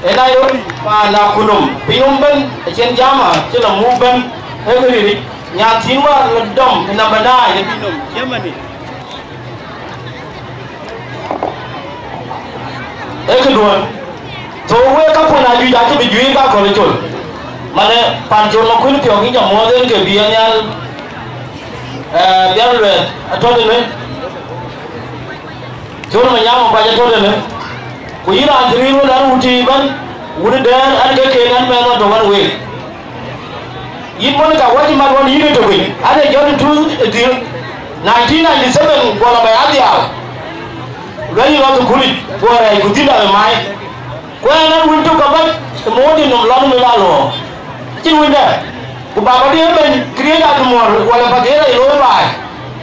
này, này rồi, mà là kunum, pinum ban, trên jama, trên là mu ban, cái gì nhà thiên hoa là đông thì nằm bên đây thì pinum Germany cái đuôi thôi với các con này duy giá cho bị duy các con chơi mà này pan chơi nó khuyên kiểu cái nhà mua đến cái bia nha bia rồi thôi đi nữa chơi mà nhau mà bây giờ thôi đi nữa quý là anh thấy nó đang uti ban udah dan anh cái anh mà nó đâu ăn về ít muốn cả quá thì mà còn ít được rồi anh ấy cho nó 1997 qua là bài hát gì à rồi nó tụi kuli qua này cũng tin là mai qua nó win to các bạn mỗi đi nằm lăn mới là lo chỉ win đấy của bà có đi bên kia ra tụi mồi qua là phải cái lối bài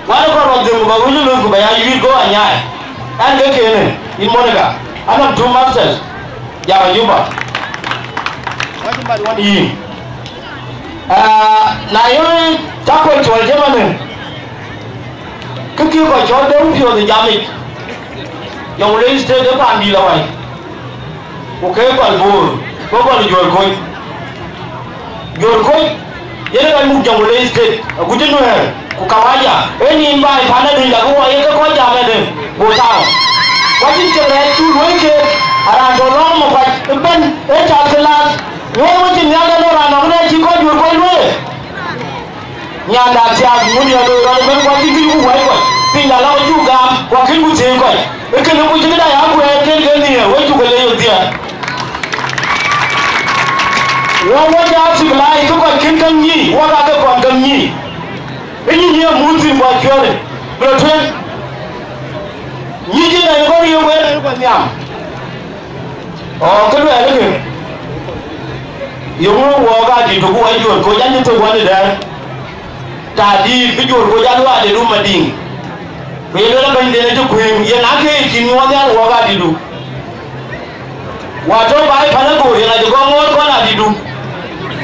qua nó còn làm gì mà win luôn của bài hát gì có anh nhá anh cái kia này ít muốn cả anh làm 2 masters giờ là Juba quá chúng bạn quan ý này ơi chắc quay chuột chứ mà mình cứ kêu gọi cho đúng phiêu thì giảm đi dòng lấy xe để bạn đi là vậy ok còn buồn có còn rồi coi vậy là anh muốn dòng lấy xe cũng chứ nữa cũng cao ai à ấy nhìn bài phán là đi là cũng vậy cái con giảm này đi bộ sao quá trình chơi này chú đuổi kia à đồ nó mà phải bên ấy chào cái là nếu mà chỉ nhà cái nó là nó cái chỉ có chuột coi thôi nhà đã chào muốn nhà đồ đó bên quanที่กูไว้ก่อนพี่làเราอยู่กับว่าขึ้นกูเสียก่อนไอ้ขึ้นกูจะได้หากูเองเกินนี่ไว้อยู่กันเลยอยู่เดียวว่าจะสิบลายก็ก่อนขึ้นกันนี่ว่าก็ก่อนกันนี่ไอ้นี่เนี่ยมุ่งถึงว่าเชื่อเลยเบลท์นี่ที่ไหนก็เรียกไว้เลยก่อนเนี่ยอ๋อก็ด้วยอะไรกันyungว่าก็ดีทุกวันอยู่ก็ยันทุกวันเลยta đi ví dụ cô giáo loa để đúng mà đình We don't bend into Queen, Yanaki, in one year, what I do. What over I Panago, and I go more than I do.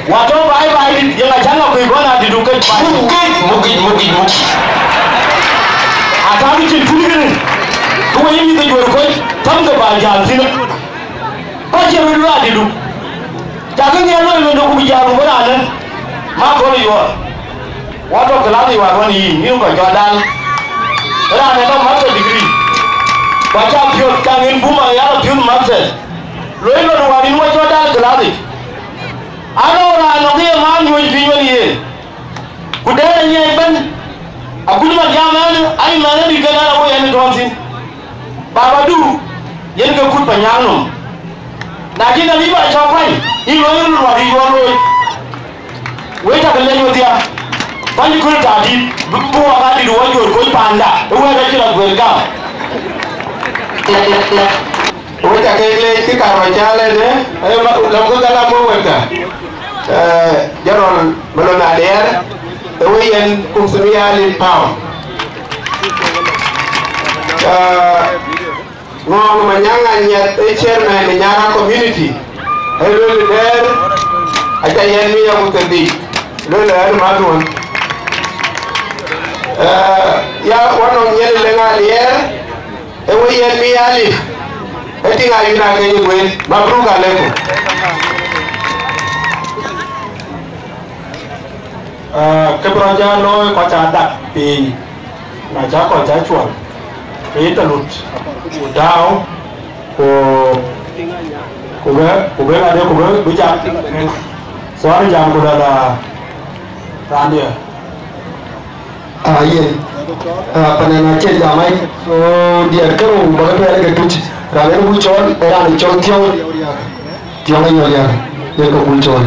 What over I buy it, Yanachana, we want to do good. Mugi. I can't be children. Who are you that you are going? Come to Bajalzina. What you will do? Taking your own to be young, Marco, you are. What of the lady you are running, you got Jordan. But I never have a degree. Watch out, your tongue in Buma, you have a few months. Loyal to what in what you're done, Gladi. I know I know the man who is being here. Good day, Ben. A good man, I man, you get out away and dancing. Babadu, Yenga Kupanyano. Najina Liva Chapai, he will what he will. Wait up and let you there. When you could have did, before I did what you were going panda, the way that you are going down. Wait a minute, think I'm a child, I'm not General Malonadier, the way in Kumsamial Pound. Mong Manyanga and yet a chairman in Yara community. I will there. I can hear me out of the Lula Madon. One of Yellow here, and we had me Ali. I think I not getting away. Mabruka Leko. Kebraja lo kocada pi naja koja chuan itu lut udao kube ada kube bijak soal jam kuda ada randia Iya panana cek jamai so dia kerung bagai ada ketut ramai muncul orang muncul tiang yang dia muncul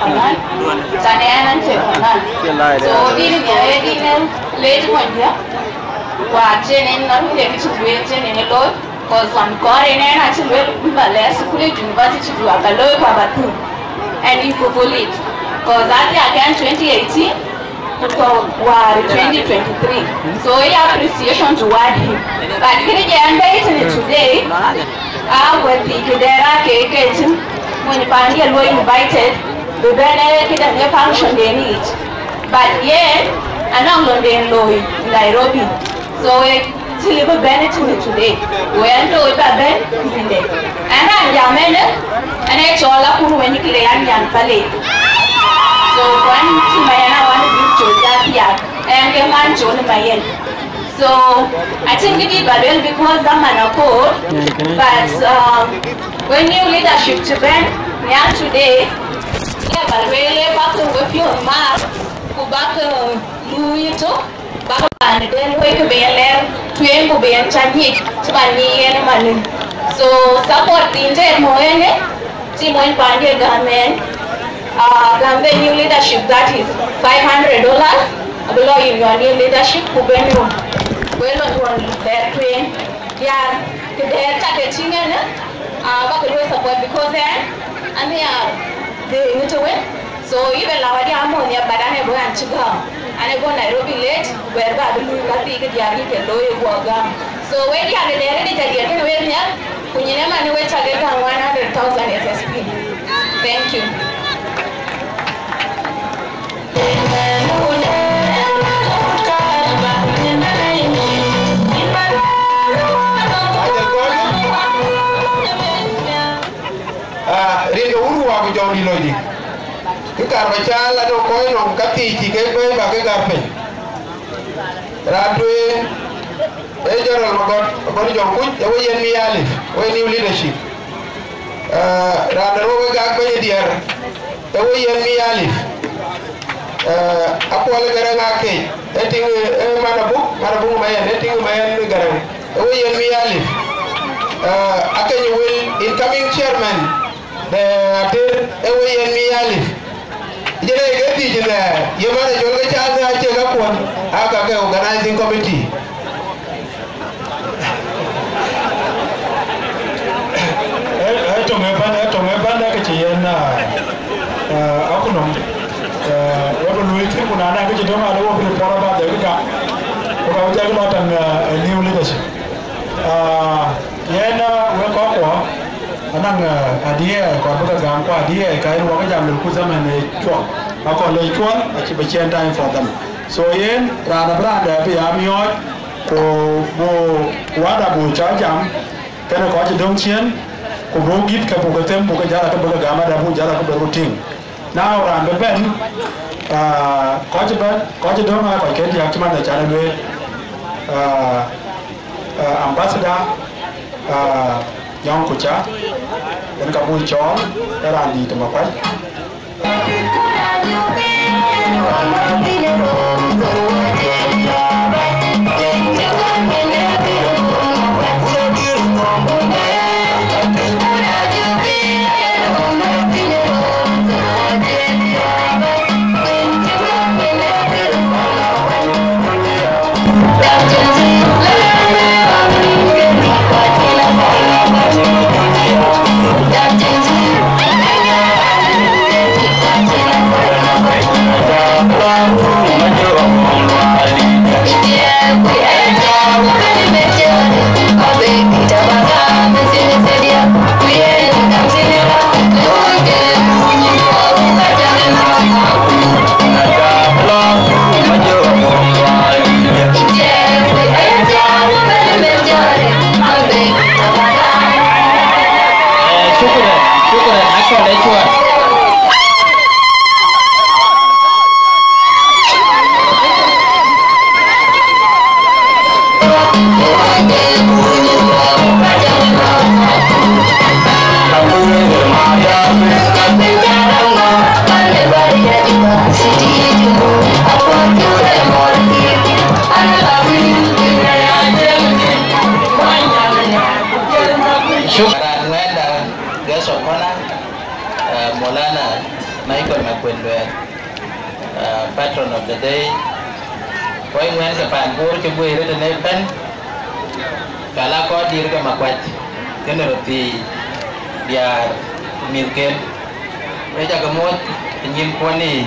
Hanan. Sanean and Hanan. So didn't late one year. Watching in not waiting in a lot. Because one car in an actually less university to a low Babatu. And if you pull it. Because that again 2018. War 2023. So I appreciation to what him. But I'm waiting today. With the Kidera Kakin, when the Pandia were invited, the benefit and the function they need. But yet, I'm not going to in Nairobi. So it's a little benefit today. We are told about Ben today. And I'm Yamena, and it's all up when you can play. So one Timayana wanted to that yard, and a man John Mayen. So I think it is well because I'm an accord, but when new leadership to Ben, yeah, today, yeah, but really back with your mark, go back to back and then wake up and to be and Chinese to my knee and money. So support the intent Moene, Timon Pandia Gamen. The new leadership that is $500 below your new leadership who been well on their train. Yeah, they're targeting but we support because and they are need to win. So even our ammonia but I never want to go. And I go Nairobi late where I will got the Yari can do it work. So when you are there, when you never know which I get 100,000 SSP. Thank you. Riêng uống hoa của John đi rồi gì? Cái cà phê cha là đâu có nó cắt thì chỉ cái bê và cái cà phê. Ra tuyên, bây giờ là con đi chọn quýt, bây giờ mi alif, bây new leadership. Ra đâu cái cà phê đi à? Bây giờ mi alif. Aku ala garang ake, eting mana buk mayan, eting mayan garang. Bây giờ mi alif. Akan you will incoming chairman. The away mi alif. Jere gati jina, yamana jolga chaga chega kon, aga ke organizing committee. Eto mebanda ke chiyena akunom. Wabon luithi kuna na ke chidoma alo wabon pora ba de ka. Ko ba jaga matan new leadership. Yena we ko anang adie ko ba gam ko adie kai ro ga jam ku zaman ne chwa ko le chwa a chi ba chen time for them. So yen rana branda bi amyo ko bo wada bo cha jam kana ko chi dong chen ko bo git ka bo ka tem bo ka jara ka bo ga ma da bo jara ka bo ting. Now ran be ben ko chi dong ma ko ke ya chi ma da cha le ambassador Yang Kucha dan kabul chon era di tempat Michael McQueen, patron of the day. Koi nguen ke pan bor ke bui re ne ben. Kala ko dir ke makwat. Kene roti biar milken. Eja gemot nyin kuani.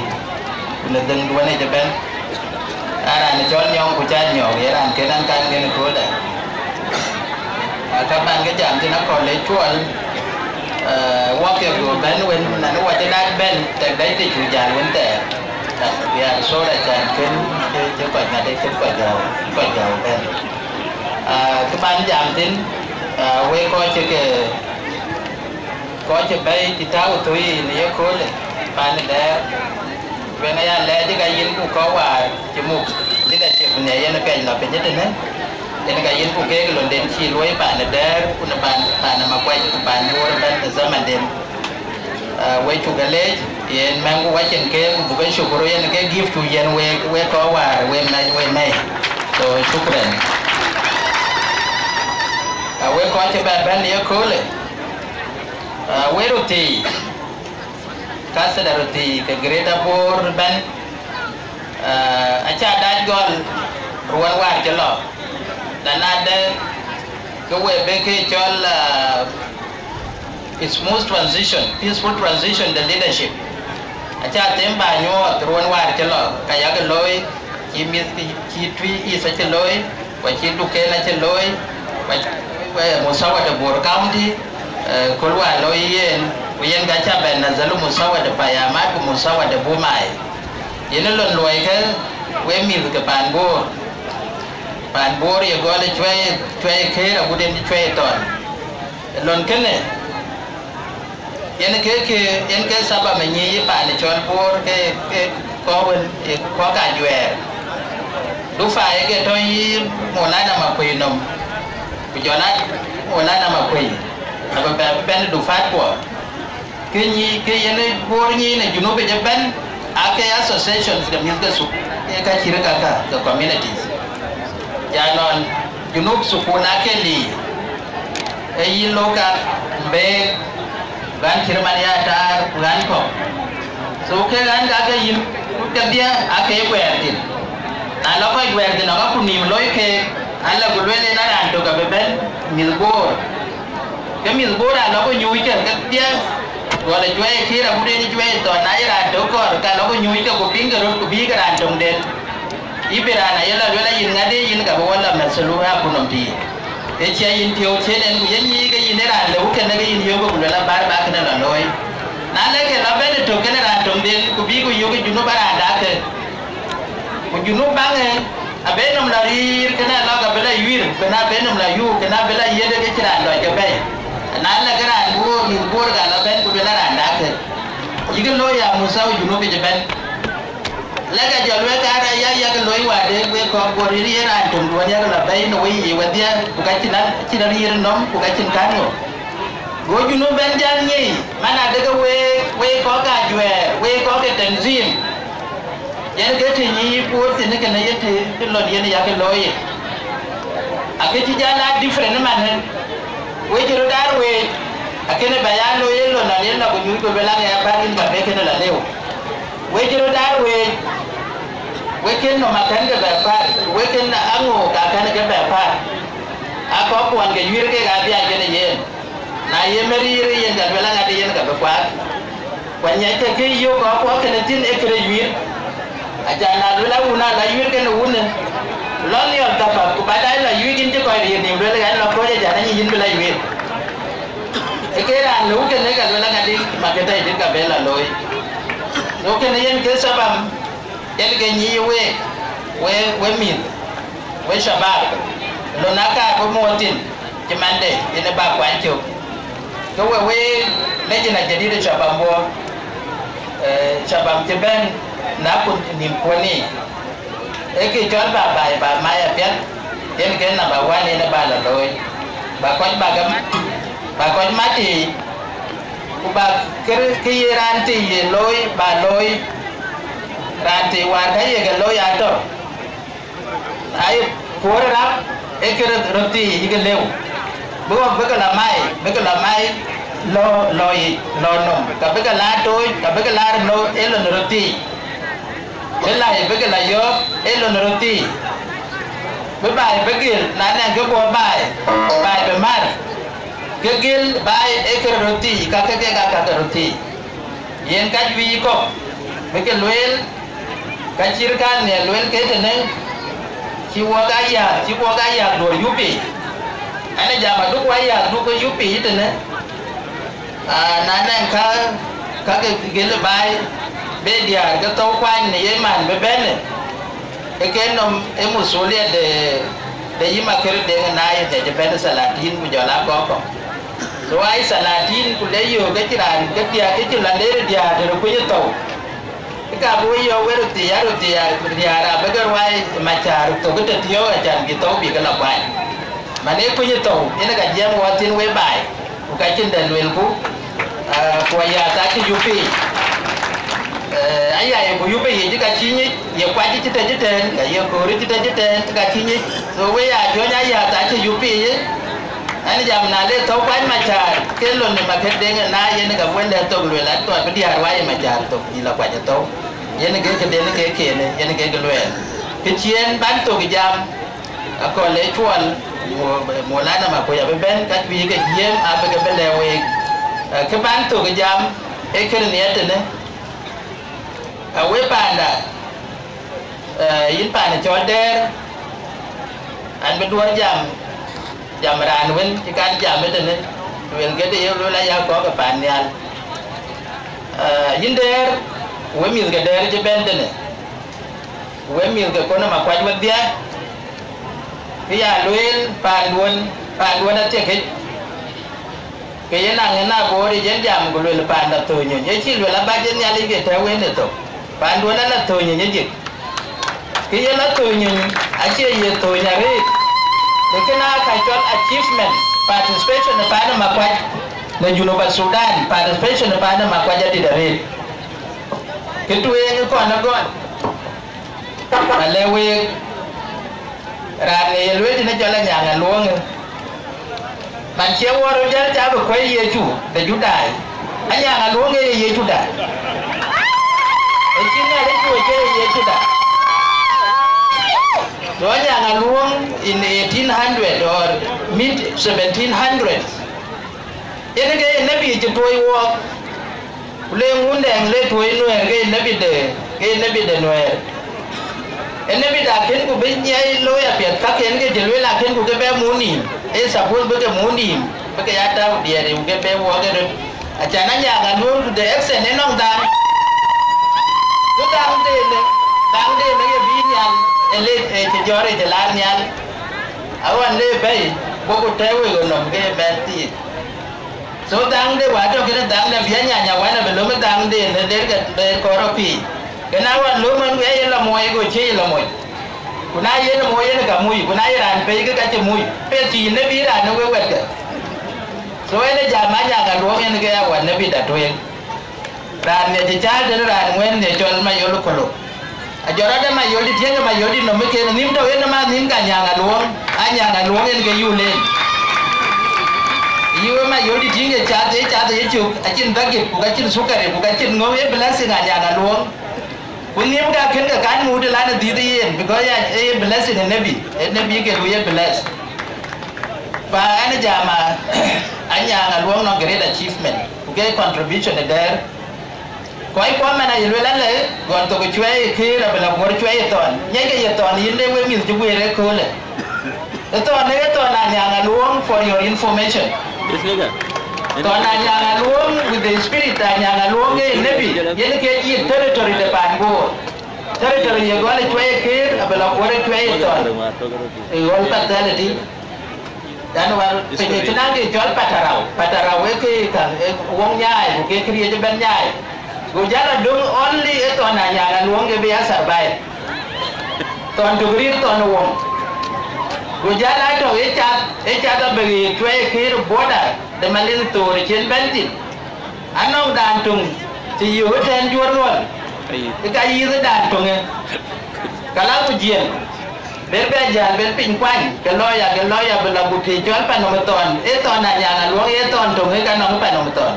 Una deng dua ne ben. Ara ne chon nyong ku cha nyong ye ran ke nan kan ke ko da. Các bạn cái giảm thì nó còn lấy chuột qua kiểu của bên bên là nó qua trên đai bên tại đấy thì chủ nhà vấn đề vì số là chàng cái quả nhà đây cái quả giàu bên các bạn giảm tính quay coi chơi cái coi chơi bay thì tao tôi này cóเลยbạn này bên này là cái gì cũng có và chỉ một cái là chuyện này nó cái là cái nhất đấy jadi kain puke kalau den ciloi pan ada pun pan nama kuai pan bor pan zaman den wei cugale yen mangu wachen ke bukan syukuro yen ke gift tu yen we kawar we mai so syukran we kau cepat ban dia kole we roti kasa dah roti ke gereda bor ban acha daj gol ruan war jelo dan ada ke chol smooth transition, peaceful transition the leadership. Acha temba nyo ruan war chelo kaya ke loy chi mi chi twi isa che loy wa chi duke na che loy wa musawa de bor county kolwa loy yen ga cha ben na zalu musawa de payama ku musawa de bumai yen lon loy ke we mi ke pan bor pan bor ya gole chwe ke ra guden chwe ton lon kene yen ke saba me nyi pan chon bor ke ko wen ko ka jwe du fa ke to yi mona na ma kwe nom ku jona mona na ma kwe aba ben du fa ko ke yen bor nyi ne juno be ben ake associations de milka su ka chira ka communities janon junub sukuna keli eyi loka be gan kirman ya tar gan ko so ke gan ga ke yim dia ake wertin na lo ko wertin ga kunim loy ke ala gulwele na ran to ga beben milbor ke milbor ala ko nyui ke dia wala jwe kira bude ni jwe to na ira to ko ka lo ko nyui ke ko pingaro ko bi ga ran tong den ibera na yala wala yin ngade yin ga wala masalu ha kunom ti e che yin tio che den ku yin yi ga yin ra le ku na ga yin yo ko la bar ba kana la loy na le ke la be to kana ra tom den ku bi ku yo ga juno bara da ke ku juno bange abe nom la rir kana la ga bela yir kana be nom la yu kana bela yede ke tira lo ke be na la ga ra wo mi bor ga la ben ku bela ra da ke yiga lo ya musa juno be ben laga jolwe kara ya ga loy wade we ko goriri era tum do ya la bay no wi wadia ku ka cinan rir nom ku ka cin kango go juno ben jan nyi mana daga we ko ka jwe we ko ke tanzim yen ke ti nyi po ti ne kana yete ti lo yen ya ga loy ake ti jala different man we jiro dar we akene bayalo yelo na yella ko nyu ko bela ya barin ba be ke la leo we jiro dar we weken no makan ke bapar weken na ango ka kan ke bapar ako ko an ke yir ke ga dia ke ne yen na ye meri yen ga bela ngade yen ga ba kwanya ke yo ko ke ne tin e kre yir aja na la una la yir ke no una lon yo ta pa ku ba dai la yir gin je ko ri ni bela ga no ko je ja na yin bela yir e ke ra no ke ne ga bela ngade ma ke dai din ga bela loy no ke ne yen ke sabam yen ke nyi we min we shabab lo naka ko motin jemande ene ba kwancho to we le jina jadi de shabambo shabam jeben na kun ni poni e ke jol ba maya pet yen ke na ba wani ne ba la loy ba ko ba mati ku ba ke ranti loy ba loy ranti war kai ga lo ya to ai por rap e ke roti ga lew bo la mai lo nom ka be ka la tôi ka be ka la no elo no roti ela e be ka la yo elo no roti be bai be gil na na ke bo bai be mar ke gil bai e ke roti ka roti yen ka wi ko be ke luel ka chir kan ne luel ke te ne chi wo ga ya do yupi ana jama duk wa ya duk yupi te ne na nang ka ke gele bai be dia ga to kwan ne ye man be bene e ke nom e musulia de yima kere de na ye de bene salatin ku jala ko so ai salatin ku le yo ga tiran ga dia ke la de dia de ku ye to ka bu yo we ru dia ra be ga wai ma cha ru to ga te yo a jan ki to bi ga la bai ma ne ku ye to ina ga jam wa tin we bai ku ka chin de lwel ku kwa ya ta ki yupi ai ai ku yupi ye ka chi ni ye kwa chi te ga ye ko ri te ka chi ni so we ya jo nya ya ta ki yupi ye ani jam na le to kwa ma cha ke lo ne ma ke de na ye ne ga wen de to lwel la to be dia wa ye ma cha to ni la kwa to ye ne ke de ne ke ne ye ne ke lwel ke chien ban to ki jam ko le chuan mo la na ma ko ya be ben ka bi ke yem a be ke be le we ke ban to ke jam e ke ne te ne we panda yin panda cho der an be duar jam ran wen ke kan jam te ne wen ke de yo la ya ko ka pan ya yin der we mi ke der je ben te ne we mi ke ko na ma kwa je dia ke ya luel pan duan te ke ye na bo ri jen jam ko le pan da to nyo ye chi le la ba jen ya li ke ta we ne to pan do na la to nyo ye ke ye la to nyo a che ye to nya re ke na ka chon achievement participation na pa na ma kwa na Juba Sudan participation na pa na ma kwa ja di da re ke tu ye ko na gon na le we ra ne le ti na jo la nya nga luong bạn chia qua rồi chứ cháu được quay về chủ để chủ đại anh nhà là lúa nghe về chủ đại để chính là lấy chuột chơi về chủ đại đó nhà là lúa in 1800 or mid 1700 cái nó bị chỉ tuổi qua lên muốn đèn lên tuổi nuôi cái nó bị để nuôi ene bi da ken ku be nyai lo ya pet ka ken ke jelwe la ken ku ke be muni e suppose be ke muni be ke ya ta dia de ke be wo ke a cha na ya ga no de exen ne nong da ku dang de ne ye bi nyal ele e ke jore je la nyal awan le be bo ku te we go no ke be ti so dang de wa to ke dang de bi nya wa na be lo me dang de ne de ko ro pi cái nào anh lúa mình cái là mồi của chi là mồi, của nãy giờ là mồi là cả mùi, của nãy giờ ăn phải cái gì mùi, phải chỉ nó biết là nó quét quét cái, rồi nó giảm mấy nhà cả lúa mình cái quần nó bị đặt đuôi, ran này chỉ cha cho nó ran nguyên để cho nó vô lúc lúc, giờ đó mà vô đi thiên mà vô đi nó mới kia nín đâu nó mà nín cả nhà cả lúa, anh nhà cả lúa nên cái du lên, yêu mà vô đi thiên cái cha thấy chụp, anh chín đặc biệt, của cái chín sukar, của cái chín ngô ấy bên sinh nhà cả lúa. Punya muda kan ke kan muda lana didiin because ya blessing nabi ke lu ya bless ba ana jama anya nga luong no great achievement ke contribution there koi kwa mana yelwe lale gon to chwe ke ra bela gor chwe ton nyeke ye ton yinde we mi ju re ko le ton ne ton anya nga luong for your information ton anya nga luong with the spirit anya nga luong e nabi yene ke yi territory de pango territory ye gole chwe ke abela gor chwe ton e gol patality dan war penye tinange jol patarau ke kan wong nyai ke kriye je ben nyai go jara dum only e ton anya nga luong ke biasa bae ton tugri ton wong go jara to e chat be chwe ke boda de malin to re chen bentin anong dan tung ti yu ten juor lon e ka yi dan tung e kala ku jien berbe jal ber pin kwan ke loya bela buti chol panometon e ton na nyana luong e ton to ngi kanong panometon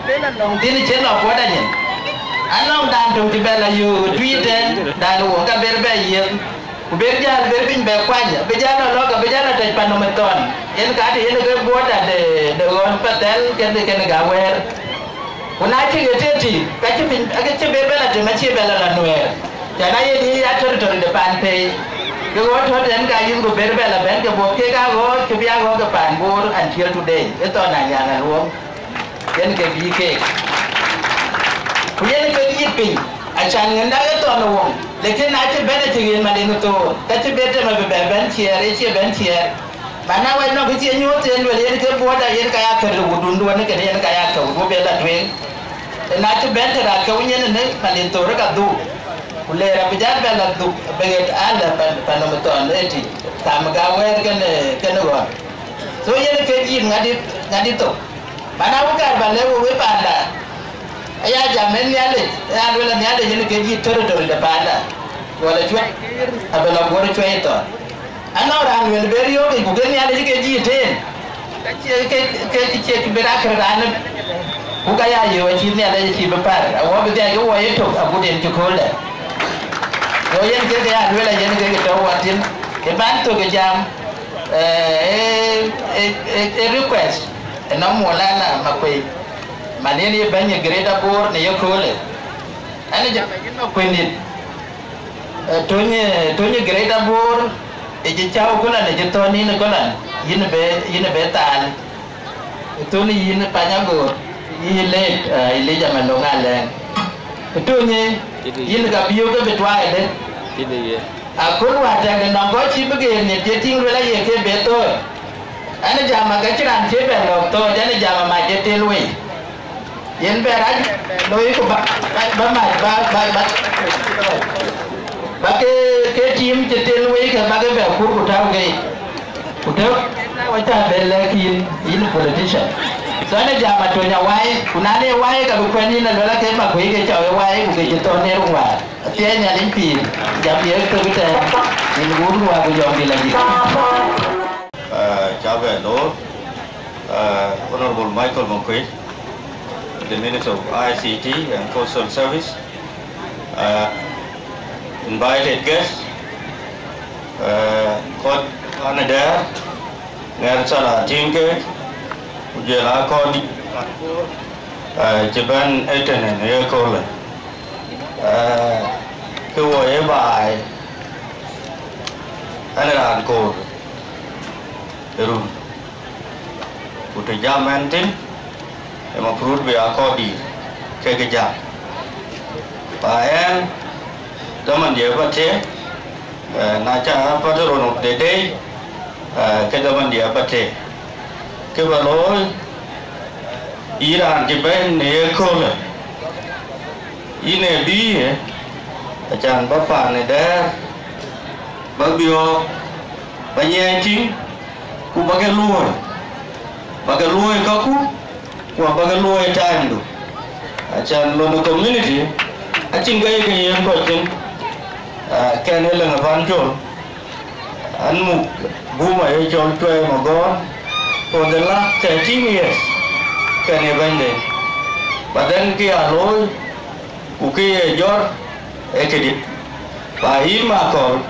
bela long tin che lo boda nyen anong dan to ti bela yu tweeten dan wo ka berbe yen ku ber jal ber pin be kwan be jal lo ka be jal te panometon en ka ti en ke boda de on patel ken ga wer kuna chi geteti ka chi pin ka chi bela te ma chi bela la noer jana ye ni ya territory de pan pe cái gói thoát đến cái những cái bé là bé cái bộ cái gói cái bia gói cái bàn bố until today cái to này nhà này luôn cái gì cái cái gì pin anh chàng người ta cái to luôn lekin na chỉ bé chỉ người mà đến to cái chỉ bé mà bé bé chia mà na vậy nó cái chia nhau tiền rồi cái bố đã cái cái rồi đun đun cái cái bố bé là chuyện na chỉ bé thì là cái nhân này mà đến to rất là đủ Kulera bijak bela duk beget ala panometon eti tamgawer kene wa so yene ke yin ngadi to mana buka bale we panda aya jamen yale ya wala nyale yene ke yi territory da panda wala chwa abela gore chwa to anora an wel beriyo ke bugen yale ke ji ten ke berakra ran buka ya yo chi ne ale chi bepar awo be ya yo ye to abuden to kole rồi dân cái anh với là dân cái chỗ quan tin cái bán tôi cái jam request nó mua là mà quỳ mà nếu như bán những cái đó bor này có khối anh ấy jam cái nó quên đi tôi như cái đó bor cái cháu có là cái tôi ní nó có là yên bé tàn tôi ní yên panjang bor yên lên yên jam nó ngal lên tôi như yên gặp yêu cái biệt hoài đấy aku wadah dengan kau cipu begini dia tinggal lagi ke betul ane jama kecilan cipu doktor jadi jama macet telui yang berat loi ku bagai ke tim telui ke bagai berkur kutau ke kutau wajah belakin ini politician soalnya jama tu nyawai kunane wai kalau kau ni nak lola ke mak kau ke cawai wai kau ke jatuh ni rumah tiada nyalin pin jam dia tu kita ini guru aku jom dia lagi chào về đó Honorable Michael Moncrief, the Minister of ICT and Coastal Service, invited guests, Coach Anada, Narsala Dinka, Ujela Kodi, Japan Eten and Aircola. Cái buổi bài anh là cô rồi của thời gian men tin em mà fruit về có đi cái jam và em đó mình điều vật thế na cha bắt đầu nộp để đây cái đó mình điều vật thế cái vào lối Iran chỉ bên này cô rồi ini bi acan bapak ni dah babio banyak cing ku bagai luai kaku ku bagai luai time tu acan lono community acing gaya yang kau cing kan ni lengan pancol anu buma yang col cuai magon for the last 13 years kan ni bende badan kia loi uki jor ekedi pa ima ko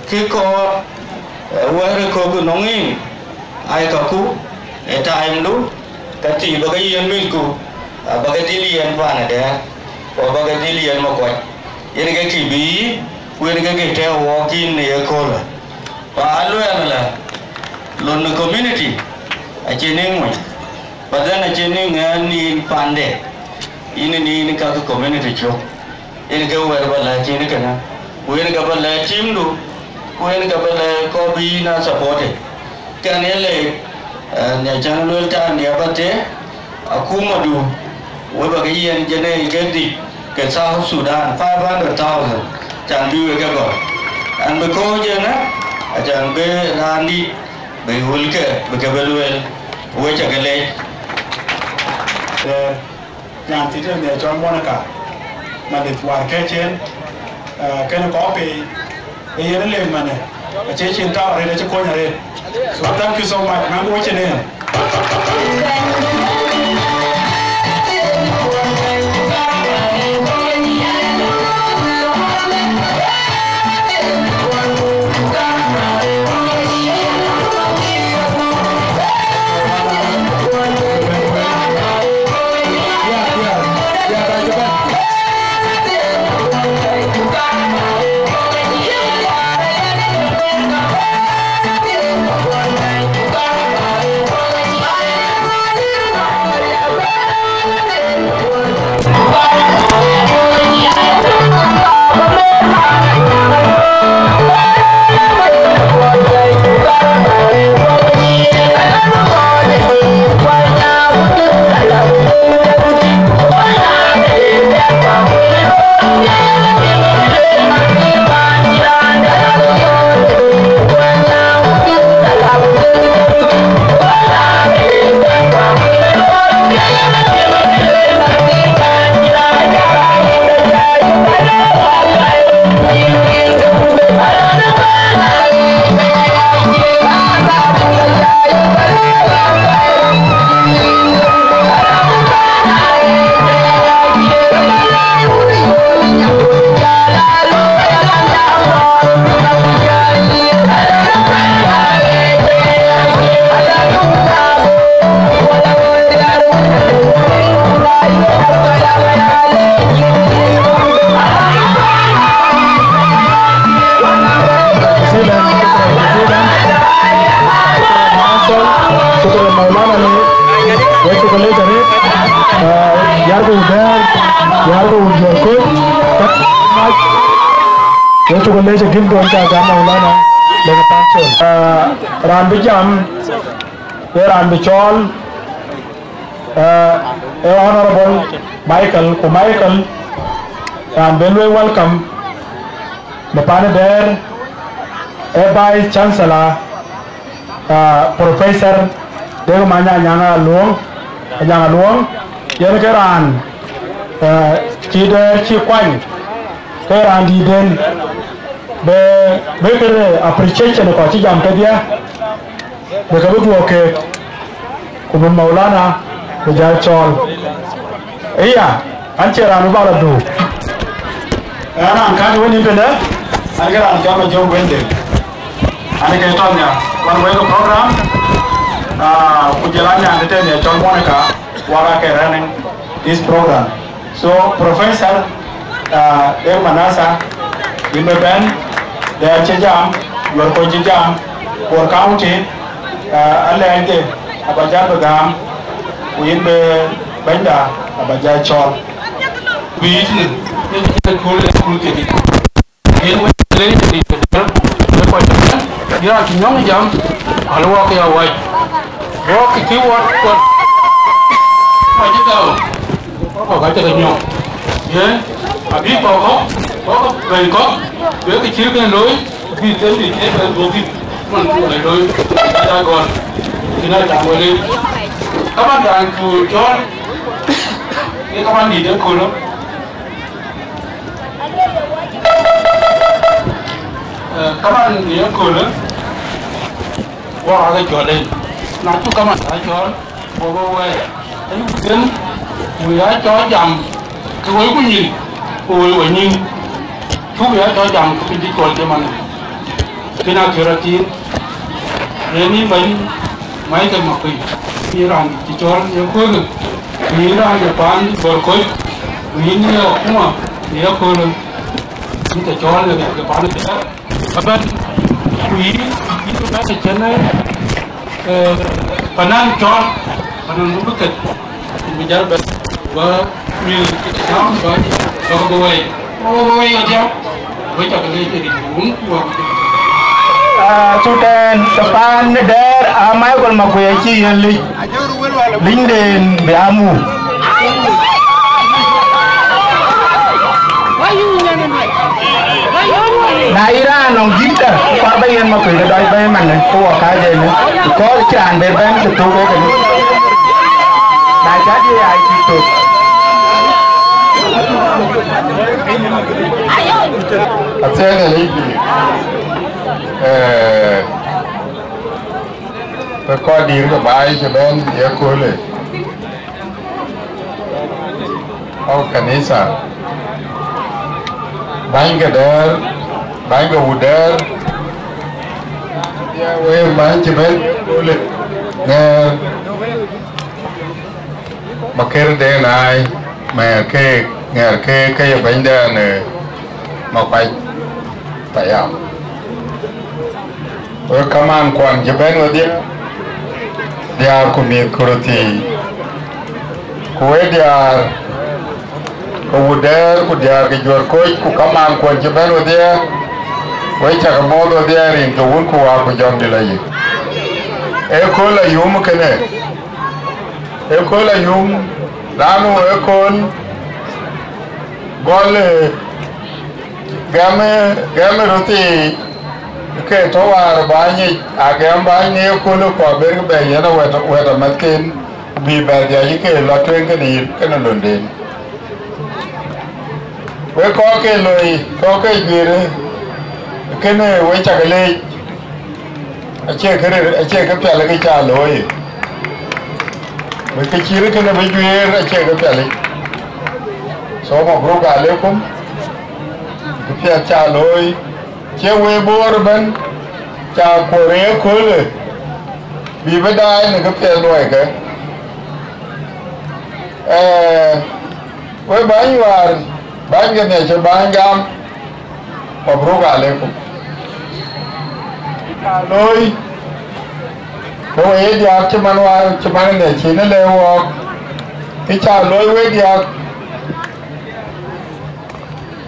kiko were ko ku nongin ai ka ku e time lu ka ti ba ga yen min ku ba ga dilian pa na de o ba ga dilian ma ko yen ga ki bi wen ga ke te walking ne ko la pa lu ya la lon community a chening mo pa dan a chening ni pande ini kau community jo ini kau berbala cini kena ini kau berbala tim lu ini kau berbala kopi na support kan ele ni jangan lupa tan dia bate aku madu we bagi yang jenis ganti ke South Sudan 500,000 jangan dua ke kau an berko je na jangan berani berhulke berkebeluel we cakap nhàn thì để cho Monica mà để hoàn cái trên cái nó có về yen le mane a che chin ta re che ko nyare. So thank you so much. Mango wache ne. Rambichol, Honorable Michael, and very welcome the panel there, Vice Chancellor, Professor Degomanya Nyanga Luong, Yanakaran, Chide Chikwan, Keran Diden, the very appreciation of Kochijam Kedia. Bekabutu oke kubun Maulana bejai chol. Iya, anceran ubala du. Ana angkani wani pende, angkara angkama jom wende. Ane kaitonya, wan wego program, kujelanya andetene chol Monica waka running this program. So Professor Deo Manasa, Imeben, Deo Chejam, Yorko Chejam, for county. Alende abaja bagam wimbe benda abaja chol we the cool ke in we le ni ko ya ki nyong jam alwa ke awai wo ki wo ma ji ko ga te nyong ye abi ko be ke chi ke loi bi te ni te bo ki man ko le loi ta gon kina ta wole kaman dan ku chol ni kaman ni de ko lo kaman ni ko lo wa ga chol na tu kaman ta chol bo we ai den mu ya cho jam ku we ku ni we ni tu ya cho jam ku di chol ke man kina kirati Reni mai ke makui iran ti chol ye ko ni ra ye pan bor ko ni ni kuma ye ko ni te chol le ke pan te aban kui itu ba te chene panan chol panan bu ke mi jar ba ba mi sam ba ko bo we ya we ta ke ni ti un wa Sudan depan der amai kol makuya ci yeli linden be amu na ira nong gitar pa bayen makuya dai bay man ko ka je ne ko chan be ban to ko ke na ja di ai ti to Atene lady có đi cái bài cho bên địa cô lệ kanisa bánh cái đer bánh cái hụt đer quê bánh cho bên cô lệ nghe mà cái đen này mà cái nghe cái bánh đen này mà phải à với cảm ơn quan cho bên người dia kumi kurti kue dia kuder kudia ke jor koi ku kamam ko jebelo dia wai cha modo dia rin to un ku wa ku jom dilai e ko la yum kene e ko la yum lanu e ko gol game roti ke to war bani agam bani ko lo ko ber be yana weta matin bi ber ya ke lo twen ke ni ke no londen we ko ke loi ko ke gire ke ne we cha le ache ke pya le ke cha loi we ke chire ke ne be gire ache ke pya le so mo bro ga le kum ke pya cha loi che we bor ban cha ko re ko le bi ba dai ne ke pya loi ke we ba yuar ban ge ne che ban gam mabruq alaikum loi ko e dia che manwa che man ne che ne le wo ti cha loi we dia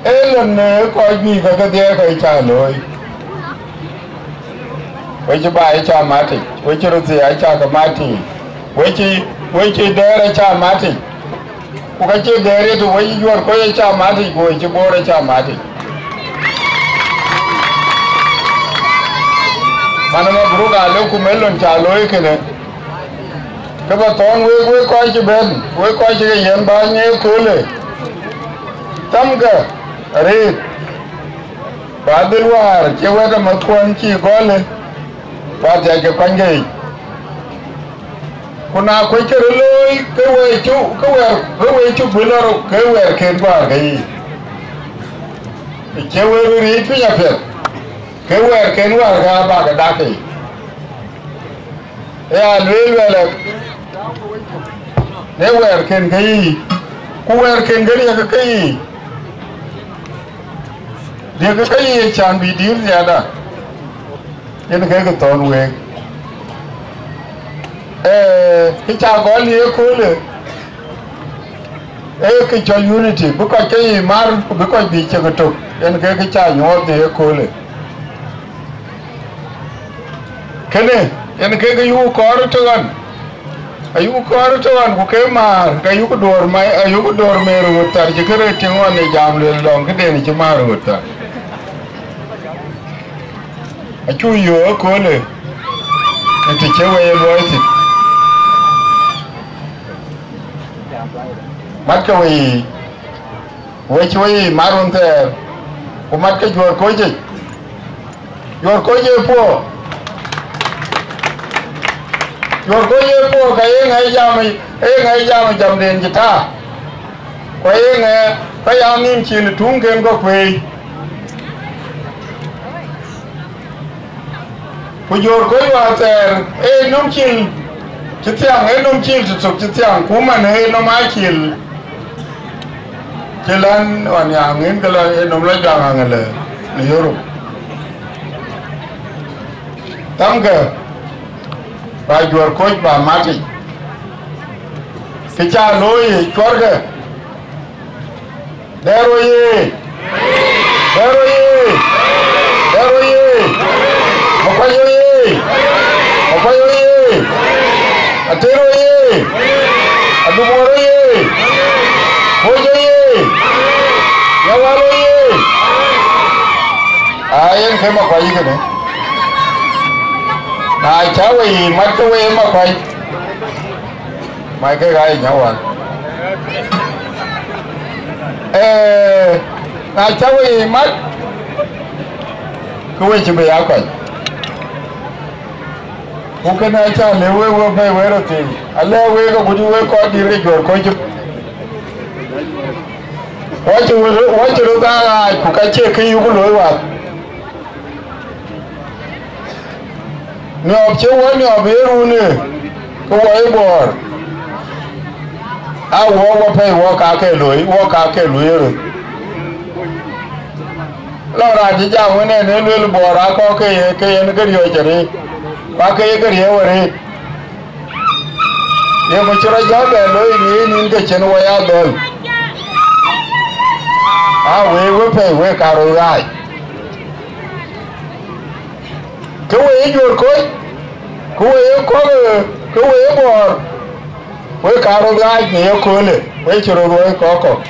elen ne ko bi ka dia ka cha loi we che ba cha mati we che ru ti cha ka mati we che dere cha mati ko ka che dere to we yor ko ye cha mati ko che bore cha mati manama buru ga lo ku melon cha loi kene ka ba ton we ko che ben we ko che yen ba ne ko le tam ga re ba de war che we da ma kon chi ko le ba ja ke kan ge kuna ko che loi ke we chu bularo ke we ken ba ga yi che we ri tu ya pe ke we ken wa ga ba ga da ke ya le le ne we ken ga yi ku we ken ga ya ga yi de ga yi chan bi dir zyada yen ga ga ton we cái cha có lia cô le cái cho unity bu ko cái mar bu ko bi che ko to yen cái cha nyo de ko le kene yen cái yu ko ro to gan ayu ko ro to gan ko ke mar ga yu ko dor mai ayu ko dor me ro tar je kere tin won ne jam le long ke de ni che mar ro ta achu yo ko le ti che we lo ti mắt cái we chui marun te ko mat cái jor ko je po cái ngai jam den jita ko ngai pa ya nim chin tung ken ko kwe ko jor ko wa te num chin chitiang num chin chitiang ko man no ma chil jalan on yang ngin kalau nom la jangan ngale ni Europe tam ke ba jual coach ba mati kita loi keluarga deroye mapayoye ateroye adumoroye hojoye yawaloye ayen ke mapai ke ne na chawe matwe mapai mai ke gai nyawan na chawe mat kuwe chibe yakai Uke na cha lewe we pe we ro ti. Ale we ko buju we ko di re jor ko ju. Wa chu ro da ku ka che ki yu ku lo wa. Ni ob che wo ni ob ru ni. Ko wo e bor. A wo pe wo ka ke lo ro. Lo ra ji ja wo ne ne lu bor a ko ke ne ke yo che ri. Ba ke ke ye wo ri. Ye mo chura ja be lo ni ke chen wo ya do. A we pe we ka ro rai. Ke we jor ko. Ko we bor. We ka ro rai ni yo ko le. We churo ro ko.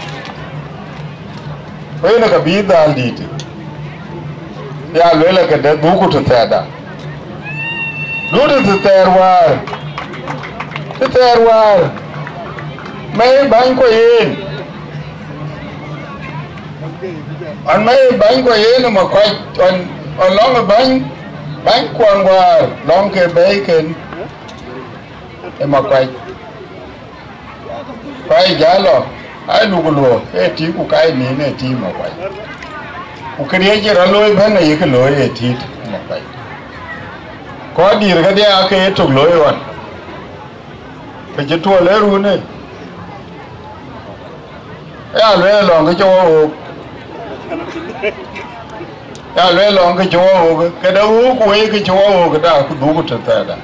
We na ka bi dal di ti. Ya lo le ke de du ku to ta da. Du de terwar. De terwar. Mai ban ko yin. An mai ban ko yin ma ko on long ban kwang war long ke bacon. E ma ko. Pai jalo. Ai lu ko lo e ti ku kai ni ne ti ma ko. Ku kriye je ra lo ba na ye ke lo e ti ma ko. Có đi cái dia cái trục lối rồi, cái chuyện thua lẽ luôn này, à lẽ lòng cái chỗ, à lẽ lòng cái chỗ, cái đâu có cái chỗ cái đó cũng đủ cái thật đó,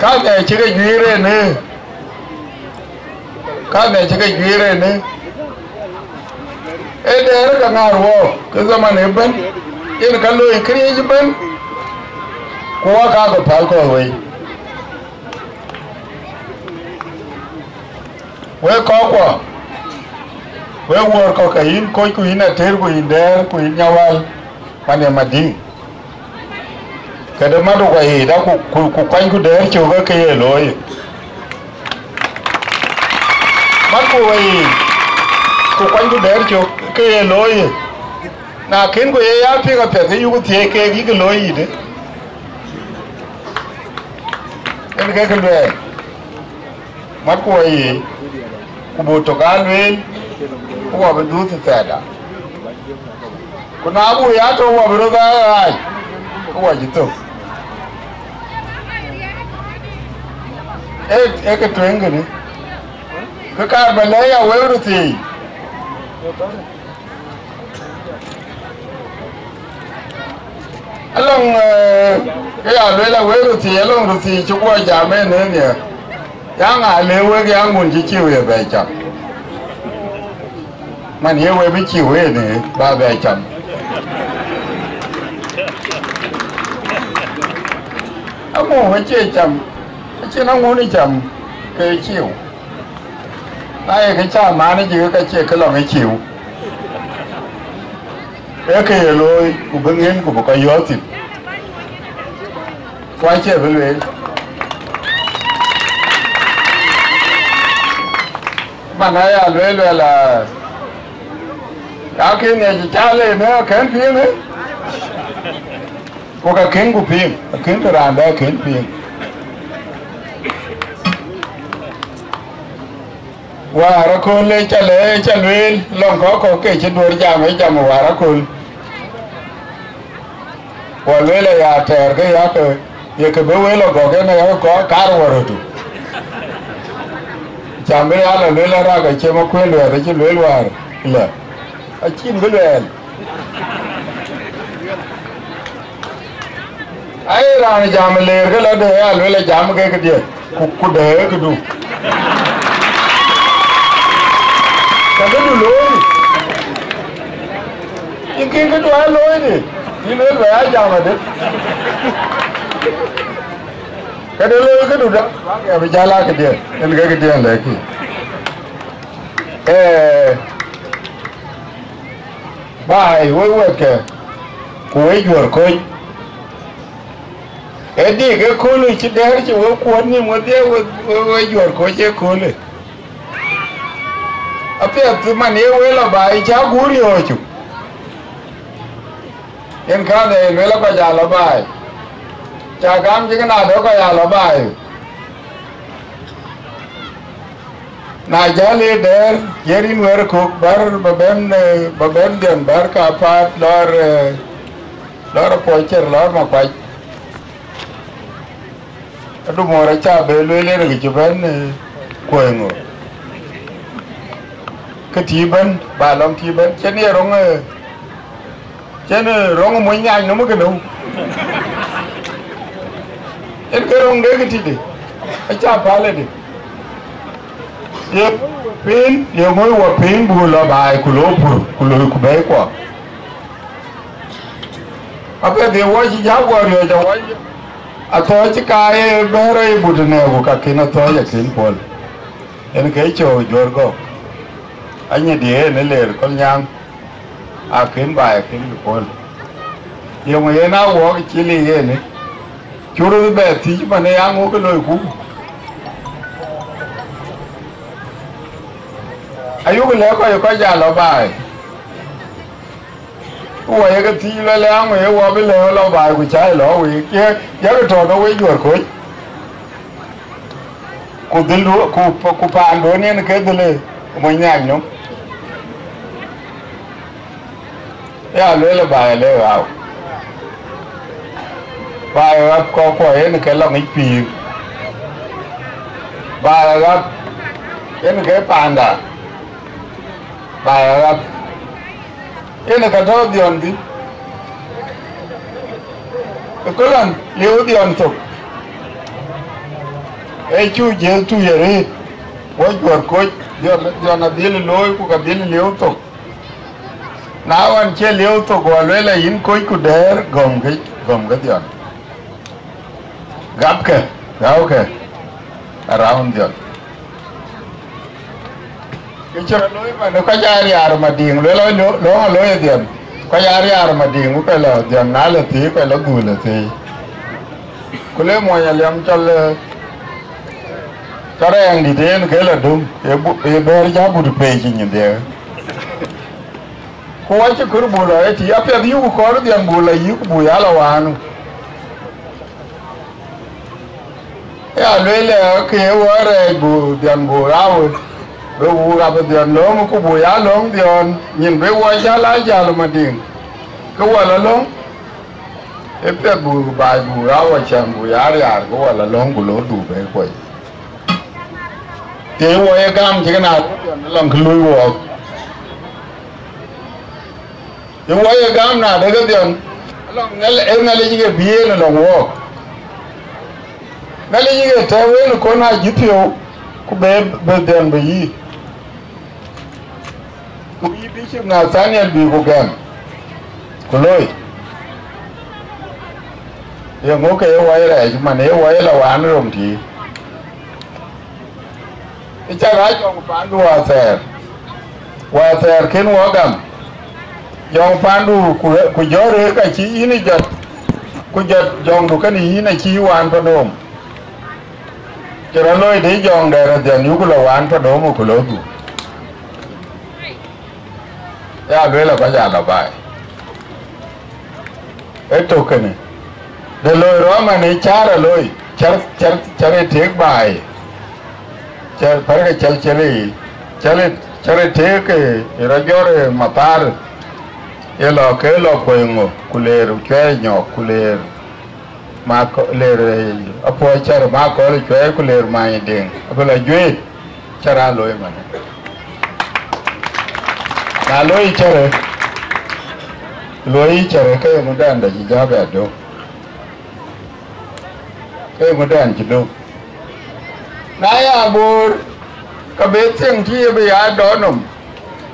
các này chỉ cái duy này nè, các này chỉ cái duy này nè, ấy đây là cái nào cái zaman này bên ini kalau ikri je ben kuwa ka ko pal ko we ko we wor ko kain ko ina ter ko inder ko nyawal mane mading kada madu ko da ku kan ku der cho ga ke loy mako we ku kan ku der cho ke loy na ken ko ya pi ka pe yu ko the ke gi ko lo yi de en ke le mat ko yi ku bo to ga le ko ba du ta da ko na bu ya to wa bro ga ai ko wa ji to e ke to en ne ko ka ba le ya we ru ti along cái à là quê rồi thì along rồi thì chúng qua nhà mẹ nữa nè, yang à lê quê cái yang muốn chỉ chịu về vậy chẳng, mà nhiều quê bị chịu về nè ba về chẳng, ông muốn phải chơi chẳng, chơi nó muốn đi chẳng, cái chịu, đây cái cha má nó chỉ cái chơi cái lòng cái chịu. Cái lối của bên em của một cái gió thì quay trở về mà này à lối là cái này chỉ trả lời nữa kén phiền đấy có cái kén của phiền kén cái đàn đó kén phiền và ra con lên trả lời lòng có cái chuyện đuổi ra mấy chồng mà ra con và lấy lại à thề cái giá cái giờ cái bữa là có cái này có cá rồi rồi chẳng biết là lấy ra cái chuyện mà quên rồi cái chuyện lấy rồi là ở chín cái rồi ấy là giảm lấy cái là để lấy là giảm cái gì cục để cái đủ cái đủ lối cái đủ ai lối đi đi lên về ai chào mà được cái đó lối cái đủ đó cái bị chala cái điện cái điện này kì bài với cái cuối chuột coi đi cái khối này chỉ để chỉ có cuốn như một đĩa với chuột coi chỉ khối này à bây giờ mà nếu với là bài cháu cú đi rồi chú yên khá này mới là có giả là bài chả cam chứ cái nào đó có giả là bài na jali der yerin wer cook bar babem den bar ka pat lor pocher lor ma pai adu mora cha be le ngi chuben koengo cái thi bên bà làm thi bên trên này rong mới nhanh nó mới cái đâu em cái rong đấy cái gì đi anh cha phá lên đi giờ pin giờ mới qua pin bù là bài của lỗ của bé quá à cái điều gì giáo qua rồi cho vậy à thôi chứ cái bé rồi bù này của các cái nó thôi là kiến phồn em cái chỗ rồi go anh ấy đi nên là con nhang à kiến bài kiến phồn nhiều người nào có cái chỉ lý này chú rồi bé thì mà này ăn ngô cái lời cũ ayu cái lẽ có già lo bài ủa cái thì là lẽ mà ủa cái lẽ lo bài của trái lo vì kia giá cái trò nó với chuột khối cụ đến lúa cụ phàn đó nên cái đó là mình nhàng nhúng ya là bài lẽ vào bài có ấy là cái lòng ít pì bài là cái phàn đó bài ini kata dion di, kebetulan liu dion tu, chu je tu yeri, waj koi dion adil loi ku kadil liu tu, nawan che liu tu ku alwela in koi ku der gom ke dion, gap ke, around dion. Cái chuyện lối mà nó có giá riêng mà điền lối tiền có giá riêng mà điền cũng phải là tiền ná là tí phải là gùi là tí có lẽ mọi nhà liêm cho đây anh đi thế cái là đúng cái bé giá bụt bê chỉ nhìn thế có ai chứ cứ bù lại thì áp dụng yêu có cái tiền bù lại yêu bù giá là hoàn ya lối là cái hoa này bù tiền bù rau rồi bù gặp tiền lớn mà có bù giá lớn tiền nhìn với quay giá lái giá là mà tiền cái quả là lớn em biết bù bài bù rau và chẳng bù giá thì cái quả là lớn của lỗ đủ về quay thì quay cam chỉ cái nào nó làm cái lùi vào thì quay cam nào đấy cái tiền em nghe lấy cái bia nó làm vào nghe lấy cái theo nó có nào dứt thiểu có bé tiền bởi gì cũng như bishop nào sáng nhận bị của kèm của lôi giờ ngô cái quay này nhưng mà nếu quay là quán rồi thì cái cha gái cho một phán đua hòa sẻ khiến hóa cầm dòng phán đu của gió đấy cái chí ý này giật của giật dòng đủ cái ý này chí hoàn phần ôm cho nó lôi đấy dòng đây là tiền yếu của là hoàn phần ôm của lôi ya lối là có giả là bài ấy tôi cái này để lối đó mà này chả là lối chả thiệt bài chả phải cái chả thiệt cái rồi rồi mà tar ये लो के लो कोई ngô कुलेर chơi nhỏ कुलेर mà कुलेर अपो चर mà có chơi कुलेर mai đen अपो là duy chara lối mà na lối chare cái một đàn để chỉ cho bé đâu cái một đàn chỉ đâu nãy à bùr cái bé tiếng kia bây giờ đó nằm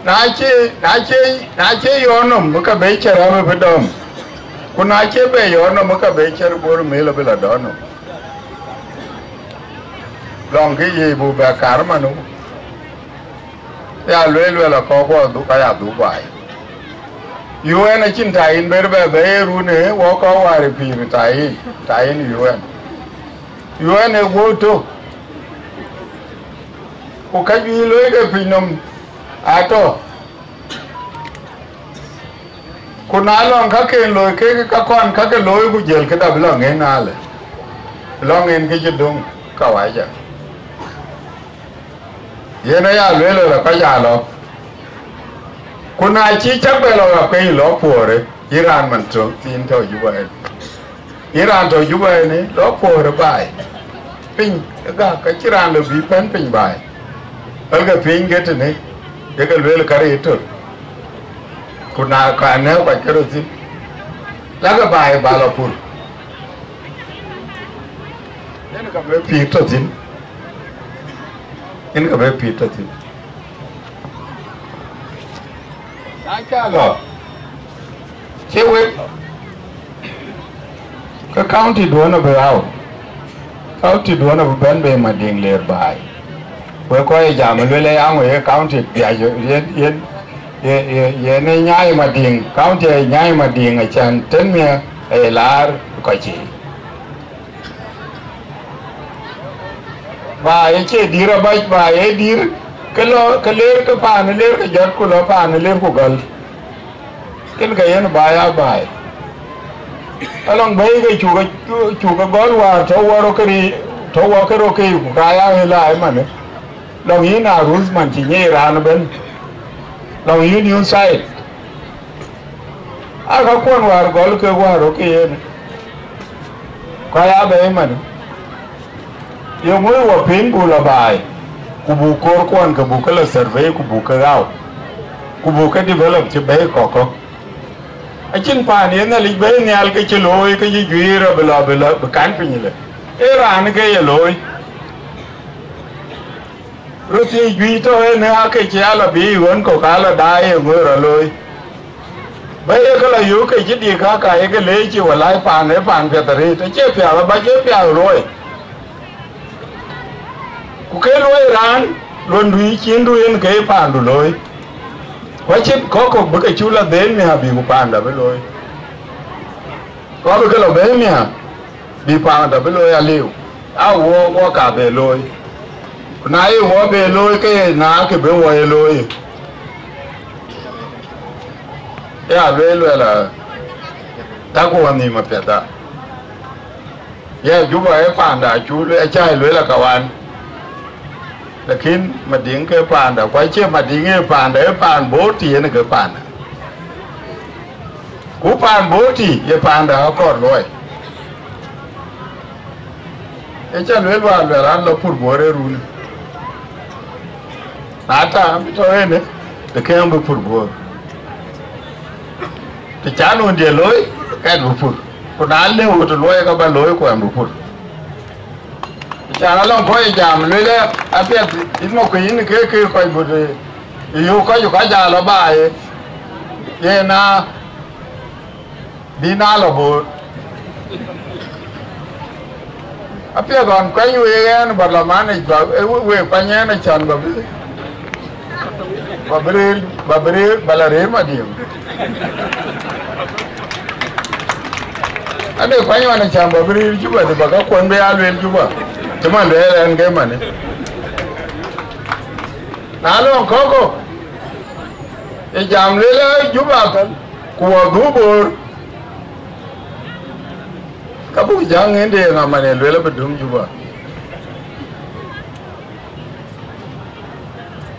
nãy chế yo nằm cái bé chare mà phải đom còn nãy chế bé yo nằm cái bé chare bùr mấy là bây giờ đó nằm lòng cái gì bùr bé cár mà nó ya lue là có đủ cái đủ bài UN là chính thái in bề bề ru ne wo có wari pi thái in UN ne wo to o ka ju lue cái phi nom ato kuna long ka ke loy ke ka kon ka ke loy ku jel ke da long ngen ale long ngen ke jidung ka wa ja yena ya lwelo la ka ja lo kuna chi cha be lo ka pe lo pore Iran man to tin to Juba Iran to Juba ni lo pore bai pin ga ka chiran lo bi pen pin bai al ga pin get ni de ka lwelo kare to kuna ka ne ba kero tin la ga bai ba lo pur yen ka be pi to tin yen ka be pi to tin na cha lo che we ka county do na be out county do na ben be ma ding ler bai we ko e jam le le ang we county ya yen ye ne nyai ma ding county nyai ma ding a chan ten me e lar ko chi ba ye che dira ba ye dir ke lo ke ler ke pa ne ler ke jot ku lo pa ne ler ku gal ken ga yen ba ya ba along bai ga chu ga gol wa to wo ke ri to wo ke ro ke ku ga ya la ai ma ne lo yi na rules man chi ne ran ben long union side aga kon war gol ke war ke yen ka ya be man yo mo wo pin bu la bai ku bu kor kon ke bu ke la survey ku bu ke gao ku bu ke develop che be ko a chin pa ni na li be ni al ke che loy ke ji gira bla kan pin le era an ke ye loy Rusi juito ne ake chala bi won ko kala dai ngora loy bai kala yu ke jidi ka ka ke le chi wala pa ne pan pe tari te che pya ba che pya loy ku ke loy ran lon ri chin du en ke pan du loy wa che ko bu ke chula den ne bi ku pan da be loy ko bu ke lo be ne bi pan da be loy aliu a wo ka be loy na ye wo be loy ke na ke be wo ye loy ya be lo la ta ko ni ma peta ye Juba e panda chu le chai lo la kawan lakin ma ding ke panda kwa che ma ding e pan bo ti ne ke panda ku pan bo ti ye panda ko loy e cha lo wa lo ran lo pur bo re ru Nata mi to ene de kem bu pur bo te chanu de loy ka bu pur ko dal le wo to loy ka ba loy ko am bu pur chana long ko jam le le apet imo ko yin ke ko bu de yu ko yu ka ja lo ba ye na di na lo bo apet gon ko yu ye na ba la man ba we pa nya na chan ba Babrir balare madiam ade kwani wana chamba babrir Juba de baga konbe alwel Juba teman de ren ge mane nalo koko e jamle Juba kan ku dubur kabu jang ende ngamane lwel bedum Juba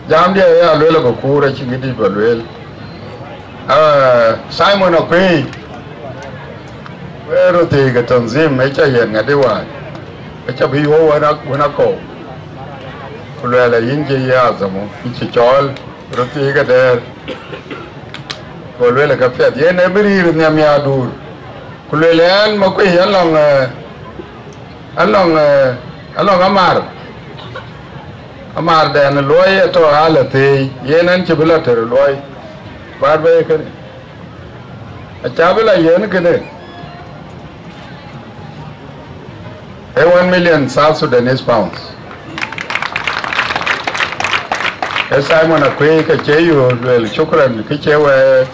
jam dia ya lwel ko kura chingidi ba lwel Simon Okey wero te ga tanzim me cha yen ngade wa cha bi ho wana ko lwel yinje ya zamo chi chol rote ga der ko lwel ka pet yen e biri ne mi adur ko lwel an ma ko yan long amar da na loy to halate yenan chibula ter loy bar be kene a chabila yen kene 1 million South Sudanese pounds Simon Okey ka cheyo wel shukran ki chewe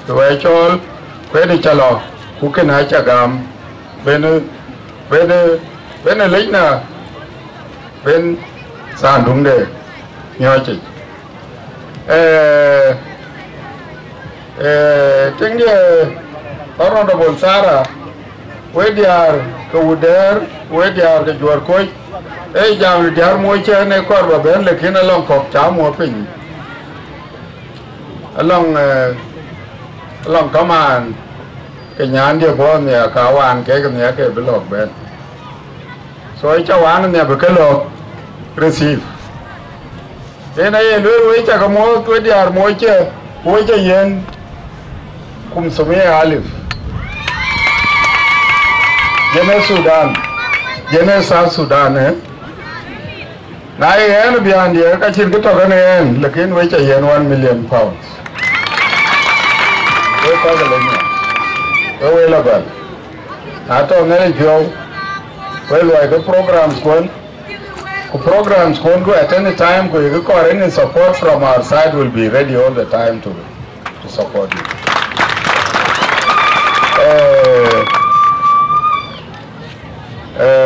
chol kwedi chalo kukena chagam bene lejna ben sandung de nyochi tiếng Honorable Sarah, where they are, Kawuder, where they are, the Jorkoi, Jam, the Armocha and a Corba, Ben, the Kin along of Tam Whopping. Along command, Kenyan, born the Akawan, Kagan, the Aka below Ben. So each one and the Abakalo receive. Then I will wait a more to the Armocha, which a yen, cum some Alif. Jene Sudan, Jene South Sudan, eh? Now I am beyond the Kachin Kitogan, looking which a yen 1 million pounds. Where level? I told Nelly Joe, well, like the programs going. Programs going to at any time, any support from our side will be ready all the time to support you.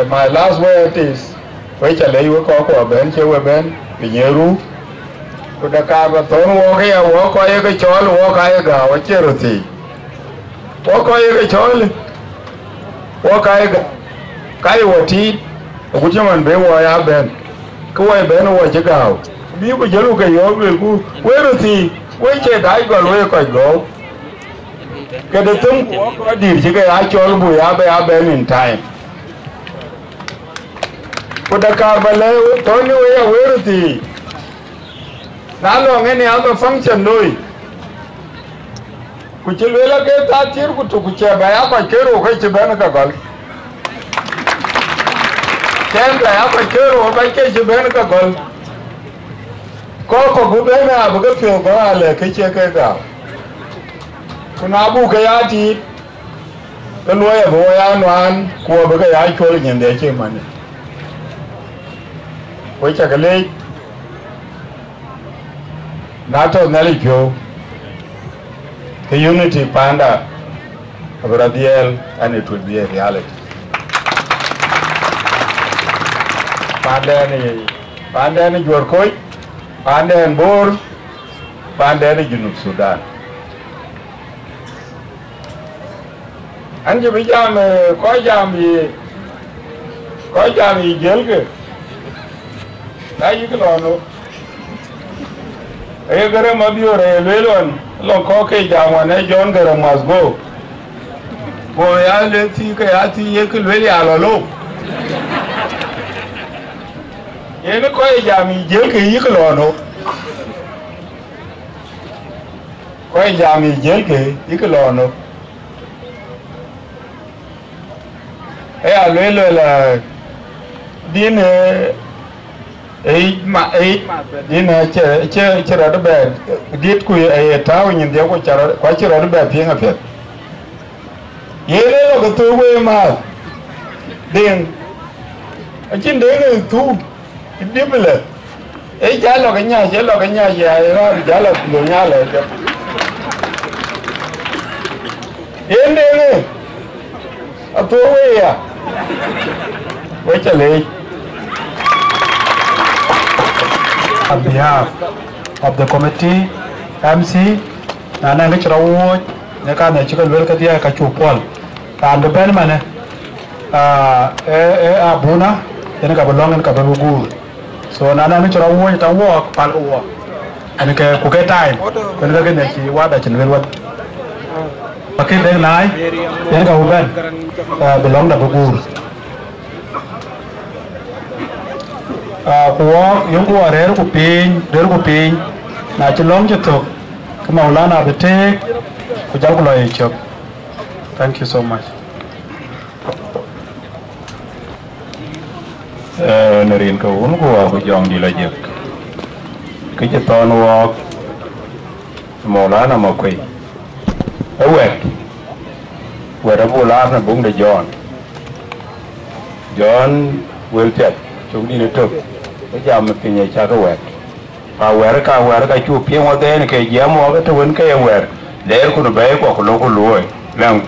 My last word is, which I lay you a bench, you ben, Pineru, to the Carbaton, walk here, walk a chol, walk I go, a charity. Walk a chol, walk I go, Kaiwati. Which man be why I ben? Go away, Ben, or check out. Be with you look at your will go. Where is he? Which I go, where I go? Get the thing, what did you get? I told you, I ben in time. Put the car below, turn you away, where is he? Not long any other function, no. Could you will get that here to Kucha by Apa Kero, which you ben. Then I have a care of my case of Benacal. Coco Gubena, Bugafio, Gala, Kitchaka. Kunabu Kayati, the lawyer Boyan one, Kuabaka, calling in their money. Which I can lay Nato Nelly Joe, the unity panda of Radiel, and it will be a reality. Pandani Jorkoi, Pandan Bor, Pandani Junub Sudan. And you become Kojami Jelke. Now you can know. I got a mabure, a little Lokoke Jam, and John Garam must go. Boy, I'll let you really alone. You know, quite jammy, Jelke, you can know. Quite jammy, Jelke, you can know. I will dinner 8 months, dinner, chair at the bed. Get a town in the quite a bed, being a pet. You know, the 2-way mouth. Then, I think they are 2. Dimble. A Jaloganya, Jalog, Lunala. In a 2-way. Wait a late. On behalf of the committee, MC, Nana Richard Award, Nakana Chicken Velkatia Kachupol, and the Benman Abuna, then Kabulong and Kababu. So Nana Richard Award and walk, Pal and Kuka time, when they're going to what I can will. Okay, then I go back, belong to Bagur. Yung kuwa rero kuping na chilong jito kama ulana abete kujagulo hicho. Thank you so much. Narin ka unu kuwa kujong dila jik kije ton wak maulana makwai ewek werabu ulana bung de John will tell chúng đi được cái giờ mình kinh nghiệm cha cái quẹt và quẹt cái chụp phim ở đây này cái giá mua cái thứ cái quẹt để con bé của con lô con lúa đang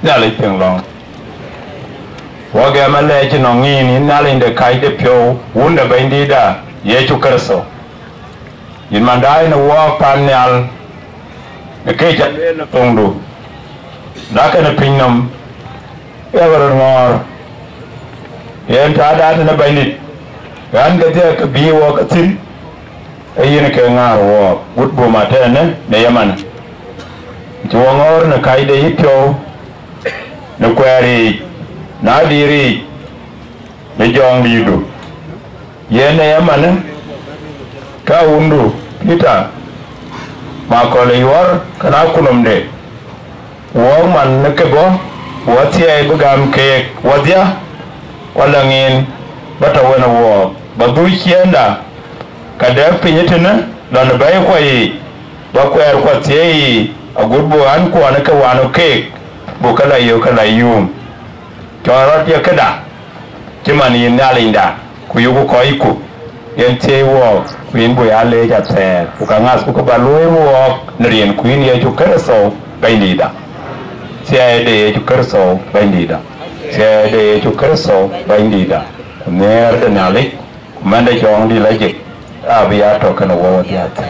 ra lấy tiền lòng và cái mà lấy cho nó nghỉ nên ra lên để khai để phiếu uống để bên đi đã dễ chụp cái số nhưng mà đây nó qua panel cái chân lên là tung đủ da ka na pinnam ever ngor yen ta da na bainit gan ga je ka bi wo ka tin ayin ka ngar wo gut bo ma ta ne ne yaman jo ngor na kai de yipyo na kwari na diri ne jong lidu yen ne yaman ka undu kita ma ko le yor kana kunum de wo man ne ke bo wo tie bu gam ke wo dia wala ngin bata wona wo ba du kienda ka da pinyetena don bai ko yi ba ko er ko tie a gurbo an ko an ka wano ke bo kala yum to rot ya kada timani nalinda ku yugo ko iku yen tie wo kuin bo ya le ja te ku ka ngas ku ba lo wo nrien kuin ye ju kerso bainida sia de ju kerso bainida sia de ju kerso bainida ner de nalik manda jong di lagi abia to kana wo dia te